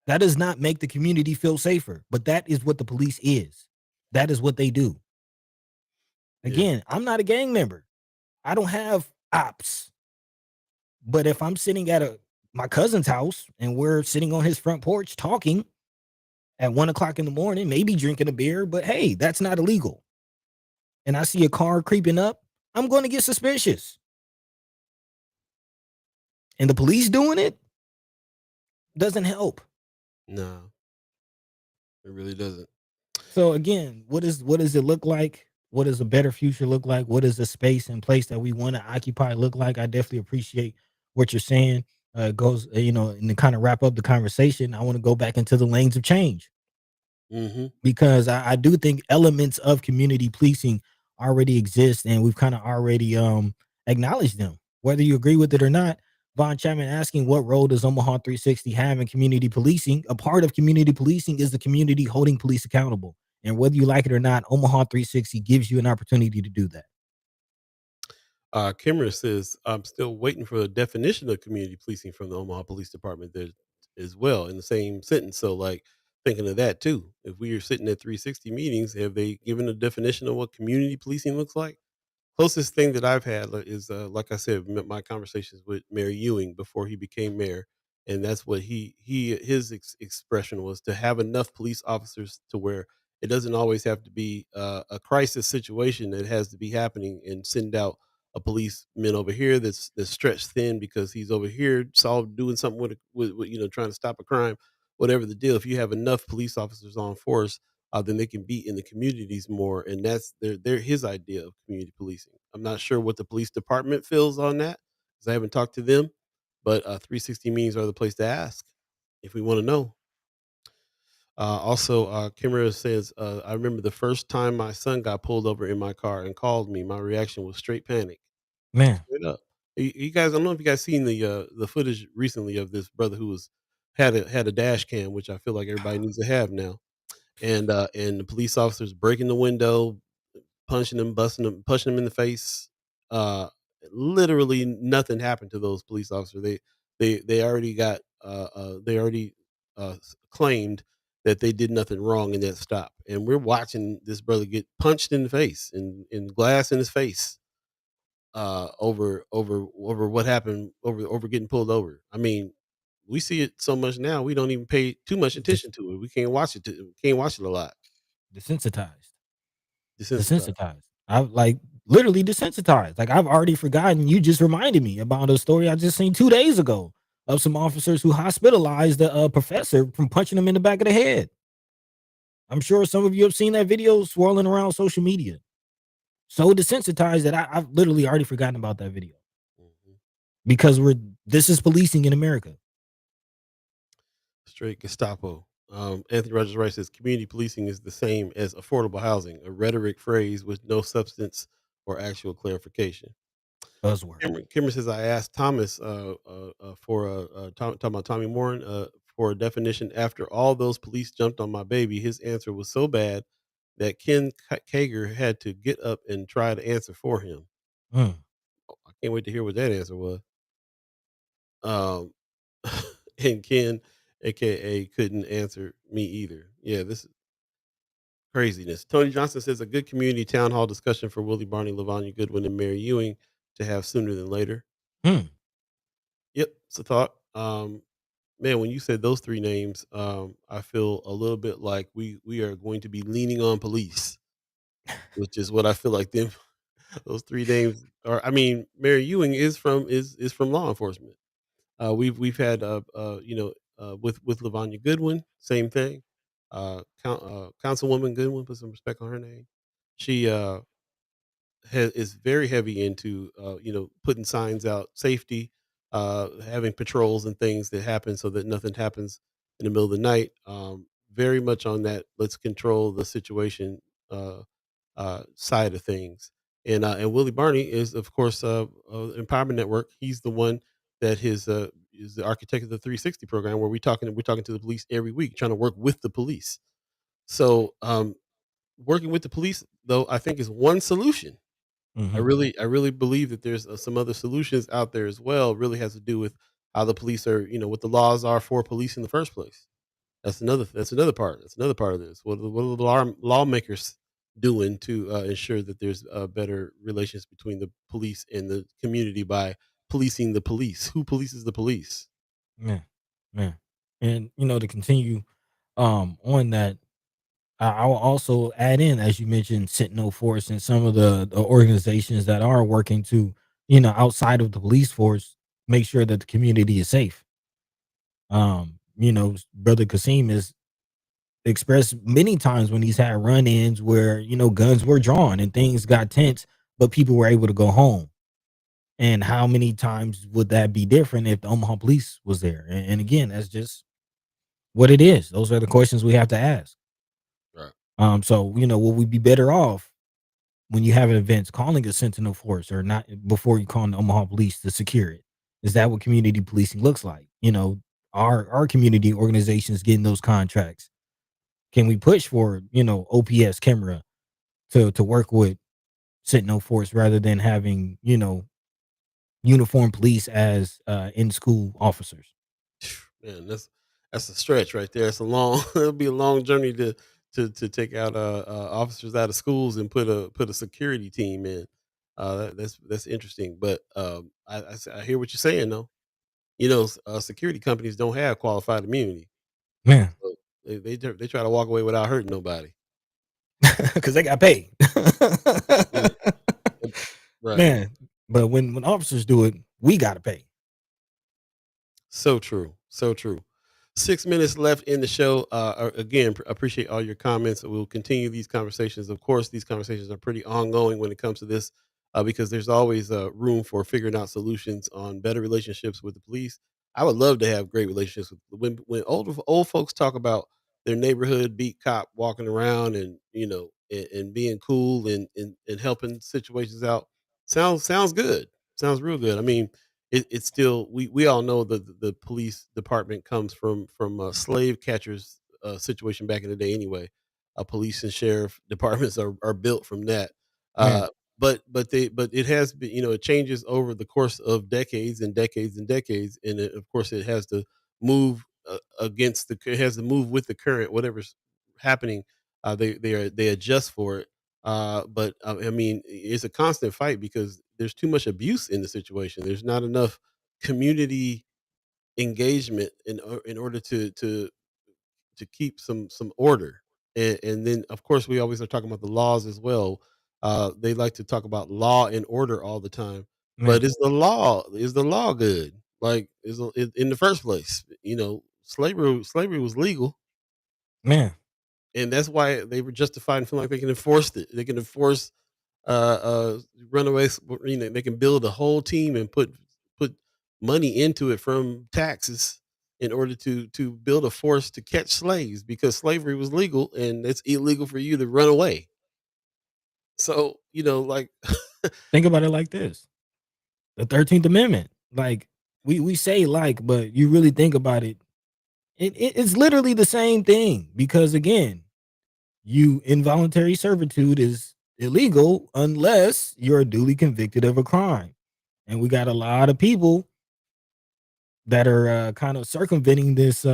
B: That does not make the community feel safer, but that is what the police is. That is what they do.
A: Yeah.
B: Again, I'm not a gang member. I don't have ops. But if I'm sitting at my cousin's house and we're sitting on his front porch talking at 1 o'clock in the morning, maybe drinking a beer, but hey, that's not illegal. And I see a car creeping up, I'm going to get suspicious. And the police doing it doesn't help.
A: No, it really doesn't.
B: So again, what does it look like? What does a better future look like? What does the space and place that we want to occupy look like? I definitely appreciate what you're saying. It goes, and to kind of wrap up the conversation, I want to go back into the lanes of change,
A: Mhm.
B: because I do think elements of community policing already exist, and we've kind of already acknowledged them. Whether you agree with it or not, Von Chapman asking, what role does Omaha 360 have in community policing? A part of community policing is the community holding police accountable. And whether you like it or not, Omaha 360 gives you an opportunity to do that.
A: Kimmer says, "I'm still waiting for a definition of community policing from the Omaha Police Department there as well in the same sentence." So, like, thinking of that too. If we are sitting at 360 meetings, have they given a definition of what community policing looks like? Closest thing that I've had is, like I said, my conversations with Mayor Ewing before he became mayor, and that's what his expression was to have enough police officers to where it doesn't always have to be a crisis situation that has to be happening, and send out a policeman over here that's stretched thin because he's over here solved doing something with trying to stop a crime, whatever the deal. If you have enough police officers on force, then they can be in the communities more, and that's their his idea of community policing. I'm not sure what the police department feels on that because I haven't talked to them, but 360 meetings are the place to ask if we want to know. Also, Kimura says, I remember the first time my son got pulled over in my car and called me. My reaction was straight panic.
B: Man,
A: Straight up. You guys, I don't know if you guys seen the footage recently of this brother who was had a dash cam, which I feel like everybody needs to have now. And the police officers breaking the window, punching him, busting him, pushing him in the face. Uh, Literally nothing happened to those police officers. They already got they already claimed that they did nothing wrong in that stop. And we're watching this brother get punched in the face and glass in his face over what happened over getting pulled over. I mean, we see it so much now, we don't even pay too much
B: just
A: attention to it. We can't watch it. Can't watch it a lot.
B: desensitized.
A: Desensitized.
B: Desensitized. I like literally desensitized. Like I've already forgotten. You just reminded me about a story I just seen 2 days ago of some officers who hospitalized a professor from punching him in the back of the head. I'm sure some of you have seen that video swirling around social media. So desensitized that I've literally already forgotten about that video
A: Mhm.
B: because this is policing in America.
A: Straight Gestapo. Anthony Rogers Wright says community policing is the same as affordable housing, a rhetoric phrase with no substance or actual clarification.
B: Buzzword.
A: Kimmer says I asked Thomas for talking about Tommy Moran for a definition. After all those police jumped on my baby, his answer was so bad that Kager had to get up and try to answer for him.
B: Mm.
A: I can't wait to hear what that answer was. Um, and Ken, aka, couldn't answer me either. Yeah, this is craziness. Tony Johnson says a good community town hall discussion for Willie Barney, Lavanya Goodwin, and Mary Ewing to have sooner than later.
B: Mm.
A: Yep, it's a thought. Man, when you said those three names, I feel a little bit like we are going to be leaning on police, which is what I feel like them. Those three names are. I mean, Mary Ewing is from law enforcement. We've had with Lavanya Goodwin, same thing. Councilwoman Goodwin, put some respect on her name. She is very heavy into putting signs out, safety, having patrols and things that happen so that nothing happens in the middle of the night. Very much on that. Let's control the situation side of things. And Willie Barney is, of course, Empowerment Network. He's the one that is the architect of the 360 program, where we're talking to the police every week, trying to work with the police. So working with the police, though, I think is one solution.
B: Hmm.
A: I really believe that there's some other solutions out there as well. It really has to do with how the police are, what the laws are for police in the first place. That's another part. That's another part of this. What are the lawmakers doing to ensure that there's better relations between the police and the community by policing the police? Who polices the police?
B: Man, man. And to continue on that, I will also add in, as you mentioned, Sentinel Force and some of the organizations that are working to, outside of the police force, make sure that the community is safe. Brother Kasim has expressed many times when he's had run-ins where, guns were drawn and things got tense, but people were able to go home. And how many times would that be different if the Omaha police was there? And again, that's just what it is. Those are the questions we have to ask.
A: Right.
B: So will we be better off when you have events calling a Sentinel Force or not before you call the Omaha police to secure it? Is that what community policing looks like? Our community organizations getting those contracts. Can we push for, OPS camera to work with Sentinel Force rather than having, uniformed police as in school officers?
A: Man, that's a stretch right there. It's a long. It'll be a long journey to take out officers out of schools and put a security team in. That's interesting, but I hear what you're saying though. Security companies don't have qualified immunity,
B: Man,
A: so they try to walk away without hurting nobody.
B: because they got paid.
A: Yeah, right.
B: Man, but when officers do it, we got to pay.
A: So true. So true. 6 minutes left in the show. Again, appreciate all your comments. We'll continue these conversations. Of course, these conversations are pretty ongoing when it comes to this, because there's always room for figuring out solutions on better relationships with the police. I would love to have great relationships with when old folks talk about their neighborhood beat cop walking around and and being cool and helping situations out. Sounds good. Sounds real good. I mean, it's still we all know that the police department comes from a slave catchers situation back in the day anyway. Police and sheriff departments are built from that.
B: Man,
A: Uh, but it has been, it changes over the course of decades and decades and decades, and of course it has to move against it has to move with the current whatever's happening. They adjust for it. But I mean, it's a constant fight because there's too much abuse in the situation. There's not enough community engagement in order to keep some order. And then of course we always are talking about the laws as well. They like to talk about law and order all the time, but
B: man,
A: is the law good? Like in the first place, slavery was legal,
B: man.
A: and that's why they were justified and feel like they can enforce it. They can enforce uh runaways. They can build a whole team and put money into it from taxes in order to build a force to catch slaves because slavery was legal and it's illegal for you to run away. So like
B: Think about it like this: the 13th Amendment. Like we say like, but you really think about it, it's literally the same thing. Because again, you involuntary servitude is illegal unless you're duly convicted of a crime. And we got a lot of people that are kind of circumventing this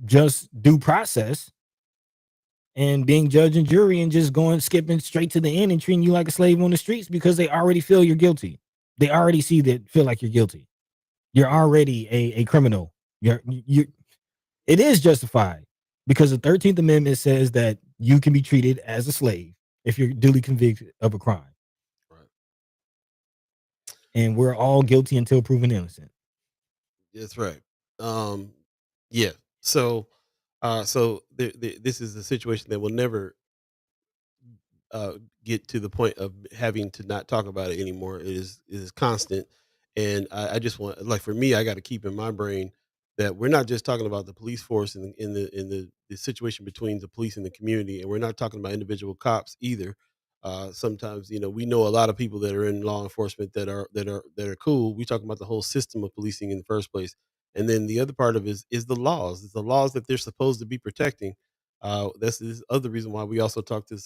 B: just due process and being judge and jury and just going skipping straight to the end and treating you like a slave on the streets because they already feel you're guilty. They already see that feel like you're guilty. You're already a criminal. You it is justified because the 13th Amendment says that you can be treated as a slave if you're duly convicted of a crime.
A: right.
B: And we're all guilty until proven innocent.
A: That's right. Um yeah. So this is a situation that will never uh, get to the point of having to not talk about it anymore. It is constant, and I just want, like, for me, I got to keep in my brain that we're not just talking about the police force in the situation between the police and the community, and we're not talking about individual cops either. Sometimes we know a lot of people that are in law enforcement that are cool. We talking about the whole system of policing in the first place, and then the other part of it is the laws. It's the laws that they're supposed to be protecting. That's the other reason why we also talk to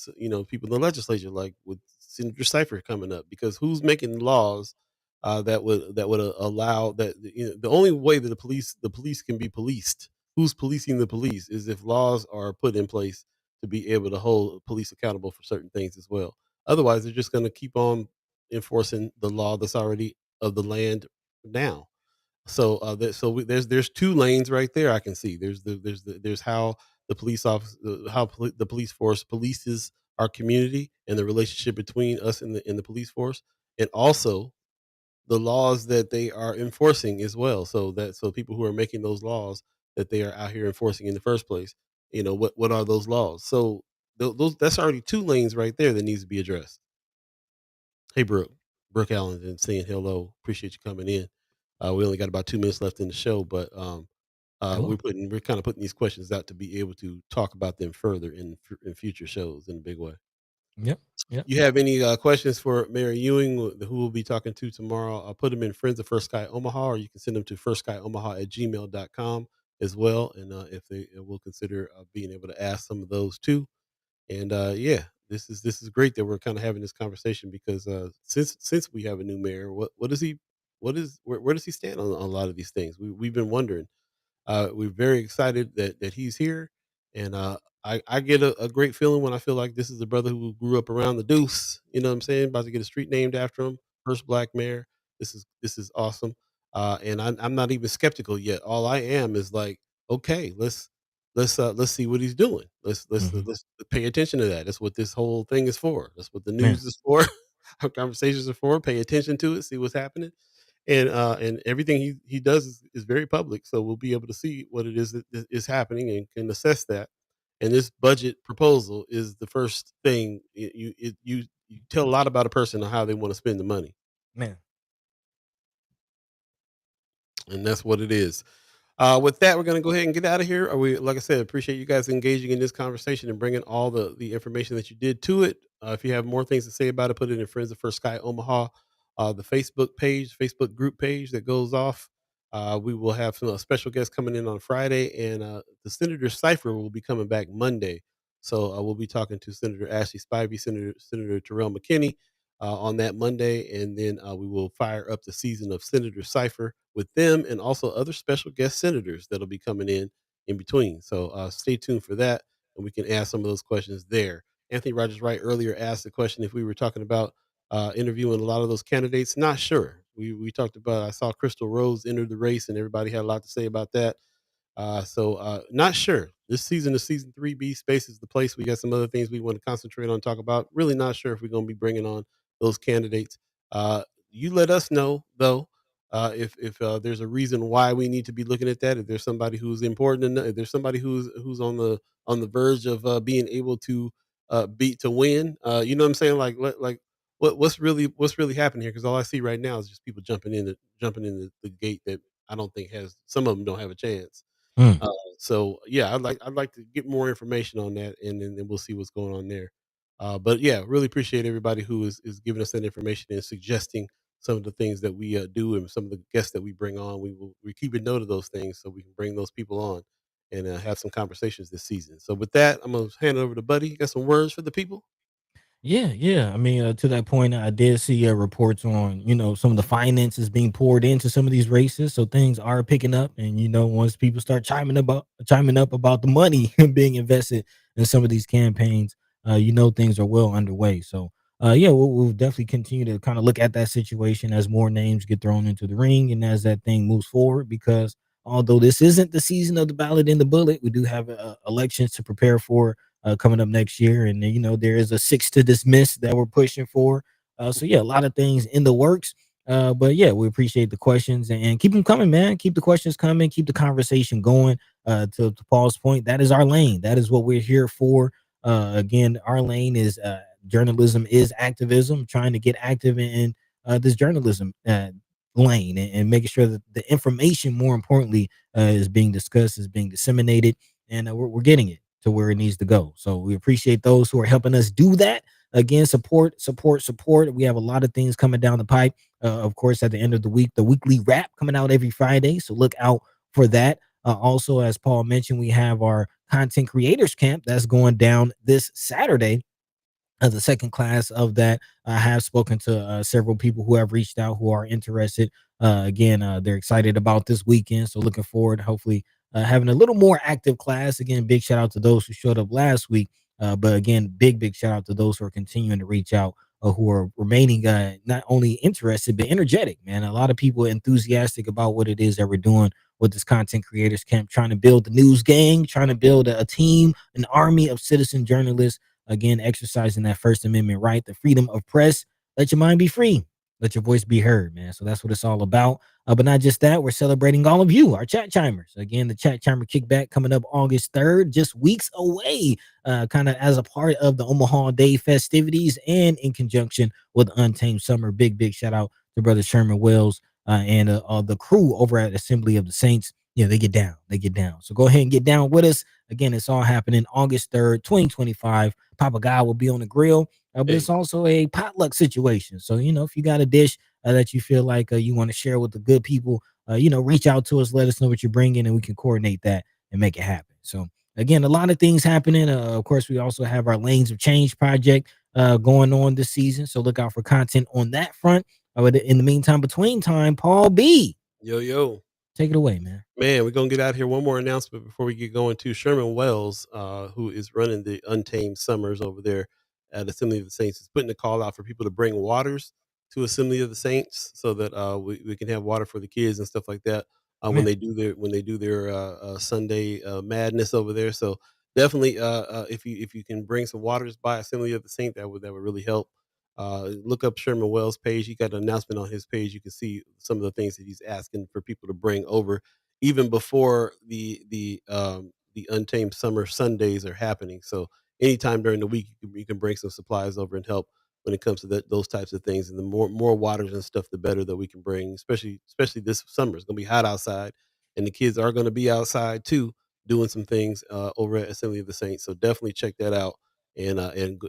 A: people in the legislature, like with Senator Cipher coming up, because who's making laws that would allow that? The only way that the police can be policed, who's policing the police, is if laws are put in place to be able to hold police accountable for certain things as well. Otherwise, they're just going to keep on enforcing the law that's already of the land now. There's two lanes right there. I can see there's how the police office the police force polices our community and the relationship between us and the police force, and also the laws that they are enforcing as well. So people who are making those laws that they are out here enforcing in the first place, what are those laws? So those that's already two lanes right there that needs to be addressed. Hey, Brooke Allen, and saying hello. Appreciate you coming in. We only got about 2 minutes left in the show, but
B: Sure.
A: we're kind of putting these questions out to be able to talk about them further in future shows in a big way.
B: Yep. Yep.
A: You have any questions for Mary Ewing, who we'll be talking to tomorrow? I'll put them in Friends of First Sky Omaha, or you can send them to firstsky@gmail.com as well. And if they will consider being able to ask some of those too. And yeah, this is great that we're kind of having this conversation because since we have a new mayor, what does he where does he stand on a lot of these things? We've been wondering. We're very excited that he's here, and I get a great feeling when I feel like this is a brother who grew up around the Deuce. You know what I'm saying? About to get a street named after him. First black mayor. This is awesome. And I'm not even skeptical yet. All I am is like, okay, let's see what he's doing.
B: Hmm.
A: Let's pay attention to that. That's what this whole thing is for. That's what the
B: Man,
A: news is for. Our conversations are for. Pay attention to it. See what's happening, and everything he does is very public, so we'll be able to see what it is that is happening and can assess that. And this budget proposal is the first thing. You tell a lot about a person on how they want to spend the money,
B: man.
A: and that's what it is. With that, we're going to go ahead and get out of here. We, like I said, appreciate you guys engaging in this conversation and bringing all the information that you did to it. If you have more things to say about it, put it in Friends of First Sky Omaha, the Facebook page, Facebook group page that goes off. We will have some special guests coming in on Friday, and the Senator Cipher will be coming back Monday. So we'll be talking to Senator Ashley Spivey, Senator Terrell McKinney on that Monday, and then we will fire up the season of Senator Cipher with them and also other special guest senators that'll be coming in between. So stay tuned for that, and we can ask some of those questions there. Anthony Rogers Wright earlier asked the question if we were talking about interviewing a lot of those candidates. Not sure. We talked about. I saw Crystal Rose enter the race, and everybody had a lot to say about that. Not sure. This season, the season 3B space is the place. We got some other things we want to concentrate on, talk about. Really not sure if we're going to be bringing on those candidates. You let us know though, if there's a reason why we need to be looking at that. If there's somebody who's important, if there's somebody who's on the verge of being able to beat to win. You know what I'm saying? Like what's really happening here? Because all I see right now is just people jumping in the gate that I don't think has. Some of them don't have a chance.
B: Mm.
A: Uh, so yeah, I'd like to get more information on that, and then we'll see what's going on there. But yeah, really appreciate everybody who is giving us that information and suggesting some of the things that we do and some of the guests that we bring on. We keep a note of those things so we can bring those people on and have some conversations this season. So with that, I'm gonna hand it over to Buddy. You got some words for the people?
B: Yeah, yeah. I mean, to that point, I did see reports on some of the finances being poured into some of these races, so things are picking up. And once people start chiming up about the money being invested in some of these campaigns, things are well underway. So, yeah, we'll definitely continue to kind of look at that situation as more names get thrown into the ring and as that thing moves forward. Because although this isn't the season of the ballot and the bullet, we do have elections to prepare for coming up next year. And there is a six to dismiss that we're pushing for. So yeah, a lot of things in the works. But yeah, we appreciate the questions and keep them coming, man. Keep the questions coming. Keep the conversation going. To Paul's point, that is our lane. That is what we're here for. Again, our lane is journalism is activism. Trying to get active in this journalism lane and making sure that the information, more importantly, is being discussed, is being disseminated, and we're getting it to where it needs to go. So we appreciate those who are helping us do that. Again, support, support, support. We have a lot of things coming down the pipe. Of course, at the end of the week, the weekly wrap coming out every Friday. So look out for that. Also, as Paul mentioned, we have our content creators camp that's going down this Saturday as a second class of that. I have spoken to several people who have reached out who are interested. Again, they're excited about this weekend, so looking forward, hopefully, having a little more active class. Again, big shout out to those who showed up last week. But again, big shout out to those who are continuing to reach out, who are remaining not only interested but energetic. Man, a lot of people enthusiastic about what it is that we're doing with this content creators camp, trying to build the news gang, trying to build a team, an army of citizen journalists. Again, exercising that First Amendment right, the freedom of press. Let your mind be free. Let your voice be heard, man. So that's what it's all about. But not just that, we're celebrating all of you, our chat chimers. Again, the chat chimer kickback coming up August 3rd, just weeks away, kind of as a part of the Omaha Day festivities and in conjunction with Untamed Summer. Big shout out to Brother Sherman Wells and the crew over at Assembly of the Saints. Yeah, they get down. They get down. So go ahead and get down with us. Again, it's all happening August 3rd, 2025. Papa Guy will be on the grill, but it's
A: Hey,
B: also a potluck situation. So, if you got a dish that you feel like you want to share with the good people, reach out to us, let us know what you're bringing, and we can coordinate that and make it happen. So, again, a lot of things happening. Of course, we also have our Lanes of Change project going on this season. So, look out for content on that front. But in the meantime, between time, Paul B,
A: yo yo.
B: take it away, man.
A: Man, we're gonna get out here. One more announcement before we get going to Sherman Wells, who is running the Untamed Summers over there at Assembly of the Saints, is putting a call out for people to bring waters to Assembly of the Saints so that we can have water for the kids and stuff like that when
B: Man.
A: they do their Sunday madness over there. So definitely, if you can bring some waters by Assembly of the Saints, that would really help. Look up Sherman Wells' page. He got an announcement on his page. You can see some of the things that he's asking for people to bring over, even before the Untamed Summer Sundays are happening. So anytime during the week, you can bring some supplies over and help when it comes to those types of things. And the more waters and stuff, the better that we can bring. Especially this summer, it's gonna be hot outside. and the kids are going to be outside too, doing some things over at Assembly of the Saints. So definitely check that out and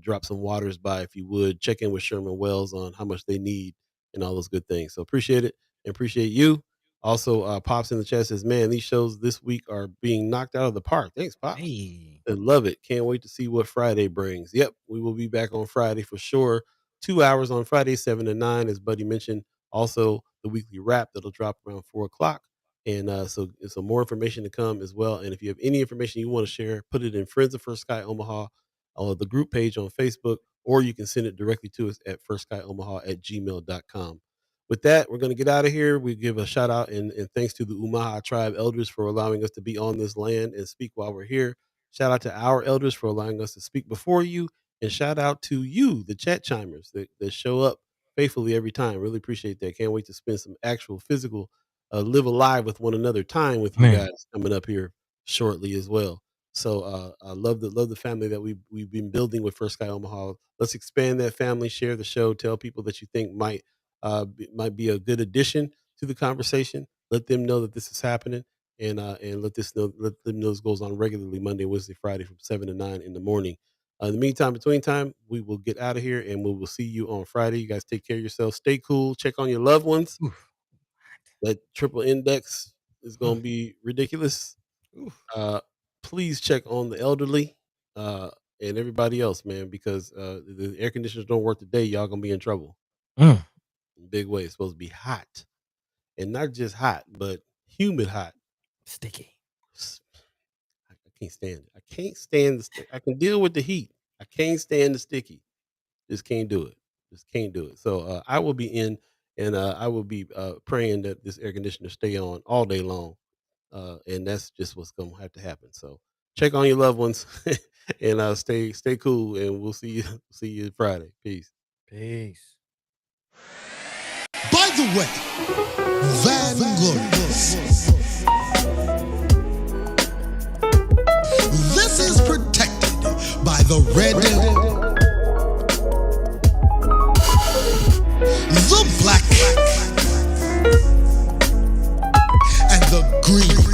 A: drop some waters by if you would. Check in with Sherman Wells on how much they need and all those good things. So appreciate it and appreciate you. Also, Pops in the chat says, "Man, these shows this week are being knocked out of the park." Thanks, Pops.
B: Hey.
A: I love it. Can't wait to see what Friday brings. Yep, we will be back on Friday for sure. 2 hours on Friday, 7 to 9, as Buddy mentioned. Also, the weekly wrap that'll drop around 4 o'clock. And so more information to come as well. And if you have any information you want to share, put it in Friends of First Sky Omaha or the group page on Facebook, or you can send it directly to us at firstsky@gmail.com. With that, we're going to get out of here. We give a shout out and thanks to the Umaha tribe elders for allowing us to be on this land and speak while we're here. Shout out to our elders for allowing us to speak before you. And shout out to you, the chat chimers that show up faithfully every time. Really appreciate that. Can't wait to spend some actual physical, live alive with one another time with you
B: Man.
A: guys coming up here shortly as well. So I love the family that we've been building with First Sky Omaha. Let's expand that family. Share the show. Tell people that you think might be a good addition to the conversation. Let them know that this is happening, and let them know this goes on regularly Monday, Wednesday, Friday from 7 to 9 in the morning. In the meantime, between time, we will get out of here and we will see you on Friday. You guys take care of yourselves. Stay cool. Check on your loved ones.
B: Oof.
A: That triple index is going to be ridiculous.
B: Oof.
A: Please check on the elderly and everybody else, man, because the air conditioners don't work today. Y'all going to be in trouble
B: Mm.
A: in big way. It's supposed to be hot, and not just hot, but humid hot.
B: Sticky.
A: I can't stand it. I can't stand the stick. I can deal with the heat. I can't stand the sticky. Just can't do it. Just can't do it. So I will be in, and I will be praying that this air conditioner stay on all day long. And that's just what's going to have to happen. So check on your loved ones and stay cool. And we'll see you Friday. Peace.
B: Peace.
E: By the way, Vanglorious, this is protected by the red, the black, and the green.